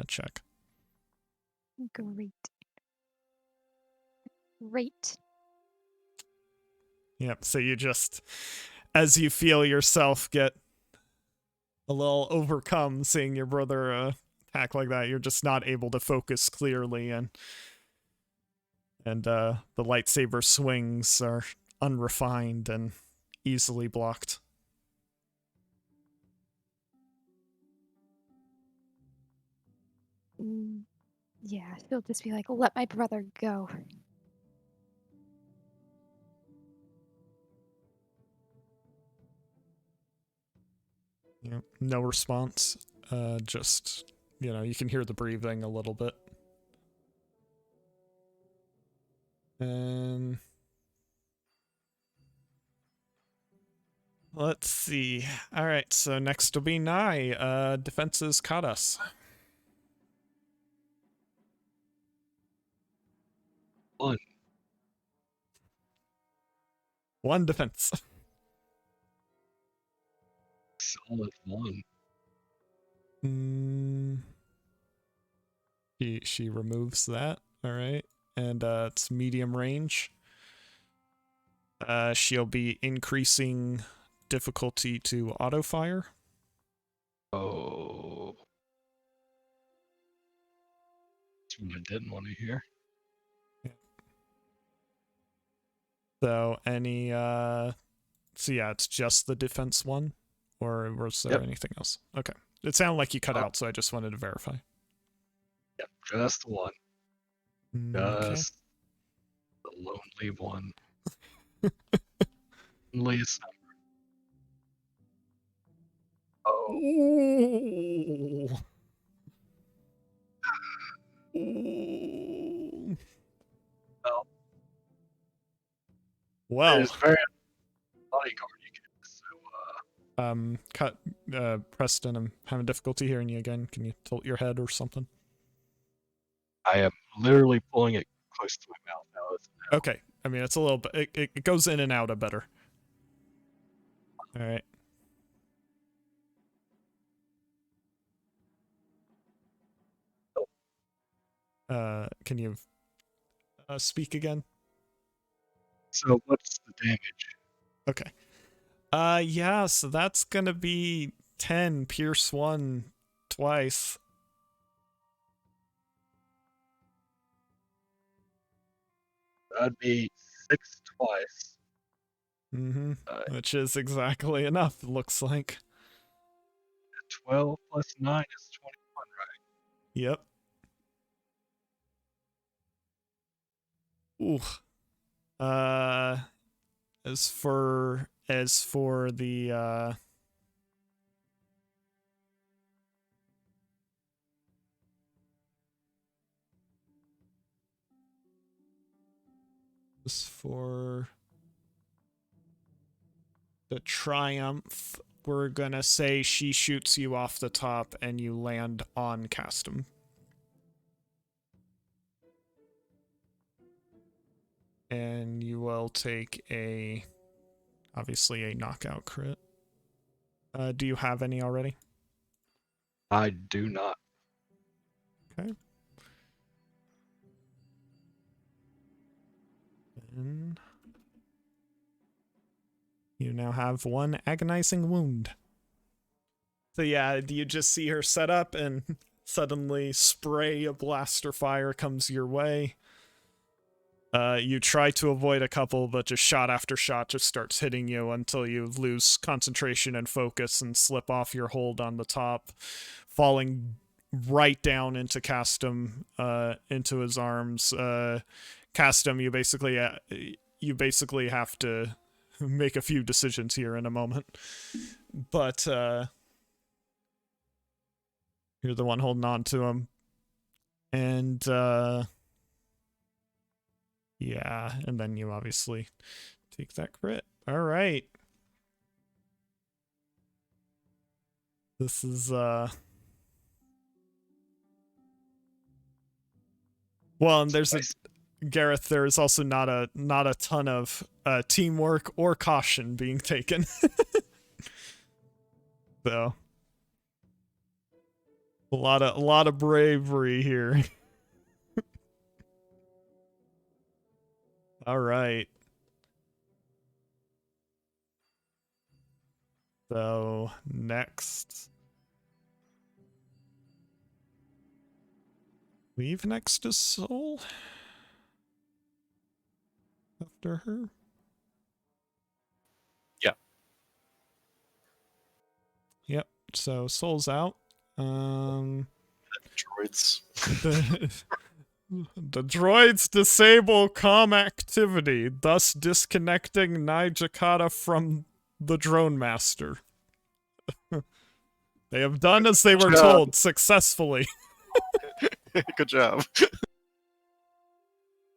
check. Great. Yep, so you just, as you feel yourself get a little overcome seeing your brother attack like that, you're just not able to focus clearly, and the lightsaber swings are unrefined and easily blocked. Yeah, she'll just be like, let my brother go. Yep, no response. Just, you can hear the breathing a little bit. And let's see. All right, so next will be Nye. Defenses caught us. 1. 1 defense. Solid 1. She removes that. All right, and it's medium range. She'll be increasing difficulty to auto fire. Oh. That's what I didn't want to hear. So any so yeah, it's just the defense one, or was there anything else? Okay, it sounded like you cut out, so I just wanted to verify. Yep, just the 1. Okay. Just the lonely one. Loneliest number. Oh. Ooh. Ooh. Well. It's very bodyguard you get. So, Preston, I'm having difficulty hearing you again. Can you tilt your head or something? I am literally pulling it close to my mouth now. Okay. I mean, it's a little bit, it goes in and out a better. All right. Can you speak again? So what's the damage? Okay. Yeah, so that's gonna be 10, pierce 1 twice. That'd be 6 twice. Mm-hmm. Which is exactly enough, it looks like. 12 plus 9 is 21, right? Yep. Ooh. As for the as for the triumph, we're gonna say she shoots you off the top and you land on Castum. And you will take a obviously a knockout crit. Do you have any already? I do not. Okay. Then you now have one agonizing wound. So yeah, you just see her set up and suddenly spray of blaster fire comes your way. You try to avoid a couple, but just shot after shot just starts hitting you until you lose concentration and focus and slip off your hold on the top, falling right down into Castum, into his arms. Castum, you basically have to make a few decisions here in a moment. But you're the one holding on to him. And yeah, and then you obviously take that crit. All right. This is well, and there's a Gareth, there is also not a ton of teamwork or caution being taken. So a lot of bravery here. All right. So next, leave next to Sol. After her. Yeah. Yep. So Sol's out. Droids. The droids disable comm activity, thus disconnecting Nijakata from the drone master. They have done as they were told successfully. Good job.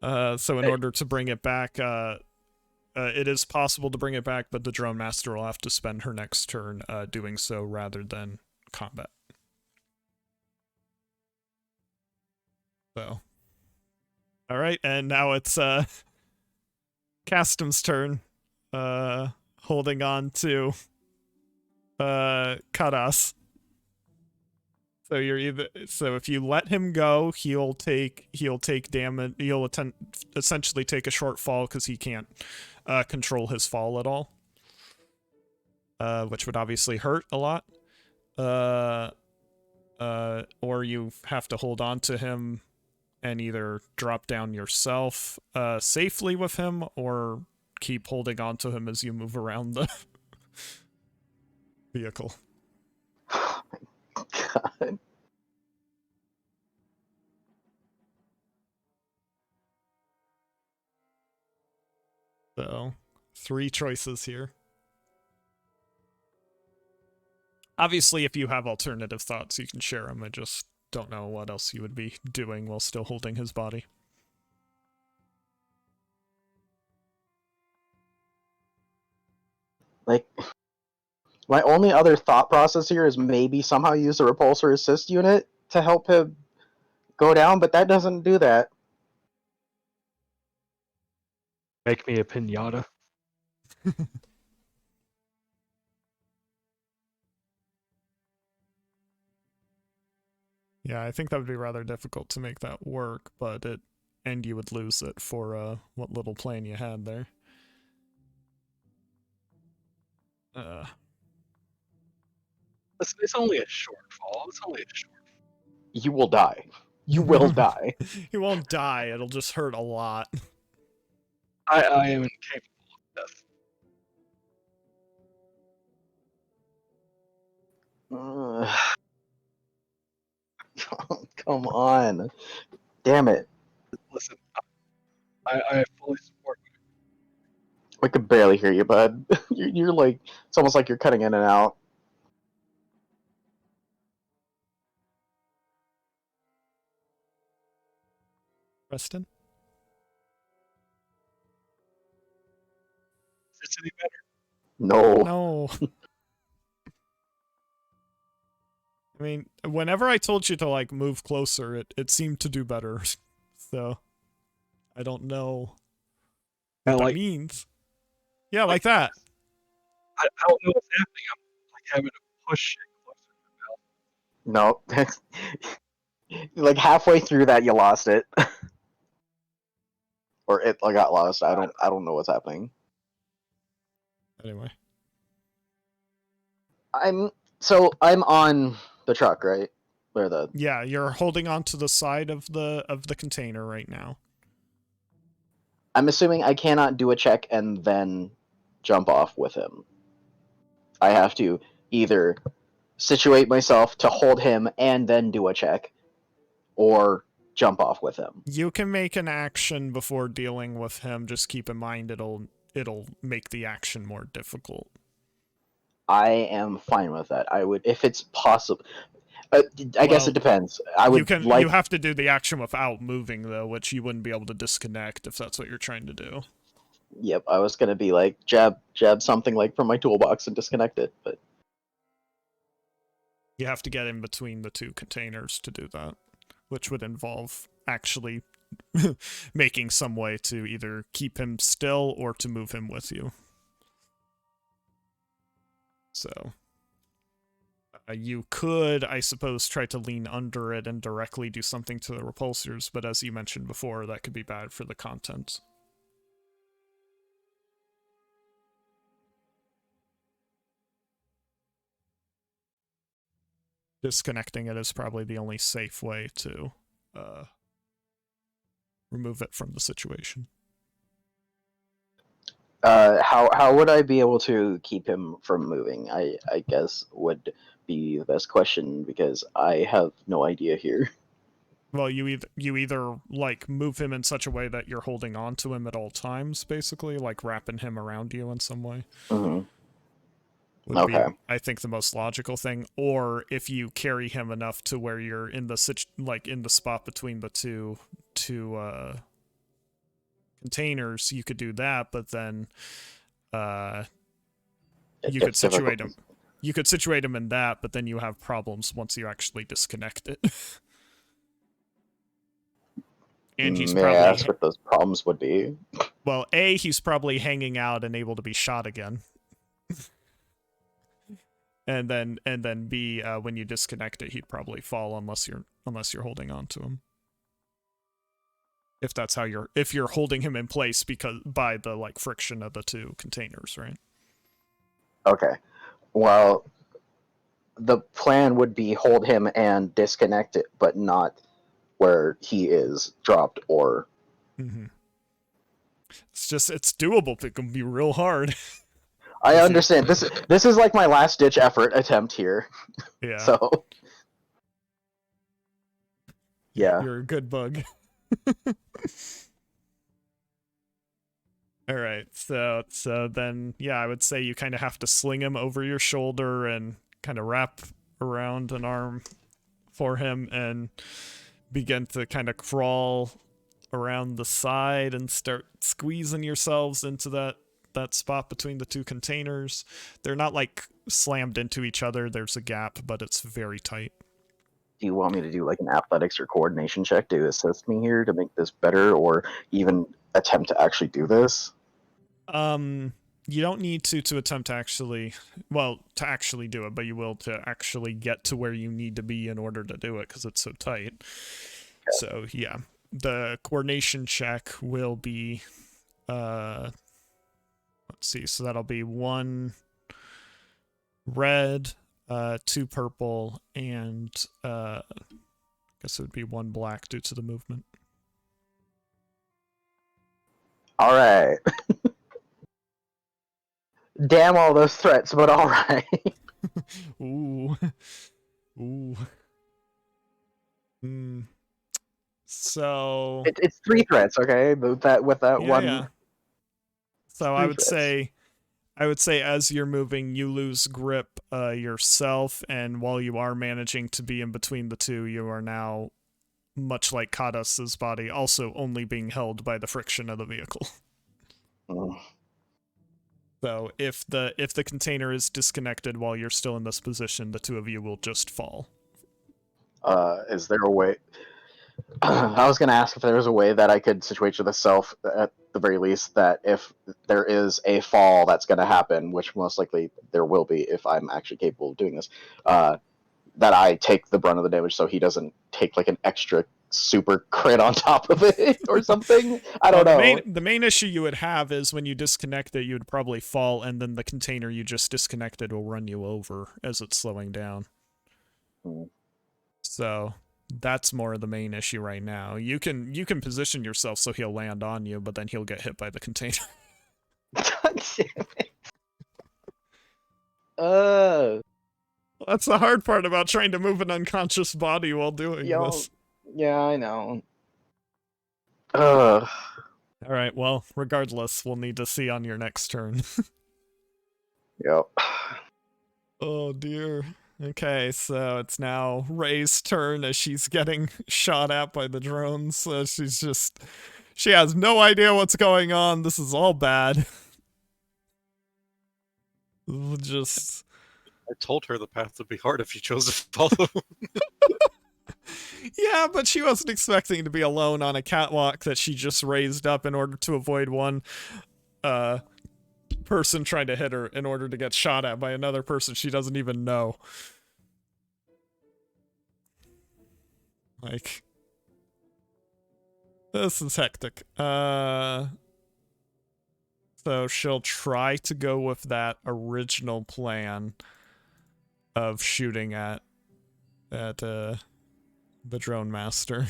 So in order to bring it back, it is possible to bring it back, but the drone master will have to spend her next turn doing so rather than combat. So. All right, and now it's Castum's turn, holding on to Karas. So so if you let him go, he'll take damage. He'll essentially take a short fall because he can't control his fall at all, which would obviously hurt a lot. Or you have to hold on to him and either drop down yourself safely with him or keep holding on to him as you move around the vehicle. Oh my god. So, 3 choices here. Obviously, if you have alternative thoughts, you can share them. I just don't know what else you would be doing while still holding his body. Like, my only other thought process here is maybe somehow use the repulsor assist unit to help him go down, but that doesn't do that. Make me a pinata. Yeah, I think that would be rather difficult to make that work, but and you would lose it for what little plan you had there. It's only a short fall. It's only a short. You will die. You will die. He won't die, it'll just hurt a lot. I am incapable of death. Come on. Damn it. Listen, I fully support you. I could barely hear you, bud. You're like, it's almost like you're cutting in and out. Preston? Is this any better? No. No. I mean, whenever I told you to, like, move closer, it seemed to do better. So, I don't know what that means. Yeah, like that. I don't know what's happening. I'm like having to push it closer. No. Like halfway through that, you lost it, or it got lost. I don't know what's happening. Anyway. I'm on the truck, right? Where the Yeah, you're holding on to the side of the container right now. I'm assuming I cannot do a check and then jump off with him. I have to either situate myself to hold him and then do a check, or jump off with him. You can make an action before dealing with him. Just keep in mind it'll make the action more difficult. I am fine with that. I would, if it's possible. I guess it depends. You have to do the action without moving though, which you wouldn't be able to disconnect if that's what you're trying to do. Yep, I was gonna be like jab something like from my toolbox and disconnect it, but You have to get in between the two containers to do that, which would involve actually making some way to either keep him still or to move him with you. So you could, I suppose, try to lean under it and directly do something to the repulsors, but as you mentioned before, that could be bad for the content. Disconnecting it is probably the only safe way to remove it from the situation. how would I be able to keep him from moving? I guess would be the best question because I have no idea here. Well, you either like move him in such a way that you're holding on to him at all times, basically, like wrapping him around you in some way. Mm-hmm. Would be, I think, the most logical thing. Or if you carry him enough to where you're in the in the spot between the two containers, you could do that. But then you could situate him. You could situate him in that, but then you have problems once you actually disconnect it. And he's May probably I ask what those problems would be? Well, A, he's probably hanging out and able to be shot again. And then B, when you disconnect it, he'd probably fall unless you're holding on to him. If that's how if you're holding him in place by the like friction of the two containers, right? Okay. Well, the plan would be hold him and disconnect it, but not where he is dropped or. Mm-hmm. It's doable, but it can be real hard. I understand. This is like my last ditch effort attempt here. Yeah. So. Yeah. You're a good bug. All right. So then, yeah, I would say you kind of have to sling him over your shoulder and kind of wrap around an arm for him and begin to kind of crawl around the side and start squeezing yourselves into that spot between the two containers. They're not like slammed into each other. There's a gap, but it's very tight. Do you want me to do like an athletics or coordination check to assist me here to make this better, or even attempt to actually do this? You don't need to attempt to actually do it, but you will to actually get to where you need to be in order to do it because it's so tight. Okay. So yeah, the coordination check will be let's see, so that'll be 1 red, 2 purple, and I guess it would be 1 black due to the movement. All right. Damn all those threats, but all right. Ooh. So it's 3 threats, okay? With that one. Yeah. So I would say as you're moving, you lose grip yourself, and while you are managing to be in between the two, you are now, much like Kadas's body, also only being held by the friction of the vehicle. Oh. So if the container is disconnected while you're still in this position, the two of you will just fall. Is there a way? I was going to ask if there was a way that I could situate with self, at the very least, that if there is a fall that's going to happen, which most likely there will be if I'm actually capable of doing this, that I take the brunt of the damage so he doesn't take like an extra super crit on top of it or something. I don't know. The main issue you would have is when you disconnect it, you would probably fall, and then the container you just disconnected will run you over as it's slowing down. So that's more the main issue right now. You can position yourself so he'll land on you, but then he'll get hit by the container. God damn it. That's the hard part about trying to move an unconscious body while doing this. Yeah, I know. Alright, well, regardless, we'll need to see on your next turn. Yep. Oh dear. Okay, so it's now Ray's turn as she's getting shot at by the drones. So she has no idea what's going on. This is all bad. Just... I told her the path would be hard if you chose to follow. Yeah, but she wasn't expecting to be alone on a catwalk that she just raised up in order to avoid one person trying to hit her in order to get shot at by another person she doesn't even know. Like, this is hectic. So she'll try to go with that original plan of shooting at the drone master.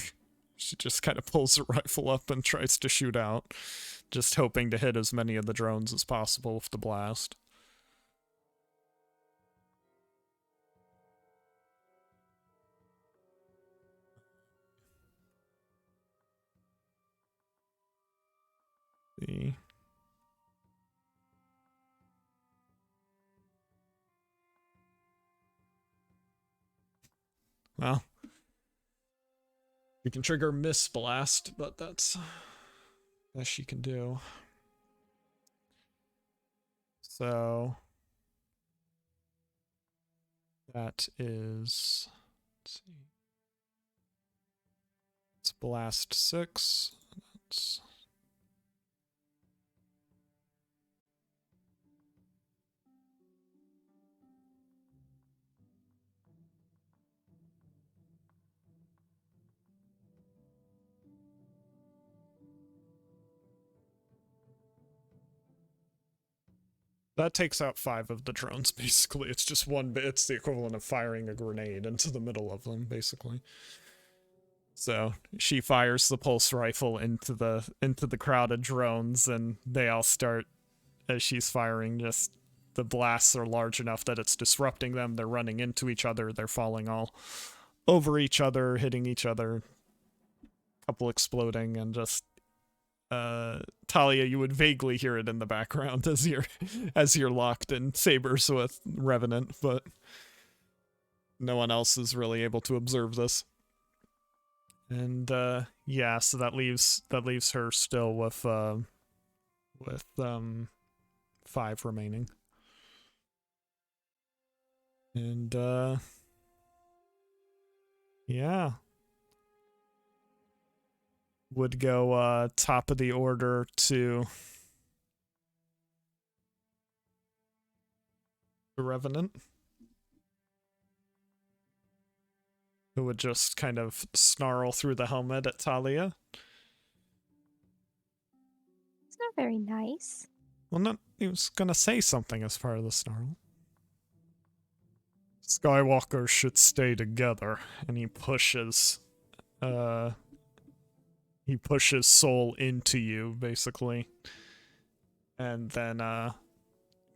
She just kind of pulls her rifle up and tries to shoot out, just hoping to hit as many of the drones as possible with the blast. See. Well, you can trigger Miss Blast, but that's best she can do. So that is, let's see, it's Blast 6. That's that takes out 5 of the drones, basically. It's just one bit. It's the equivalent of firing a grenade into the middle of them, basically. So she fires the pulse rifle into the crowded drones, and they all start, as she's firing, just the blasts are large enough that it's disrupting them. They're running into each other. They're falling all over each other, hitting each other. A couple exploding, and just Talia, you would vaguely hear it in the background as you're locked in sabers with Revenant, but no one else is really able to observe this. And yeah, so that leaves her still with 5 remaining. And yeah. Would go top of the order to the Revenant, who would just kind of snarl through the helmet at Talia. It's not very nice. Well, he was gonna say something as part of the snarl. Skywalker should stay together, and he pushes Sol into you, basically. And then,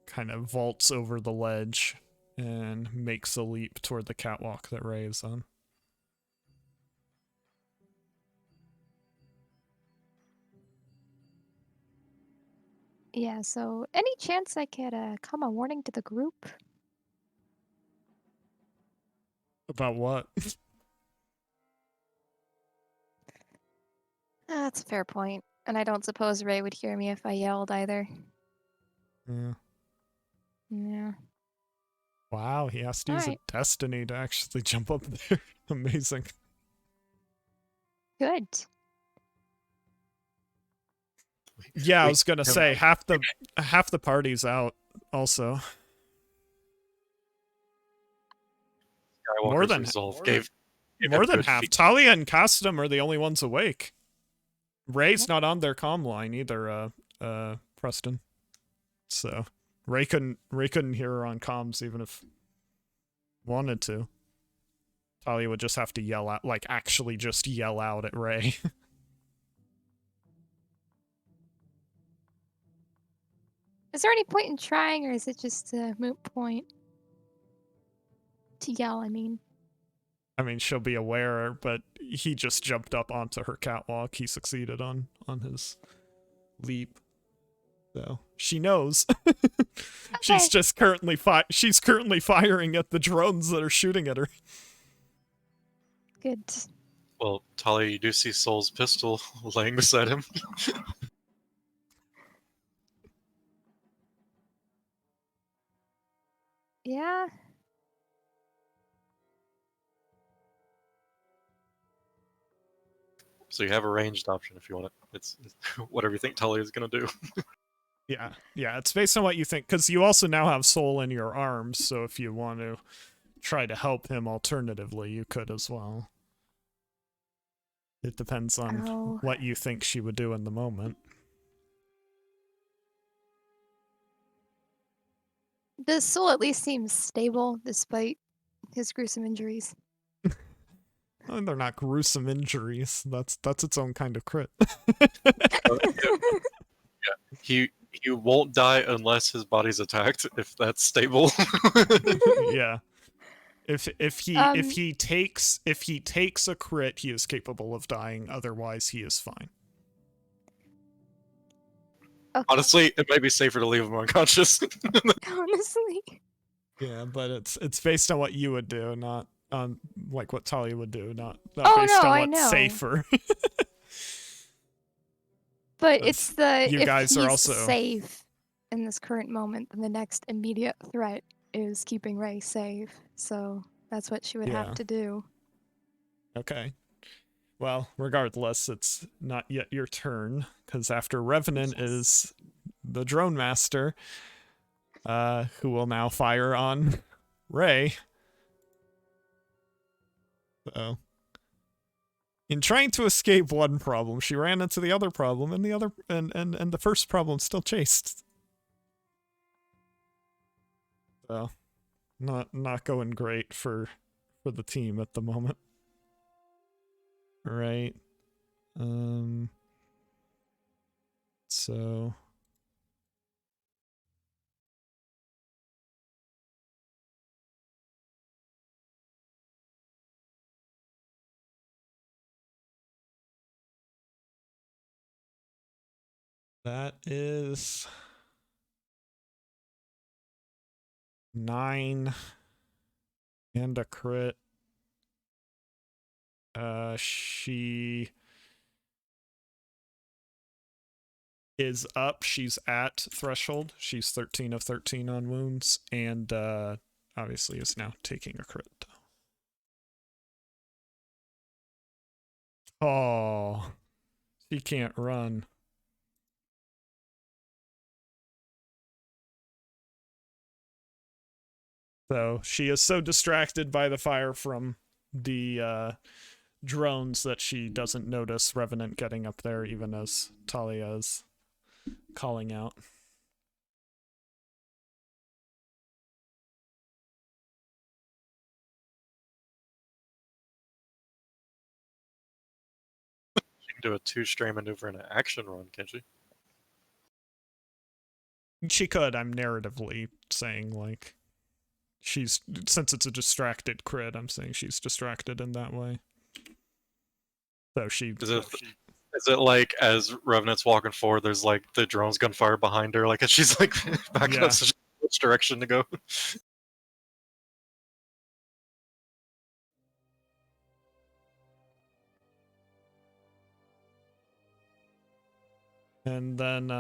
kind of vaults over the ledge and makes a leap toward the catwalk that Ray is on. Yeah, so any chance I could come a warning to the group? About what? That's a fair point. And I don't suppose Ray would hear me if I yelled either. Yeah. Yeah. Wow, he has to use a destiny to actually jump up there. Amazing. Good. Yeah, I We- was gonna say half the party's out. Also, Skywalker's than- resolve gave more him than good half. feet. Talia and Custom are the only ones awake. Ray's not on their comm line either. Preston. So Ray couldn't hear her on comms even if wanted to. Talia would just have to yell out, like actually just yell out at Ray. Is there any point in trying, or is it just a moot point? To yell, I mean. I mean, she'll be aware, but he just jumped up onto her catwalk. He succeeded on his leap. So she knows. She's Okay. just currently firing at the drones that are shooting at her. Good. Well, Talia, you do see Sol's pistol laying beside him. Yeah. So you have a ranged option if you want it. It's whatever you think Talia is gonna do. Yeah, it's based on what you think, because you also now have Sol in your arms, so if you want to try to help him alternatively, you could as well. It depends on Oh. what you think she would do in the moment. Does Sol at least seem stable despite his gruesome injuries? Oh, they're not gruesome injuries. That's its own kind of crit. He won't die unless his body's attacked. If that's stable. Yeah. If he takes a crit, he is capable of dying. Otherwise, he is fine. Okay. Honestly, it might be safer to leave him unconscious. Honestly. Yeah, but it's based on what you would do, not on like what Talia would do, not Oh, based no, on I what's know. safer. But That's- it's the you if guys are he's also- safe in this current moment, then the next immediate threat is keeping Ray safe. So that's what she would Yeah. have to do. Okay. Well, regardless, it's not yet your turn, because after Revenant is the Drone Master, who will now fire on Ray. So, in trying to escape one problem, she ran into the other problem, and the first problem still chased. So, not going great for the team at the moment. Right. So that is 9 and a crit. She is up. She's at threshold. She's 13 of 13 on wounds, and obviously is now taking a crit. Oh, she can't run. So she is so distracted by the fire from the drones that she doesn't notice Revenant getting up there, even as Talia is calling out. She can do a 2-stray maneuver and an action run, can't she? She could, I'm narratively saying, like, she's, since it's a distracted crit, I'm saying she's distracted in that way. So she... Is it like as Revenant's walking forward, there's like the drone's gunfire behind her, like as she's like backing Yeah. up which direction to go? And then,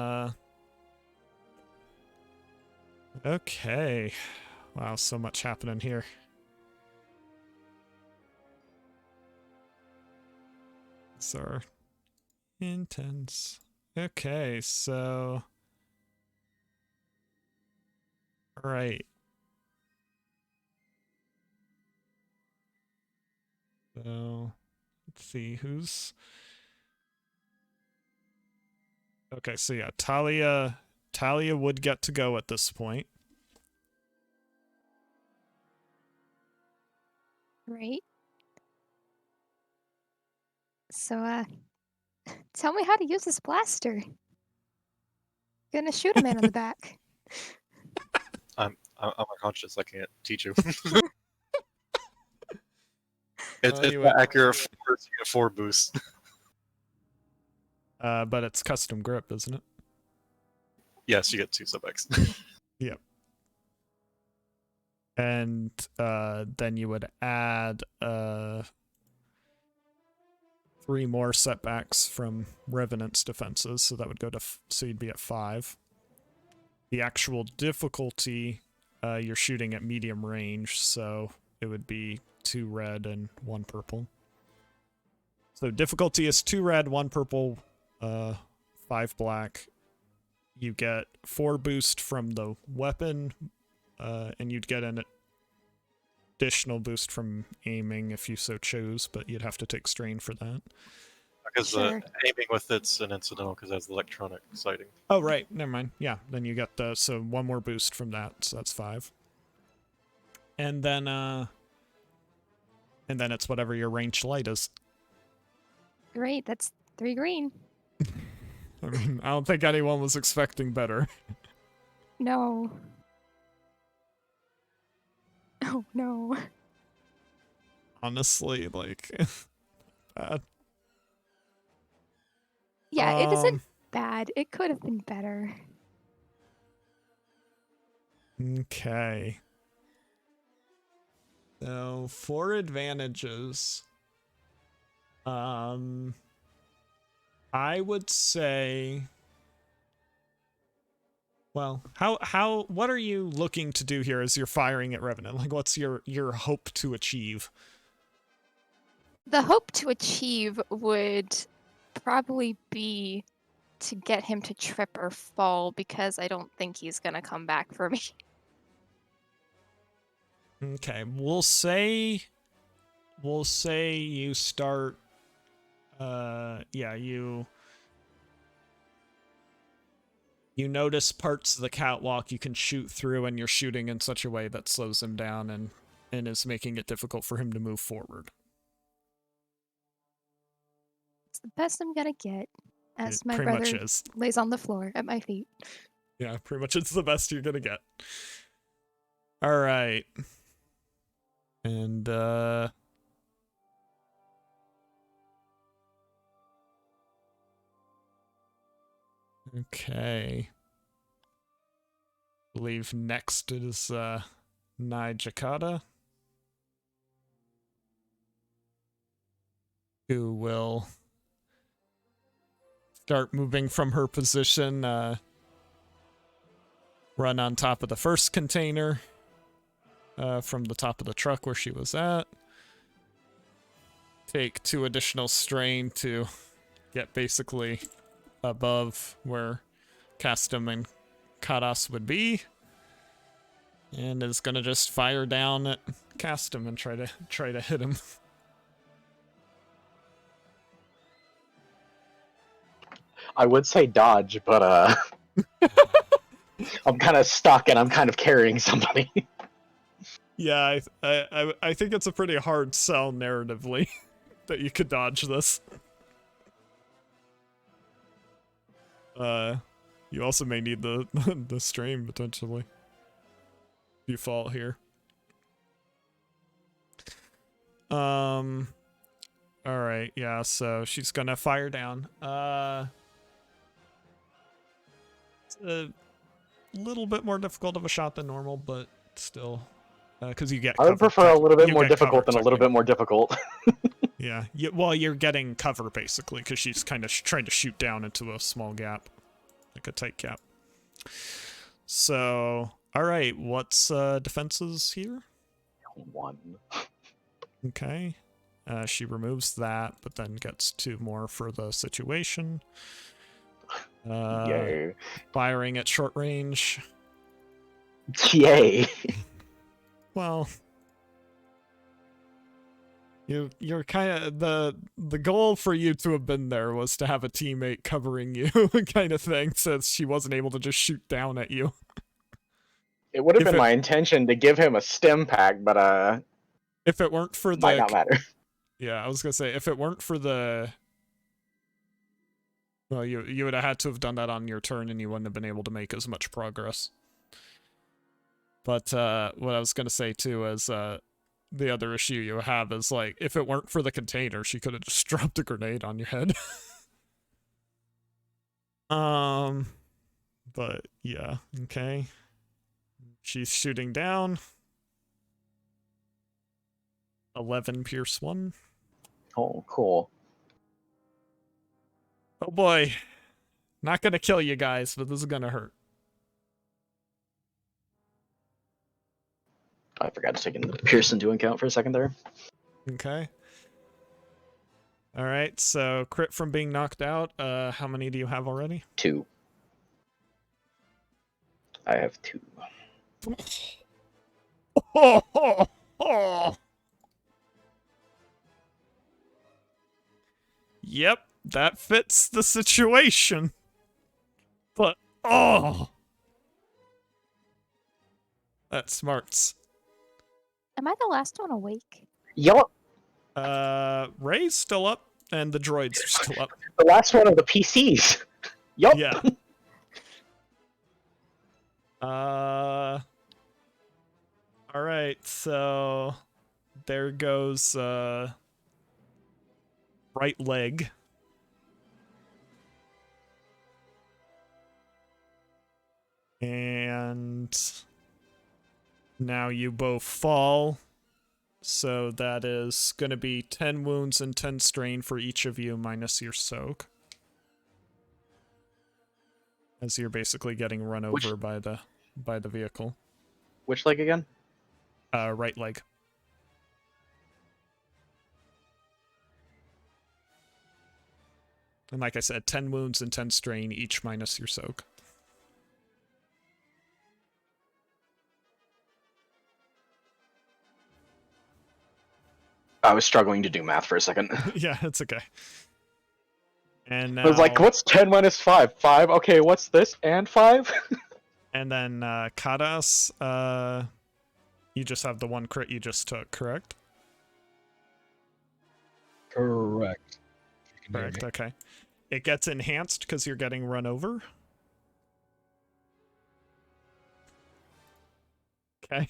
okay. Wow, so much happening here. These are intense. Okay, so... Alright. So, let's see, who's... Okay, so yeah, Talia would get to go at this point. Right. So, tell me how to use this blaster. Gonna shoot a man in the back. I'm unconscious. I can't teach you. It's Anyway. accurate 4 boost. But it's custom grip, isn't it? Yes, you get 2 sub-X. Yep. And then you would add 3 more setbacks from Revenant's defenses, so that would go to so you'd be at 5. The actual difficulty, you're shooting at medium range, so it would be 2 red and 1 purple. So difficulty is 2 red, 1 purple, 5 black. You get 4 boost from the weapon, and you'd get an additional boost from aiming if you so chose, but you'd have to take strain for that. Because Sure. aiming with it's an incidental because it has the electronic sighting. Oh, right. Never mind. Yeah, then you get the... So 1 more boost from that, so that's 5. And then it's whatever your range light is. Great, that's 3 green. I mean, I don't think anyone was expecting better. No. Oh, no. Honestly, like... bad. Yeah, it isn't bad. It could have been better. Okay. So, for advantages, I would say, well, what are you looking to do here as you're firing at Revenant? Like, what's your hope to achieve? The hope to achieve would probably be to get him to trip or fall, because I don't think he's gonna come back for me. Okay, we'll say you start, yeah, you notice parts of the catwalk you can shoot through, and you're shooting in such a way that slows him down and is making it difficult for him to move forward. It's the best I'm gonna get, as It my pretty much brother is. lays on the floor at my feet. Yeah, pretty much it's the best you're gonna get. Alright. And, okay. I believe next is, Nai Jakata, who will start moving from her position, run on top of the first container, from the top of the truck where she was at. Take 2 additional strain to get basically above where Castum and Kadas would be. And is gonna just fire down at Castum and try to hit him. I would say dodge, but I'm kind of stuck and I'm kind of carrying somebody. Yeah, I think it's a pretty hard sell narratively that you could dodge this. You also may need the the strain potentially. If you fall here. All right, yeah. So she's gonna fire down. It's a little bit more difficult of a shot than normal, but still. Because you get I would cover, prefer a little bit you more get difficult cover, than a little bit more difficult. Yeah, well, you're getting cover, basically, because she's kind of trying to shoot down into a small gap. Like a tight gap. So, alright, what's defenses here? 1. Okay. She removes that, but then gets 2 more for the situation. Yay. Firing at short range. Yay. Well, you're kind of the goal for you to have been there was to have a teammate covering you, kind of thing, since she wasn't able to just shoot down at you. It would have If been my intention to give him a stim pack, but if it weren't for might not the matter. yeah, I was gonna say if it weren't for the well, you would have had to have done that on your turn, and you wouldn't have been able to make as much progress. But what I was gonna say too is the other issue you have is like if it weren't for the container, she could have just dropped a grenade on your head. But yeah, okay. She's shooting down. 11 pierce 1. Oh, cool. Oh boy. Not gonna kill you guys, but this is gonna hurt. I forgot to take the Pearson into account for a second there. Okay. Alright, so crit from being knocked out. How many do you have already? 2. I have 2. Yep, that fits the situation. But, oh! That smarts. Am I the last one awake? Yup. Ray's still up, and the droids are still up. The last one of the PCs. Yup. Yeah. Alright, so there goes right leg. And now you both fall. So that is going to be 10 wounds and 10 strain for each of you minus your soak. As you're basically getting run over by the vehicle. Which leg again? Right leg. And like I said, 10 wounds and 10 strain, each minus your soak. I was struggling to do math for a second. Yeah, it's okay. And now, I was like, what's 10 minus 5? 5? Okay, what's this? And 5? And then Kadas, you just have the 1 crit you just took, correct? Correct. If you can hear Correct, me. okay. It gets enhanced because you're getting run over. Okay.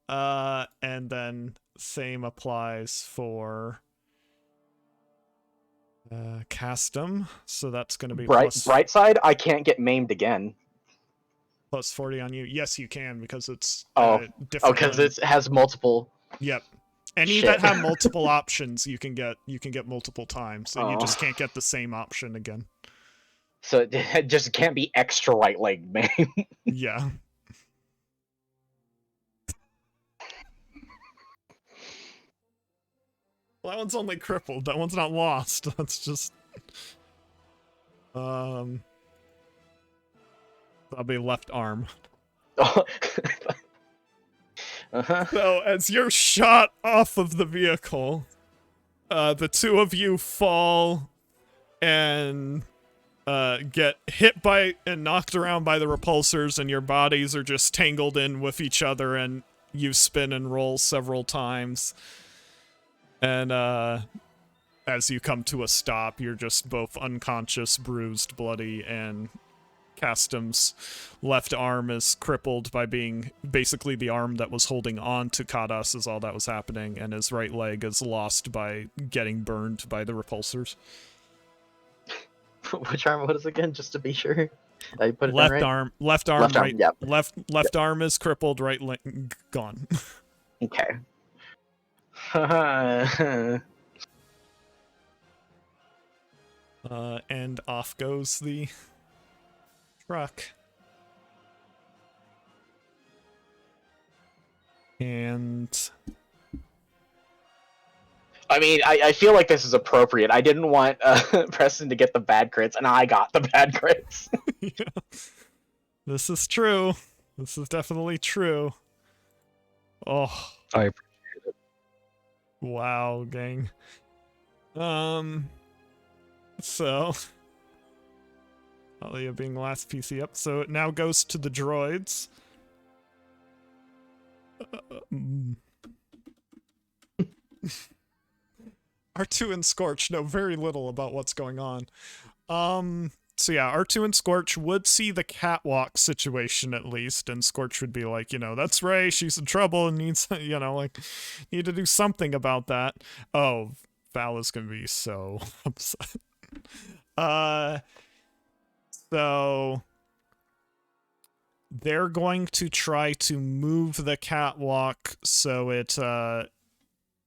And then same applies for Custom. So that's going to be Bright side, I can't get maimed again. plus 40 on you. Yes, you can because it's Oh, different. because it has multiple. Yep. Any Shit. that have multiple options, you can get multiple times, and you Oh. just can't get the same option again. So it just can't be extra right leg maim. Yeah. Well, that one's only crippled. That one's not lost. That's just that'll be left arm. Uh-huh. So as you're shot off of the vehicle, the 2 of you fall and get hit by and knocked around by the repulsors, and your bodies are just tangled in with each other, and you spin and roll several times. And as you come to a stop, you're just both unconscious, bruised, bloody, and Custom's left arm is crippled by being basically the arm that was holding on to Kadas as all that was happening, and his right leg is lost by getting burned by the repulsors. Which arm was it again, just to be sure? I put it Left down right? arm, right, yep. left arm is crippled, right leg gone. Okay. And off goes the truck. And I mean, I feel like this is appropriate. I didn't want Preston to get the bad crits, and I got the bad crits. Yeah. This is true. This is definitely true. Oh, I appreciate it. wow, gang. So Talia being last PC up, so it now goes to the droids. R2 and Scorch know very little about what's going on. So yeah, R2 and Scorch would see the catwalk situation at least, and Scorch would be like, you know, that's Rey, she's in trouble and needs, you know, like, need to do something about that. Oh, Val is gonna be so upset. So they're going to try to move the catwalk so it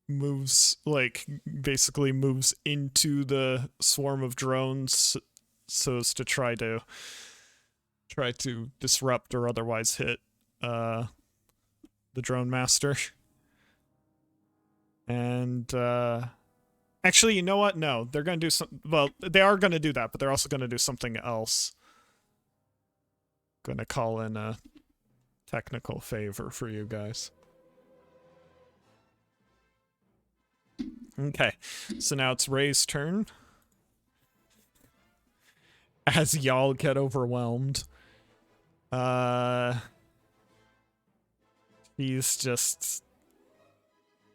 moves, like, basically moves into the swarm of drones so as to try to disrupt or otherwise hit the drone master. And actually, you know what? No, they're going to do some, well, they are going to do that, but they're also going to do something else. Going to call in a technical favor for you guys. Okay, so now it's Rey's turn. As y'all get overwhelmed. He's just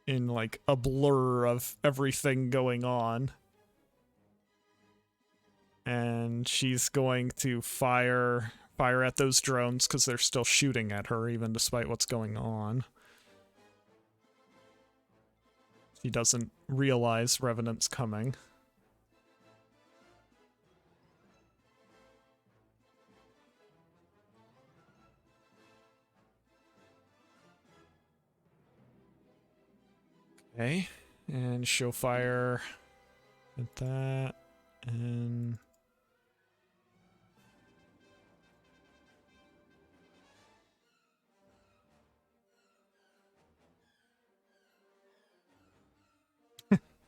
in like a blur of everything going on. And she's going to fire at those drones because they're still shooting at her even despite what's going on. She doesn't realize Revenant's coming. Okay, and she'll fire at that, and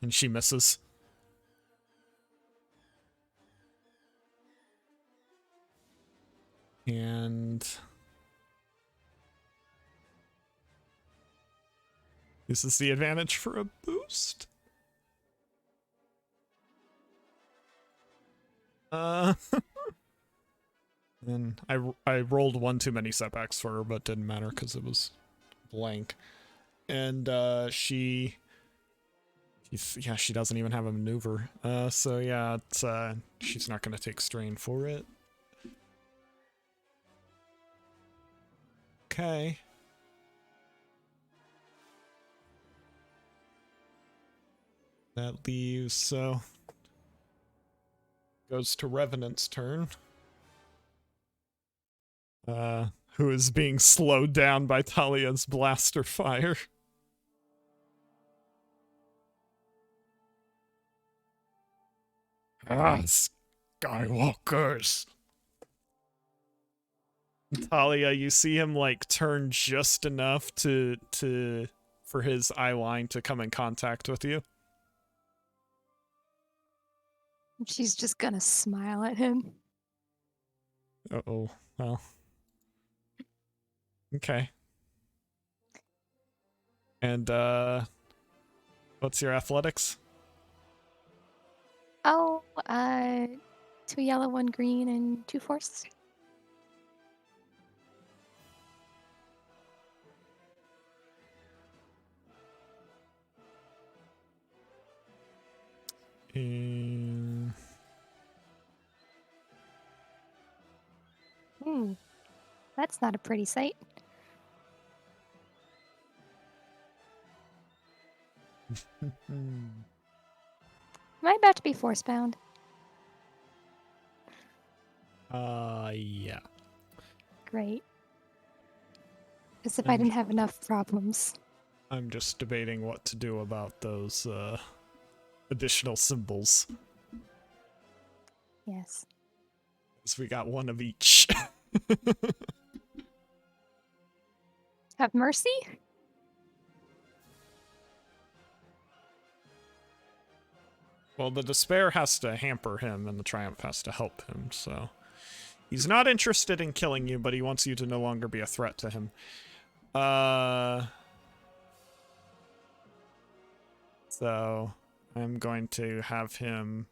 and she misses. And this is the advantage for a boost. And I rolled one too many setbacks for her, but didn't matter because it was blank. And she doesn't even have a maneuver. So yeah, it's she's not gonna take strain for it. Okay. That leaves, so goes to Revenant's turn. Who is being slowed down by Talia's blaster fire. Ah, Skywalkers. Talia, you see him like turn just enough for his eye line to come in contact with you. She's just gonna smile at him. Uh-oh. Well. Okay. And what's your athletics? Oh, 2 yellow, 1 green, and 2 force. That's not a pretty sight. Am I about to be force bound? Yeah. Great. As if I didn't have enough problems. I'm just debating what to do about those additional symbols. Yes. So we got one of each. Have mercy? Well, the despair has to hamper him, and the triumph has to help him, so... He's not interested in killing you, but he wants you to no longer be a threat to him. So, I'm going to have him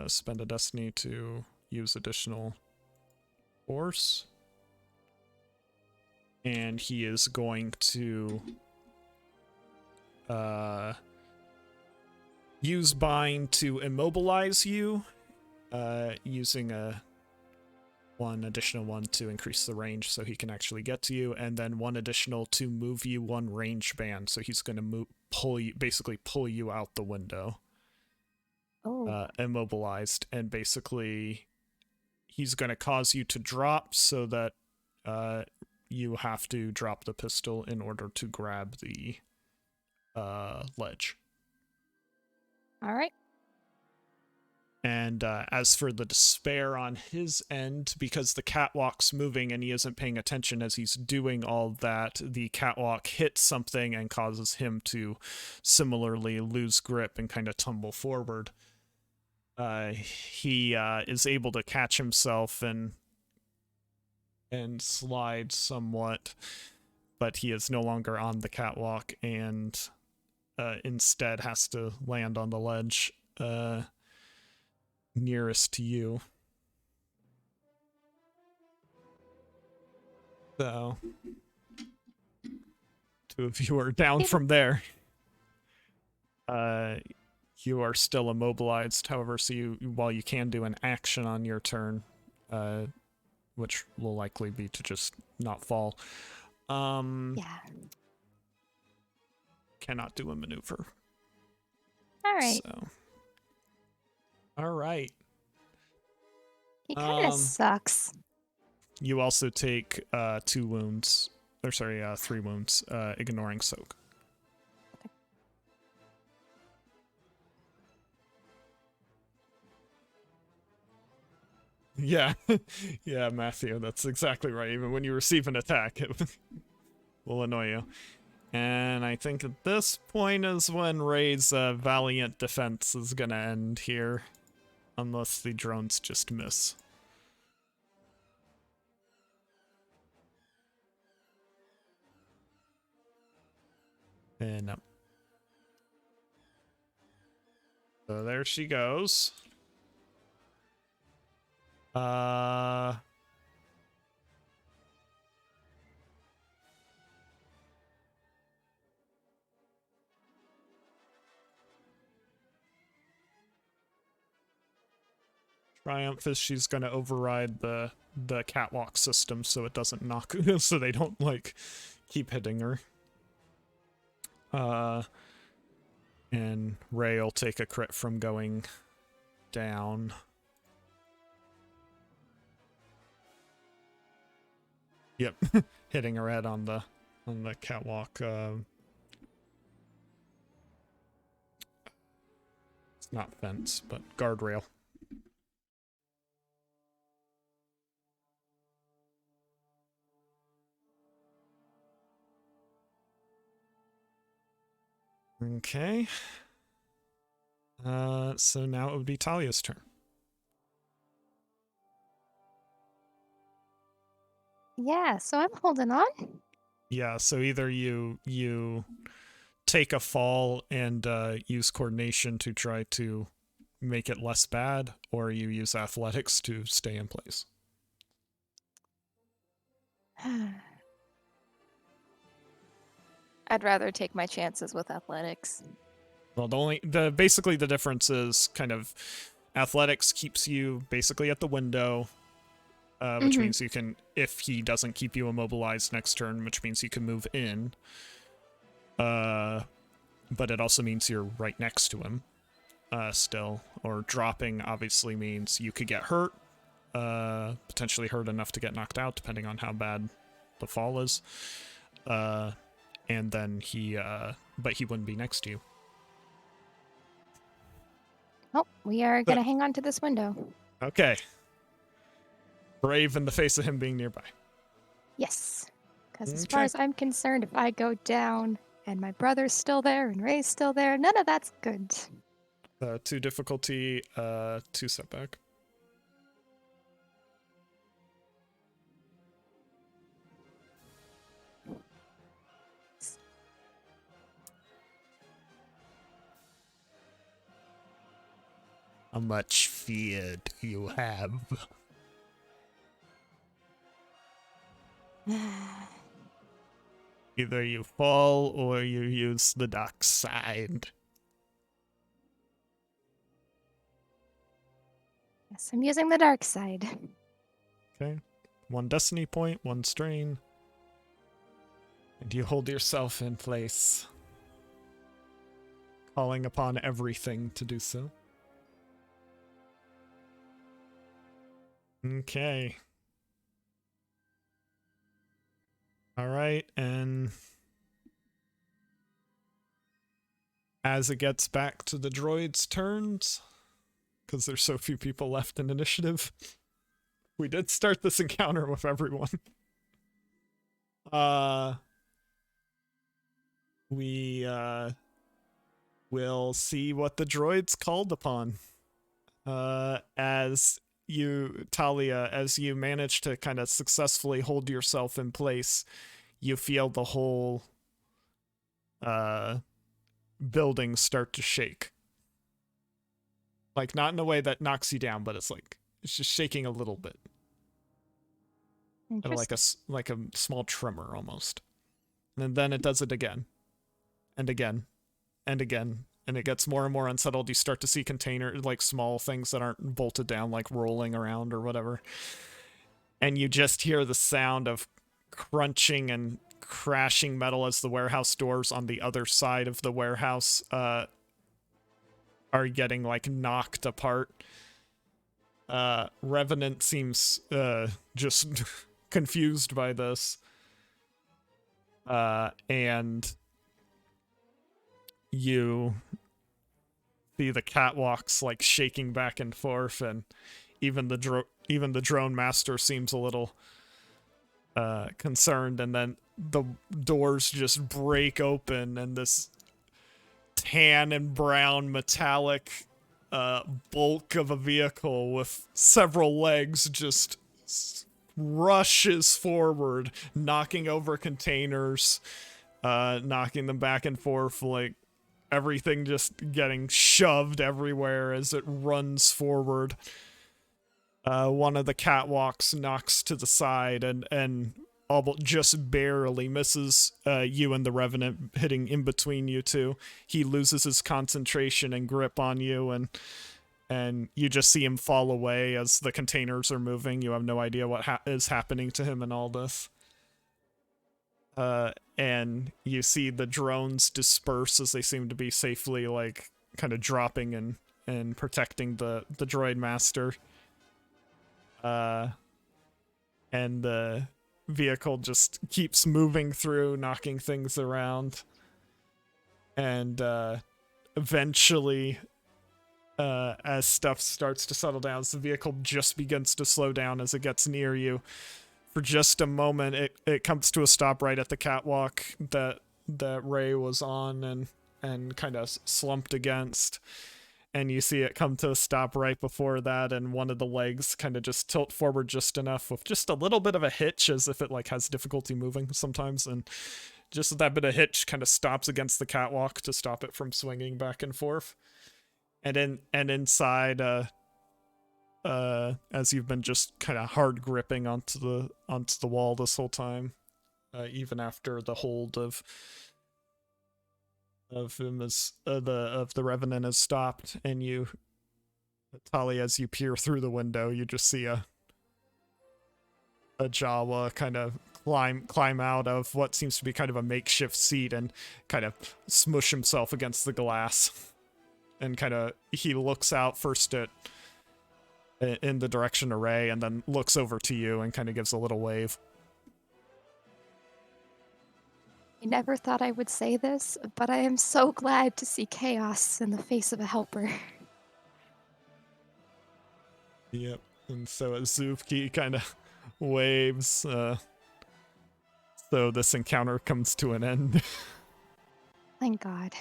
spend a destiny to use additional force. And he is going to use bind to immobilize you, using one additional one to increase the range so he can actually get to you, and then one additional to move you one range band, so he's going to basically pull you out the window. Oh. Immobilized, and basically he's going to cause you to drop so that you have to drop the pistol in order to grab the ledge. All right. And as for the despair on his end, because the catwalk's moving and he isn't paying attention as he's doing all that, the catwalk hits something and causes him to similarly lose grip and kind of tumble forward. He is able to catch himself and slide somewhat, but he is no longer on the catwalk and instead has to land on the ledge nearest to you. So, two of you are down from there. You are still immobilized, however, so while you can do an action on your turn, which will likely be to just not fall, Yeah. cannot do a maneuver. All right. So. All right. He kind of sucks. You also take 3 wounds, ignoring soak. Yeah, yeah, Matthew, that's exactly right. Even when you receive an attack, it will annoy you. And I think at this point is when Ray's valiant defense is gonna end here. Unless the drones just miss. And no. So there she goes. Triumph is she's gonna override the catwalk system so it doesn't knock so they don't like keep hitting her. And Ray will take a crit from going down. Yep, hitting her head on the catwalk. It's not fence, but guardrail. Okay. So now it would be Talia's turn. Yeah, so I'm holding on. Yeah, so either you take a fall and use coordination to try to make it less bad, or you use athletics to stay in place. I'd rather take my chances with athletics. Well, basically the difference is kind of athletics keeps you basically at the window, which means you can, if he doesn't keep you immobilized next turn, which means you can move in. But it also means you're right next to him still. Or dropping obviously means you could get hurt, potentially hurt enough to get knocked out, depending on how bad the fall is. And then but he wouldn't be next to you. Oh, we are going to hang on to this window. Okay. Brave in the face of him being nearby. Yes. Because as far as I'm concerned, if I go down and my brother's still there and Ray's still there, none of that's good. 2 difficulty, 2 setback. How much fear do you have? Either you fall or you use the dark side. Yes, I'm using the dark side. Okay. 1 destiny point, 1 strain. And you hold yourself in place, calling upon everything to do so. Okay. Alright, and as it gets back to the droids' turns, because there's so few people left in initiative, we did start this encounter with everyone. We will see what the droids called upon. As you, Talia, as you manage to kind of successfully hold yourself in place, you feel the whole building start to shake. Like, not in a way that knocks you down, but it's just shaking a little bit. Like a small tremor almost. And then it does it again. And again. And again. And it gets more and more unsettled. You start to see like small things that aren't bolted down, like rolling around or whatever. And you just hear the sound of crunching and crashing metal as the warehouse doors on the other side of the warehouse are getting like knocked apart. Revenant seems just confused by this. And you see the catwalks like shaking back and forth, and even the drone master seems a little concerned, and then the doors just break open, and this tan and brown metallic bulk of a vehicle with several legs just rushes forward, knocking over containers, knocking them back and forth, like everything just getting shoved everywhere as it runs forward. One of the catwalks knocks to the side and just barely misses you and the Revenant, hitting in between you two. He loses his concentration and grip on you, and you just see him fall away as the containers are moving. You have no idea what is happening to him in all this. And you see the drones disperse as they seem to be safely, like, kind of dropping and protecting the droid master. And the vehicle just keeps moving through, knocking things around. And eventually, as stuff starts to settle down, as the vehicle just begins to slow down as it gets near you, for just a moment, it comes to a stop right at the catwalk that Ray was on and kind of slumped against. And you see it come to a stop right before that, and one of the legs kind of just tilt forward just enough with just a little bit of a hitch, as if it like has difficulty moving sometimes, and just that bit of hitch kind of stops against the catwalk to stop it from swinging back and forth. And inside, as you've been just kind of hard gripping onto the wall this whole time, even after the hold of him as the Revenant has stopped, and you, Talia, as you peer through the window, you just see a Jawa kind of climb out of what seems to be kind of a makeshift seat and kind of smush himself against the glass, and kind of he looks out first in the direction of Ray, and then looks over to you and kind of gives a little wave. I never thought I would say this, but I am so glad to see chaos in the face of a helper. Yep. And so Azuvki kind of waves, so this encounter comes to an end. Thank God.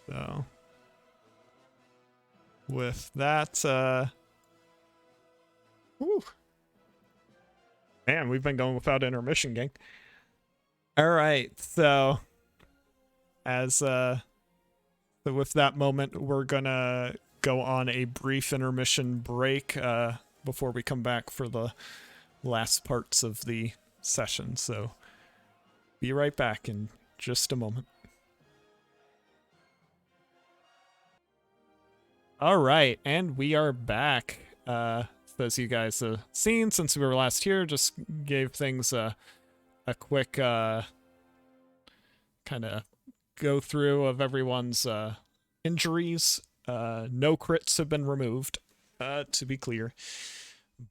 So with that, whew. Man, we've been going without intermission, gang. All right, so so with that moment, we're gonna go on a brief intermission break before we come back for the last parts of the session. So be right back in just a moment. All right, and we are back. As you guys have seen since we were last here, just gave things a quick kind of go through of everyone's injuries. No crits have been removed, to be clear.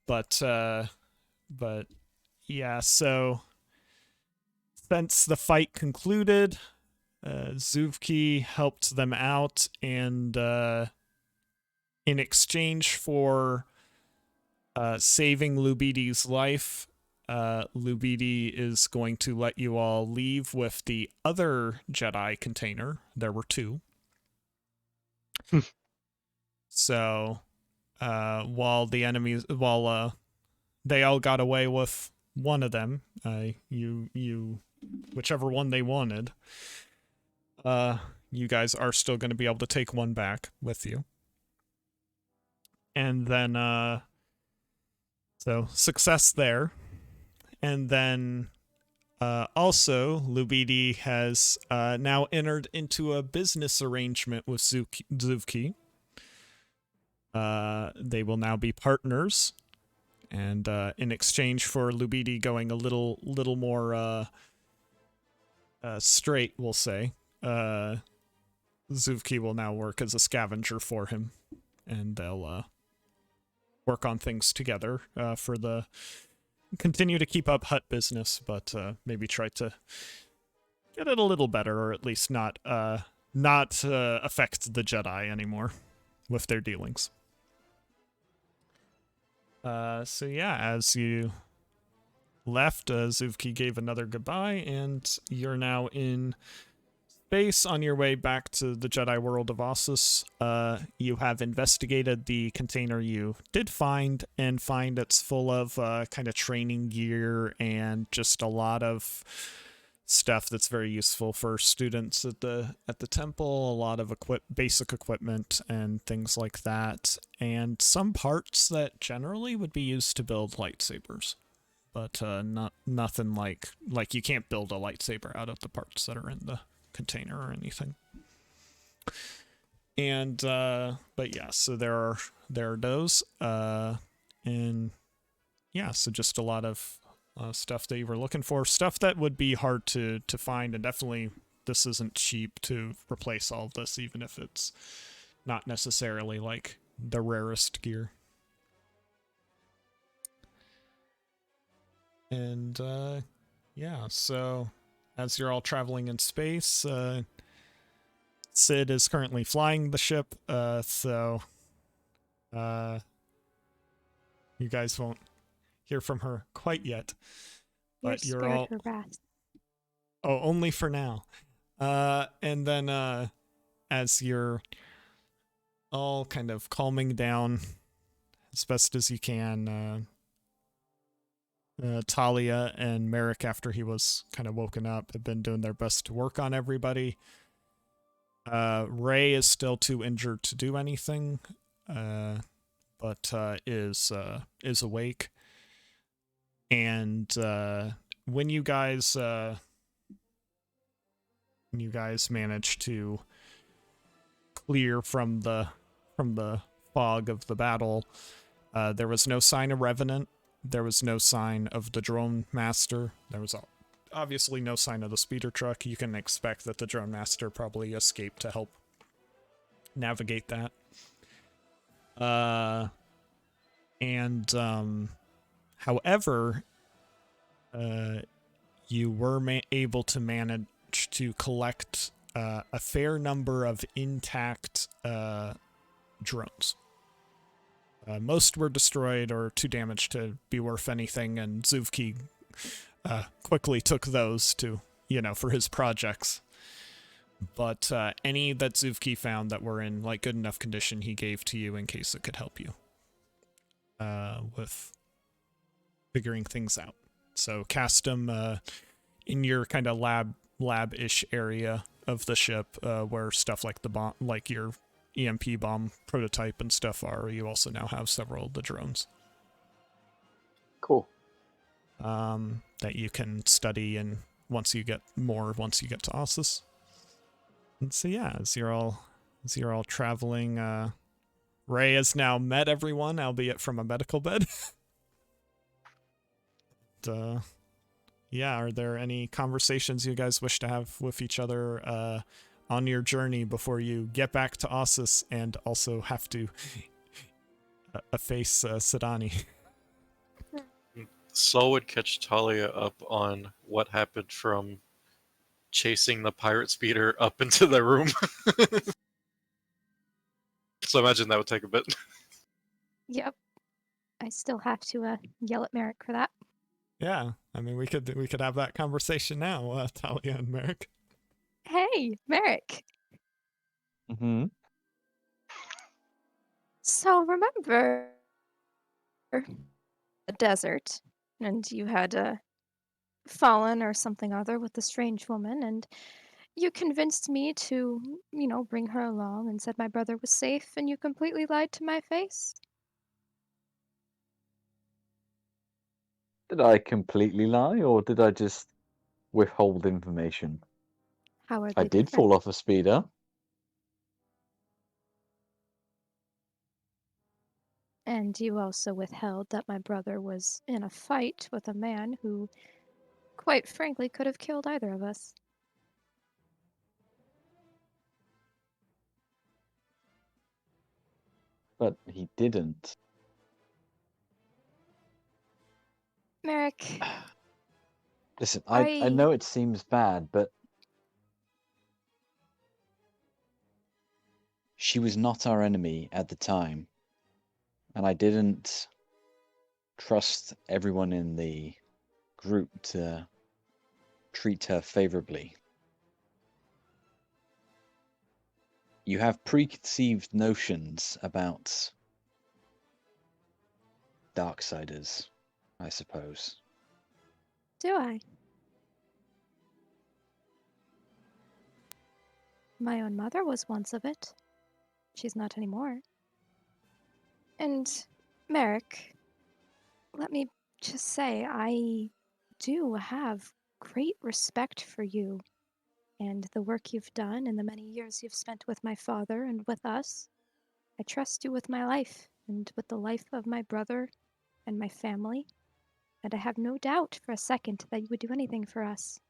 But yeah, so since the fight concluded, Zuvki helped them out, and in exchange for saving Lubidi's life, Lubidi is going to let you all leave with the other Jedi container. There were two. So, while the enemies, they all got away with one of them, whichever one they wanted, you guys are still going to be able to take one back with you. And then, so success there. And then, also, Lubidi has now entered into a business arrangement with Zuvki. They will now be partners, and in exchange for Lubidi going a little more straight, we'll say, Zuvki will now work as a scavenger for him, and they'll work on things together for the continue to keep up hut business, but maybe try to get it a little better, or at least not affect the Jedi anymore with their dealings. So yeah, as you left, Zuvki gave another goodbye, and you're now in space on your way back to the Jedi world of Ossus. You have investigated the container you did find, and find it's full of kind of training gear and just a lot of stuff that's very useful for students at the temple. A lot of basic equipment and things like that, and some parts that generally would be used to build lightsabers, but nothing like you can't build a lightsaber out of the parts that are in the container or anything. And but yeah, so there are those, and yeah, so just a lot of stuff that you were looking for, stuff that would be hard to find, and definitely this isn't cheap to replace all of this, even if it's not necessarily like the rarest gear. And yeah, so as you're all traveling in space, Sid is currently flying the ship, so you guys won't hear from her quite yet. But you're all her wrath. Oh, only for now. And then as you're all kind of calming down as best as you can, Talia and Merrick, after he was kind of woken up, have been doing their best to work on everybody. Ray is still too injured to do anything, but is awake. And when you guys manage to clear from the fog of the battle, there was no sign of Revenant. There was no sign of the Drone Master. There was obviously no sign of the speeder truck. You can expect that the Drone Master probably escaped to help navigate that. However, you were able to manage to collect a fair number of intact drones. Most were destroyed or too damaged to be worth anything, and Zuvki quickly took those to, for his projects. But any that Zuvki found that were in like good enough condition, he gave to you in case it could help you with figuring things out. So cast them in your kind of lab-ish area of the ship where stuff like the bomb, like your EMP bomb prototype and stuff are. You also now have several of the drones. Cool. That you can study and once you get to Ossus. And so yeah, as you're all traveling, Ray has now met everyone, albeit from a medical bed. Yeah, are there any conversations you guys wish to have with each other on your journey before you get back to Ossus and also have to face Sidani? Sol would catch Talia up on what happened from chasing the pirate speeder up into the room. So I imagine that would take a bit. Yep. I still have to yell at Merrick for that. Yeah, I mean we could have that conversation now, Talia and Merrick. Hey, Merrick. Mm-hmm. So remember the desert, and you had fallen or something other with the strange woman, and you convinced me to, bring her along and said my brother was safe, and you completely lied to my face. Did I completely lie, or did I just withhold information? How are I they did different? fall off a speeder. And you also withheld that my brother was in a fight with a man who, quite frankly, could have killed either of us. But he didn't. Merrick, Listen, I know it seems bad, but she was not our enemy at the time. And I didn't trust everyone in the group to treat her favorably. You have preconceived notions about Darksiders, I suppose. do I? My own mother was once of it. She's not anymore. And, Merrick, let me just say, I do have great respect for you and the work you've done and the many years you've spent with my father and with us. I trust you with my life and with the life of my brother and my family, and I have no doubt for a second that you would do anything for us.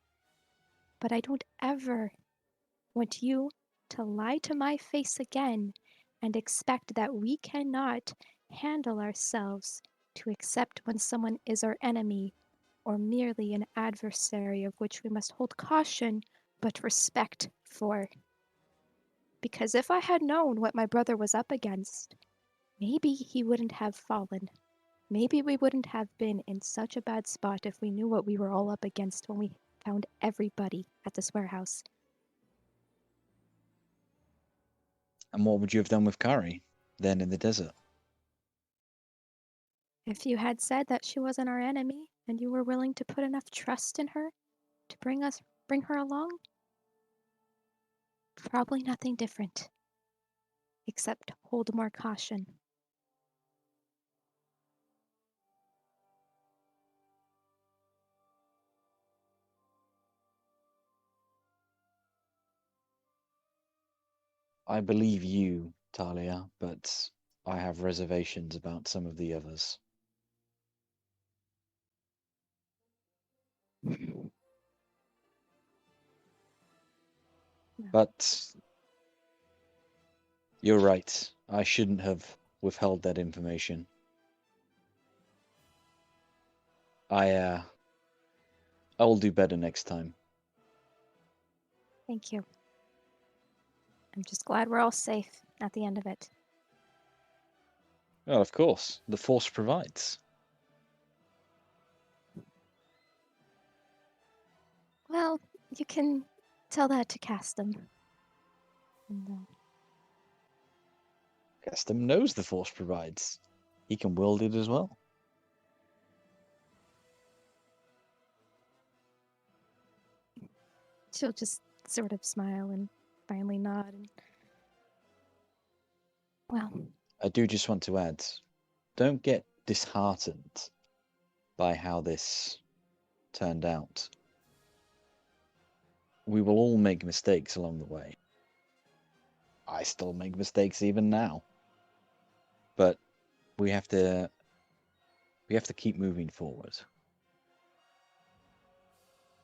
But I don't ever want you to lie to my face again and expect that we cannot handle ourselves to accept when someone is our enemy or merely an adversary of which we must hold caution but respect for. Because if I had known what my brother was up against, maybe he wouldn't have fallen. Maybe we wouldn't have been in such a bad spot if we knew what we were all up against when we found everybody at this warehouse. And what would you have done with Kari, then in the desert? If you had said that she wasn't our enemy and you were willing to put enough trust in her to bring her along, probably nothing different. Except hold more caution. I believe you, Talia, but I have reservations about some of the others. But you're right. I shouldn't have withheld that information. I will do better next time. Thank you. I'm just glad we're all safe at the end of it. Well, of course, the Force provides. Well, you can tell that to Castum. And, Custom knows the Force provides. He can wield it as well. she'll just sort of smile and finally nod. And, well, I do just want to add, don't get disheartened by how this turned out. We will all make mistakes along the way. I still make mistakes even now. But we have to keep moving forward.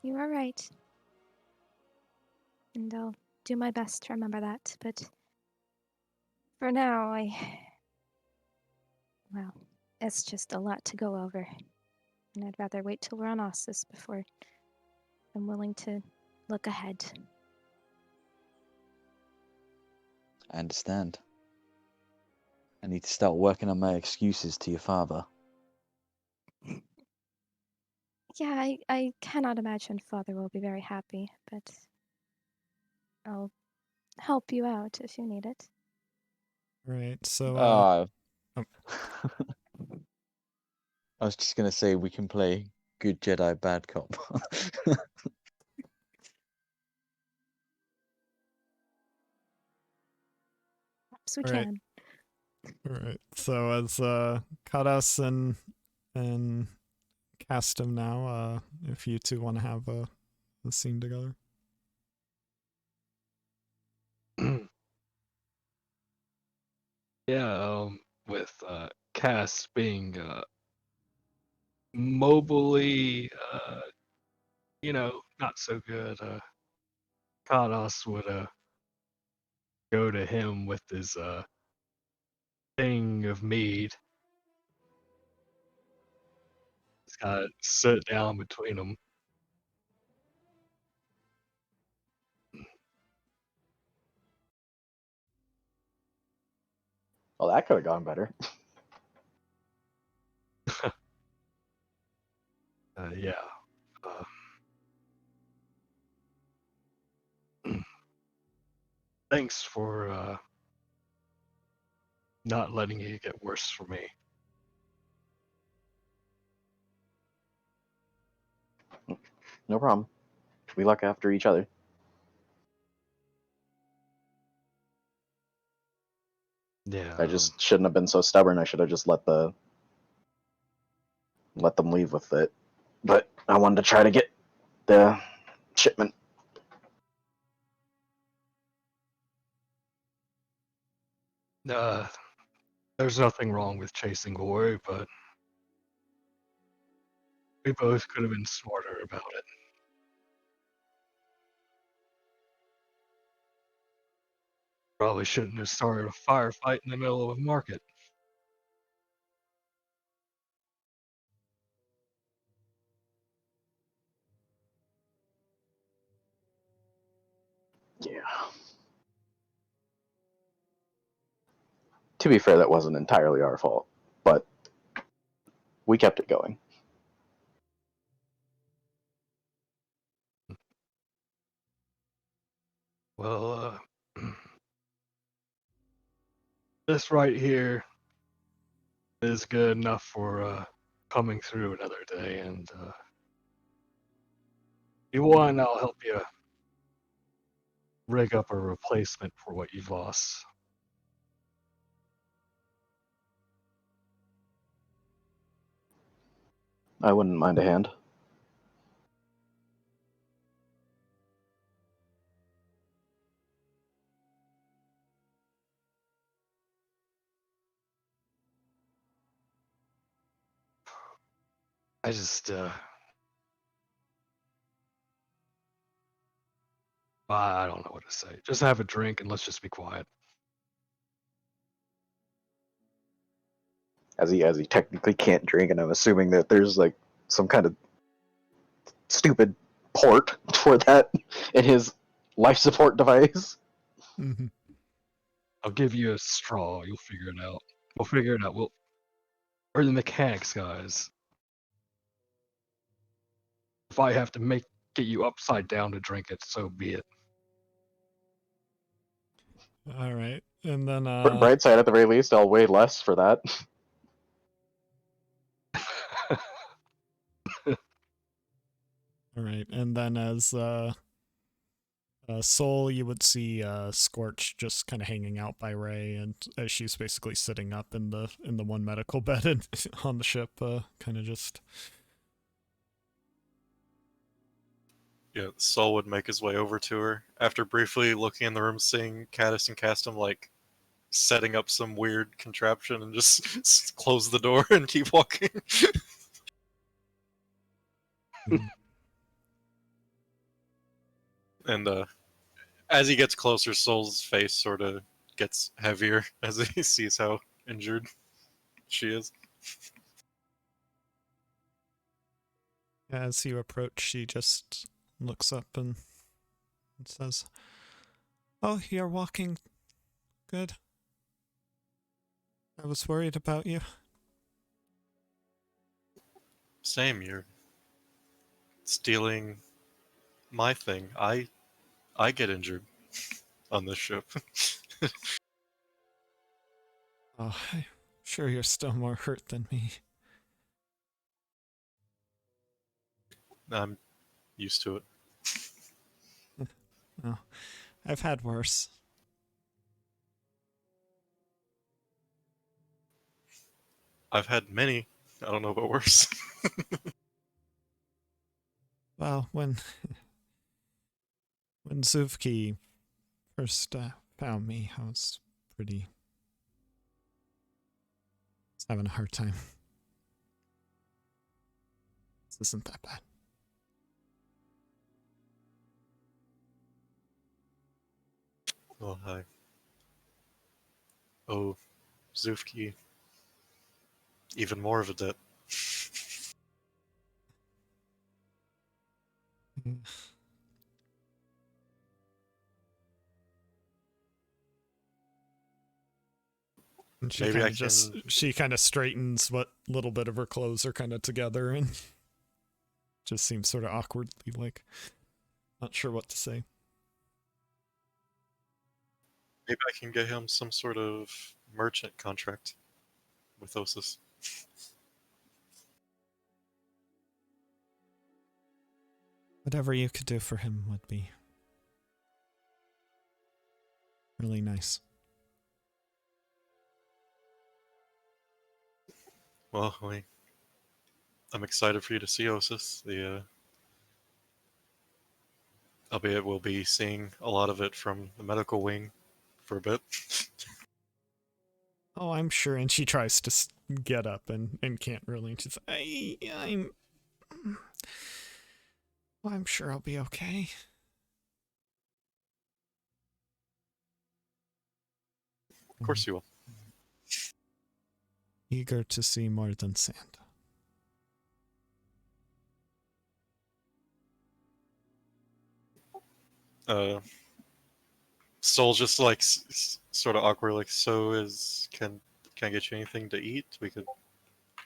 you are right. And I'll do my best to remember that. But for now, well, it's just a lot to go over. And I'd rather wait till we're on Ossus before I'm willing to look ahead. I understand. I need to start working on my excuses to your father. Yeah, I cannot imagine Father will be very happy, but I'll help you out if you need it. Right. So, Oh. oh. I was just gonna say we can play good Jedi, bad cop. Perhaps we Right. can. all right. So as Kadas and Castum now, if you two want to have a scene together. Yeah, with Cass being mobily, not so good, Kados would go to him with his thing of mead. He's got to sit down between them. Well, that could have gone better. Yeah. Thanks for not letting it get worse for me. No problem. We look after each other. Yeah. I just shouldn't have been so stubborn. I should have just let them leave with it. But I wanted to try to get the shipment. There's nothing wrong with chasing glory, but we both could have been smarter about it. Probably shouldn't have started a firefight in the middle of a market. Yeah. To be fair, that wasn't entirely our fault, but we kept it going. Well, this right here is good enough for coming through another day, and if you want, I'll help you rig up a replacement for what you've lost. I wouldn't mind a hand. I just, I don't know what to say. Just have a drink and let's just be quiet. As he technically can't drink, and I'm assuming that there's like some kind of stupid port for that in his life support device. Mm-hmm. I'll give you a straw. You'll figure it out. We'll figure it out. We're the mechanics guys. If I have to get you upside down to drink it, so be it. All right, and then Bright side, at the very least, I'll weigh less for that. all right, and then as Sol, you would see Scorch just kind of hanging out by Ray, and as she's basically sitting up in the one medical bed on the ship, kind of just. Yeah, Sol would make his way over to her after briefly looking in the room, seeing Caddis and Castum like setting up some weird contraption, and just close the door and keep walking. And as he gets closer, Sol's face sort of gets heavier as he sees how injured she is. As you approach, she just looks up and says, "Oh, you're walking good. I was worried about you." Same, you're stealing my thing. I get injured on this ship. Oh, I'm sure you're still more hurt than me. I'm used to it. Oh, I've had worse. I've had many. I don't know about worse. Well, when Zuvki first found me, I was having a hard time. This isn't that bad. Well, I owe Zufki even more of a debt. Yeah. And she Maybe kind I of just can- she kind of straightens what little bit of her clothes are kind of together and just seems sort of awkwardly like not sure what to say. Maybe I can get him some sort of merchant contract with Osis. Whatever you could do for him would be really nice. Well, I'm excited for you to see Osis. Albeit we'll be seeing a lot of it from the medical wing for a bit. Oh, I'm sure. And she tries to get up and can't really. She's I'm. Well, I'm sure I'll be okay. Of course you will. Eager to see more than sand. Soul just like sort of awkward, like, so can I get you anything to eat?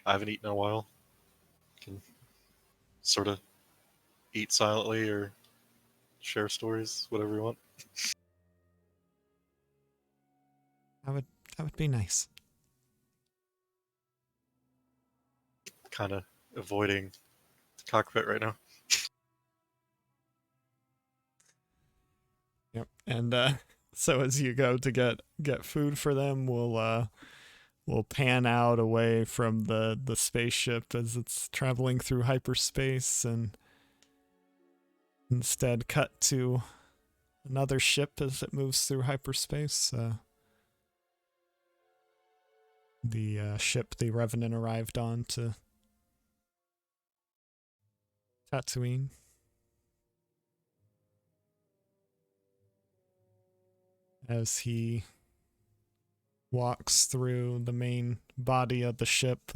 I haven't eaten in a while. Can sort of eat silently or share stories, whatever you want. That would be nice. Kind of avoiding the cockpit right now. Yep. And so as you go to get food for them, we'll pan out away from the spaceship as it's traveling through hyperspace and instead cut to another ship as it moves through hyperspace. The ship the Revenant arrived on to Tatooine. As he walks through the main body of the ship,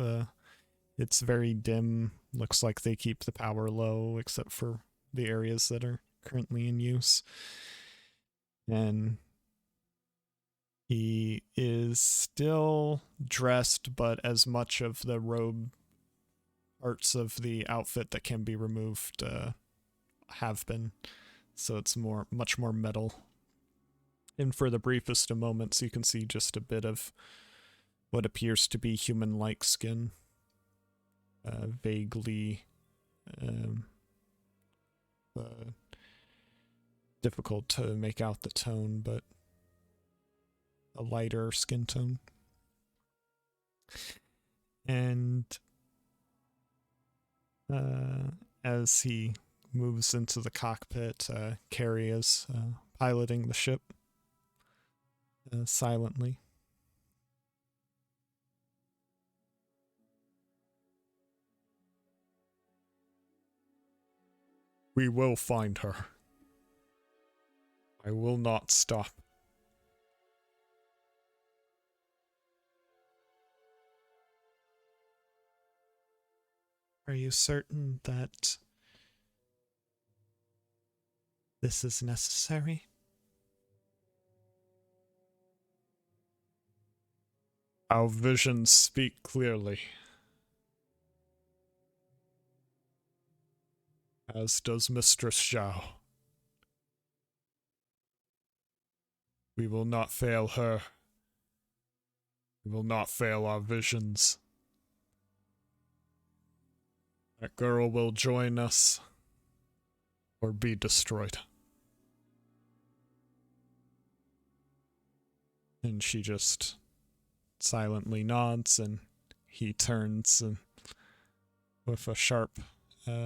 it's very dim. Looks like they keep the power low except for the areas that are currently in use. And he is still dressed, but as much of the robe parts of the outfit that can be removed have been. So it's much more metal. And for the briefest of moments, you can see just a bit of what appears to be human-like skin. Vaguely difficult to make out the tone, but a lighter skin tone. And as he moves into the cockpit, Carrie is piloting the ship silently. We will find her. I will not stop. Are you certain that this is necessary? Our visions speak clearly. As does Mistress Zhao. We will not fail her. We will not fail our visions. That girl will join us or be destroyed. And she just silently nods, and he turns and with a sharp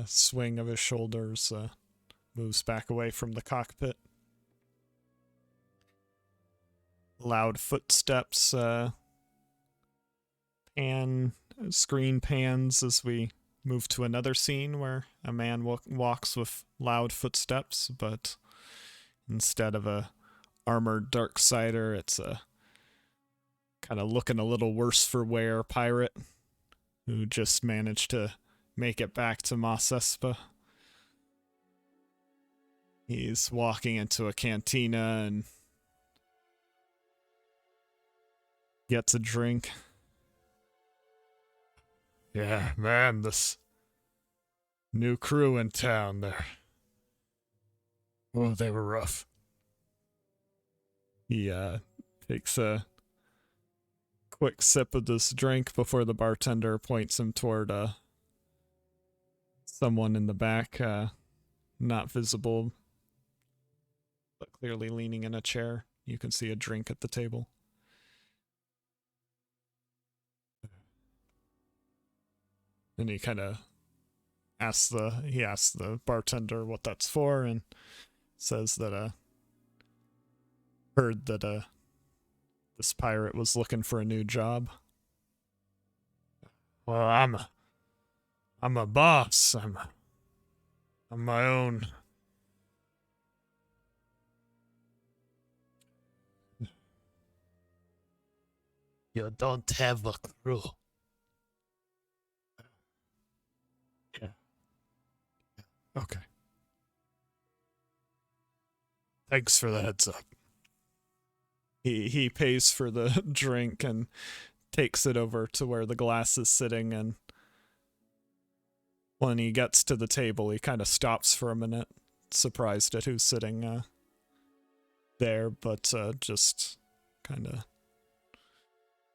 swing of his shoulders moves back away from the cockpit. Loud footsteps screen pans as we move to another scene where a man walks with loud footsteps, but instead of a armored Darksider, it's a kind of looking a little worse for wear pirate who just managed to make it back to Mos Espa. He's walking into a cantina and gets a drink. Yeah, man, this new crew in town there. Oh, they were rough. He takes a quick sip of this drink before the bartender points him toward someone in the back, not visible, but clearly leaning in a chair. You can see a drink at the table. And he kind of asks the bartender what that's for, and says that heard that this pirate was looking for a new job. Well, I'm a boss. I'm my own. You don't have a crew. Yeah. Okay. Thanks for the heads up. He pays for the drink and takes it over to where the glass is sitting, and when he gets to the table, he kind of stops for a minute, surprised at who's sitting there, but just kind of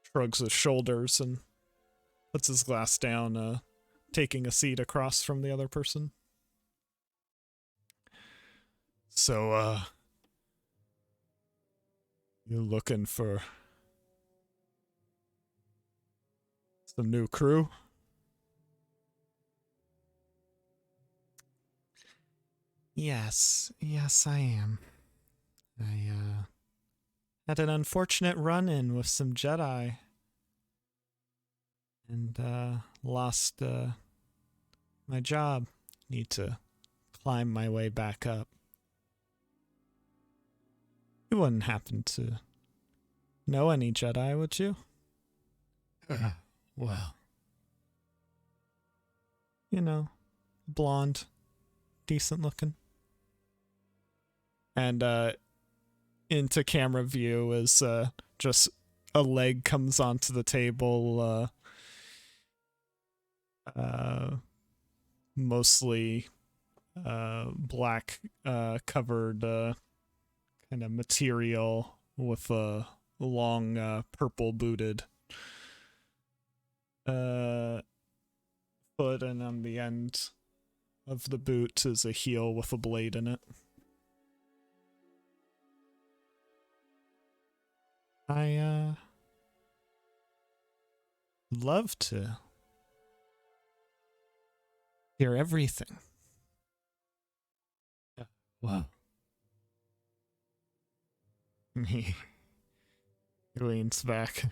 shrugs his shoulders and puts his glass down, taking a seat across from the other person. So, you looking for some new crew? Yes, I am. I had an unfortunate run-in with some Jedi and lost my job. Need to climb my way back up. You wouldn't happen to know any Jedi, would you? Well, you know, blonde, decent looking. And into camera view as just a leg comes onto the table, mostly black covered kind of material with a long purple booted foot, and on the end of the boot is a heel with a blade in it. I love to hear everything. Wow. He leans back.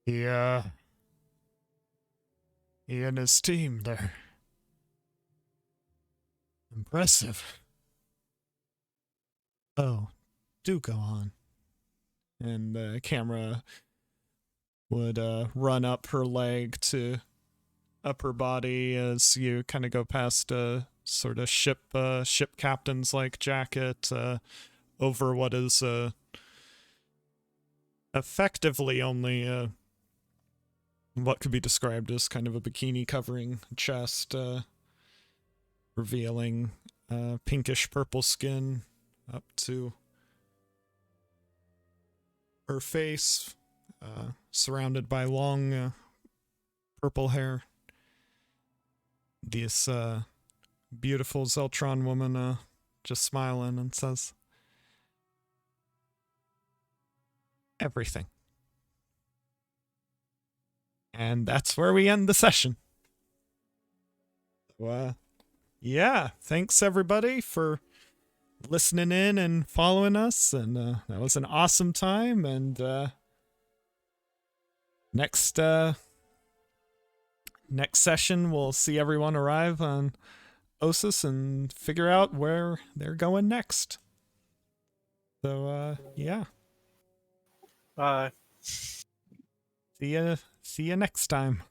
He and his team, they're impressive. Oh, do go on. And the camera would run up her leg to upper body as you kind of go past a sort of ship captain's like jacket over what is effectively only what could be described as kind of a bikini covering chest, revealing pinkish purple skin up to her face, surrounded by long purple hair. This beautiful Zeltron woman just smiling and says, everything. And that's where we end the session. So, yeah, thanks everybody for listening in and following us, and that was an awesome time. And next session we'll see everyone arrive on Ossus and figure out where they're going next. So yeah, Bye. see you next time.